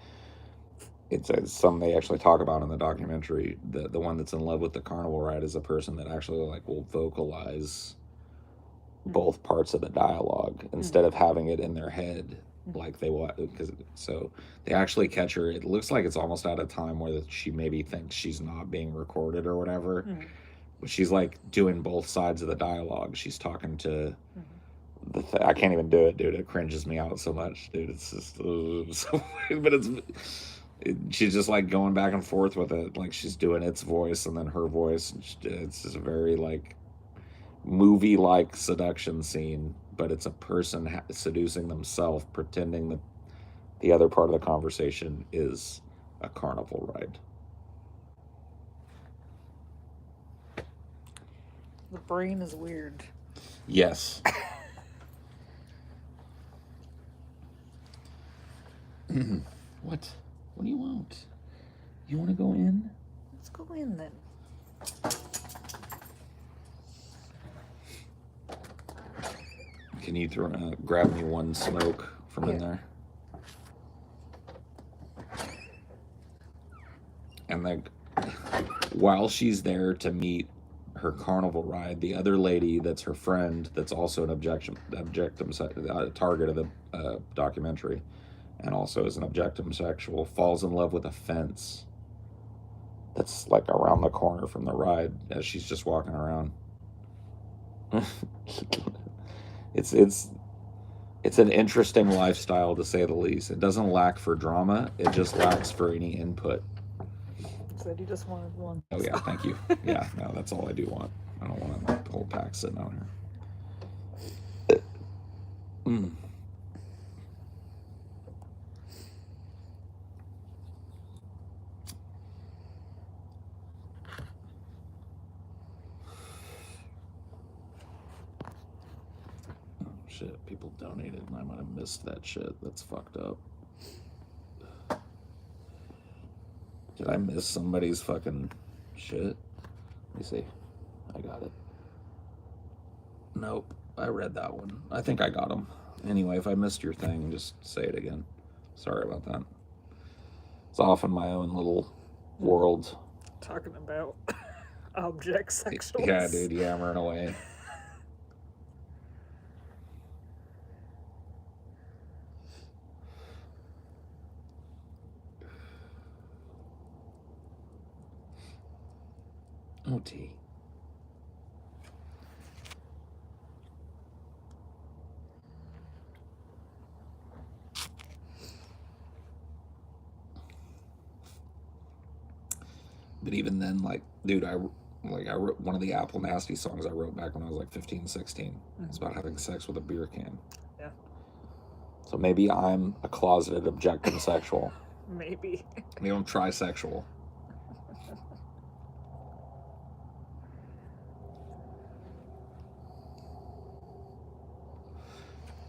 it's some they actually talk about in the documentary. The one that's in love with the carnival ride is a person that actually, like, will vocalize both parts of the dialogue instead of having it in their head. Like they will, because so they actually catch her. It looks like it's almost at a time where she maybe thinks she's not being recorded or whatever. But she's like doing both sides of the dialogue. She's talking to I can't even do it, dude. It cringes me out so much, dude. It's just so but she's just like going back and forth with it. Like she's doing its voice and then her voice. It's just a very like movie-like seduction scene, but it's a person seducing themselves, pretending that the other part of the conversation is a carnival ride. The brain is weird. Yes. What? What do you want? You want to go in? Let's go in then. Can you grab me one smoke from in there? And like, while she's there to meet her carnival ride, the other lady that's her friend, that's also an target of the documentary, and also is an objectum sexual, falls in love with a fence that's like around the corner from the ride as she's just walking around. It's an interesting lifestyle, to say the least. It doesn't lack for drama. It just lacks for any input. Said you just wanted one. Oh yeah, thank you. Yeah, no, that's all I do want. I don't want a whole pack sitting out here. Shit, people donated and I might have missed that shit. That's fucked up. Did I miss somebody's fucking shit? Let me see. I got it. Nope, I read that one. I think I got them. Anyway, if I missed your thing, just say it again. Sorry about that. It's off in my own little world. Talking about object sexuals. Yeah, dude, yammering away. OT. But even then, like, dude, I wrote one of the Apple Nasty songs I wrote back when I was like 15, 16. It's about having sex with a beer can. Yeah. So maybe I'm a closeted objectum sexual. Maybe. Maybe I'm trisexual.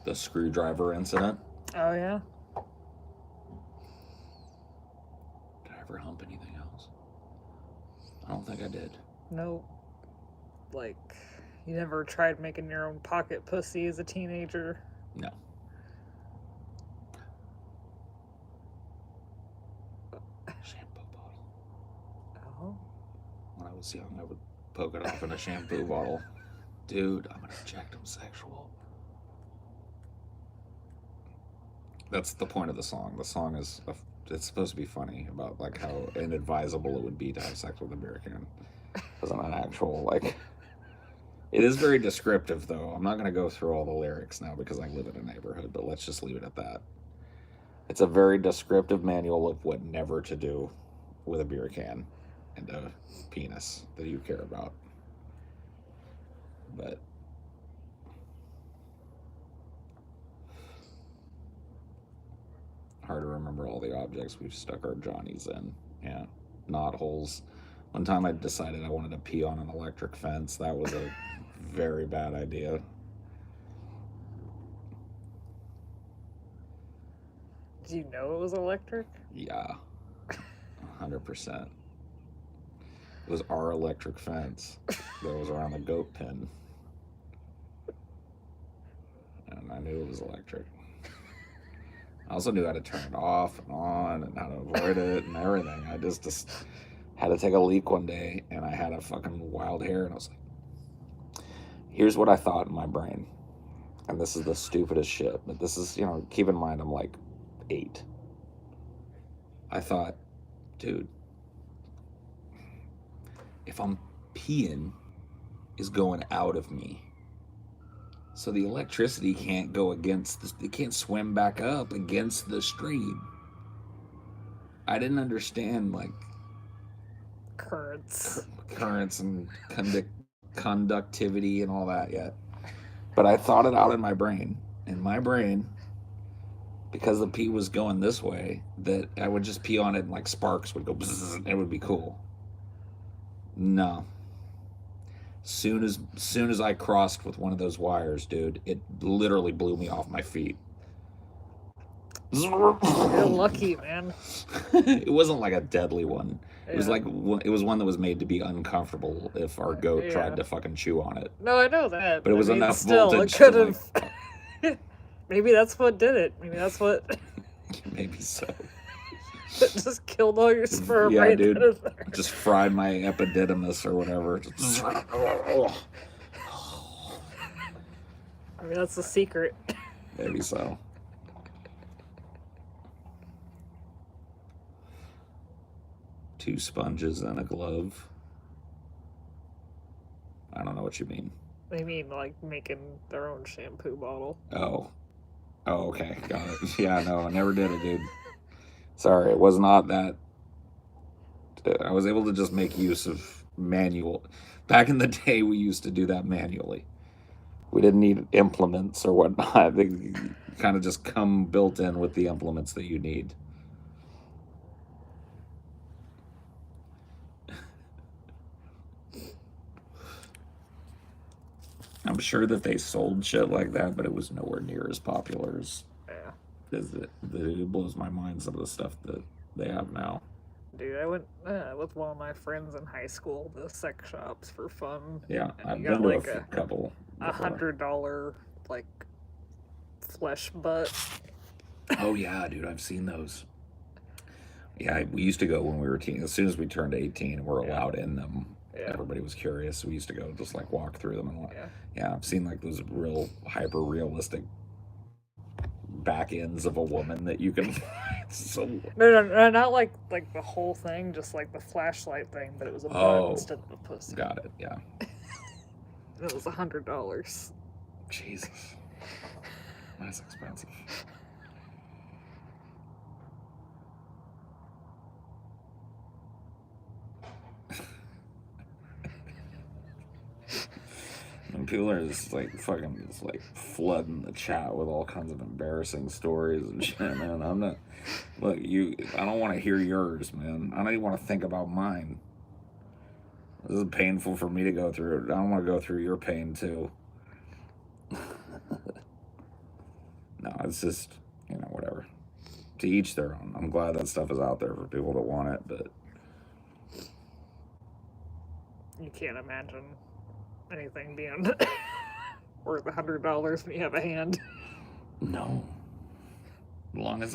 The screwdriver incident. Oh, yeah? Did I ever hump anything else? I don't think I did. No. Like, you never tried making your own pocket pussy as a teenager? No. Shampoo bottle. Oh. When I was young, I would poke it off in a shampoo bottle. Dude, I'm an objectum sexual. That's the point of the song. The song is, it's supposed to be funny about like how inadvisable it would be to have sex with a beer can. It wasn't an actual, like, it is very descriptive though. I'm not going to go through all the lyrics now because I live in a neighborhood, but let's just leave it at that. It's a very descriptive manual of what never to do with a beer can and a penis that you care about. But hard to remember all the objects we've stuck our Johnnies in. Yeah, knot holes. One time I decided I wanted to pee on an electric fence. That was a very bad idea. Did you know it was electric? Yeah, 100%. It was our electric fence that was around the goat pen. And I knew it was electric. I also knew how to turn it off and on and how to avoid it and everything. I just had to take a leak one day and I had a fucking wild hair and I was like, here's what I thought in my brain. And this is the stupidest shit. But this is, you know, keep in mind I'm like 8. I thought, dude, if I'm peeing, is going out of me. So the electricity can't go against, it can't swim back up against the stream. I didn't understand, like, Currents. Currents and conductivity and all that yet. But I thought it out in my brain. In my brain, because the pee was going this way, that I would just pee on it and like sparks would go bzzz, and it would be cool. No. Soon as I crossed with one of those wires, dude, it literally blew me off my feet. You're lucky, man. It wasn't like a deadly one. Yeah. It was like, it was one that was made to be uncomfortable if our goat tried to fucking chew on it. No, I know that. But it was enough still, voltage it could to, have. like, Maybe that's what did it. Maybe that's what. maybe so. It just killed all your sperm, Yeah, right dude. out of there. Just fried my epididymis or whatever. I mean, that's the secret. Maybe so. Two sponges and a glove. I don't know what you mean. They mean like making their own shampoo bottle. Oh, okay, got it. Yeah, no, I never did it, dude. Sorry, it was not that. I was able to just make use of manual. Back in the day, we used to do that manually. We didn't need implements or whatnot. They kind of just come built in with the implements that you need. I'm sure that they sold shit like that, but it was nowhere near as popular as it blows my mind some of the stuff that they have now. Dude, I went with one of my friends in high school to sex shops for fun. Yeah, I've got been to like a couple. $100 like flesh butt. Oh yeah, dude, I've seen those. Yeah, we used to go when we were teens. As soon as we turned 18 and we're allowed in them, everybody was curious. So we used to go just like walk through them and yeah, I've seen like those real hyper realistic back ends of a woman that you can. So No, not like the whole thing, just like the flashlight thing, but it was a butt instead of a pussy. Got it. Yeah. It was $100. Jesus, that's expensive. People are just like fucking just like flooding the chat with all kinds of embarrassing stories and shit, man. I'm not. Look, I don't want to hear yours, man. I don't even want to think about mine. This is painful for me to go through. I don't want to go through your pain too. No, it's just, whatever. To each their own. I'm glad that stuff is out there for people that want it, but You can't imagine anything being worth $100 when you have a hand. no. As long as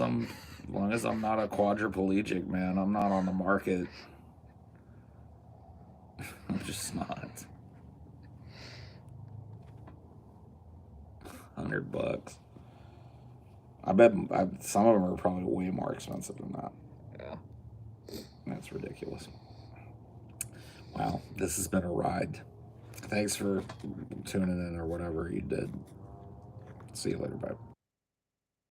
I'm not a quadriplegic, man, I'm not on the market. I'm just not. $100. I bet some of them are probably way more expensive than that. Yeah. That's ridiculous. Wow, this has been a ride. Thanks for tuning in or whatever you did. See you later. Bye.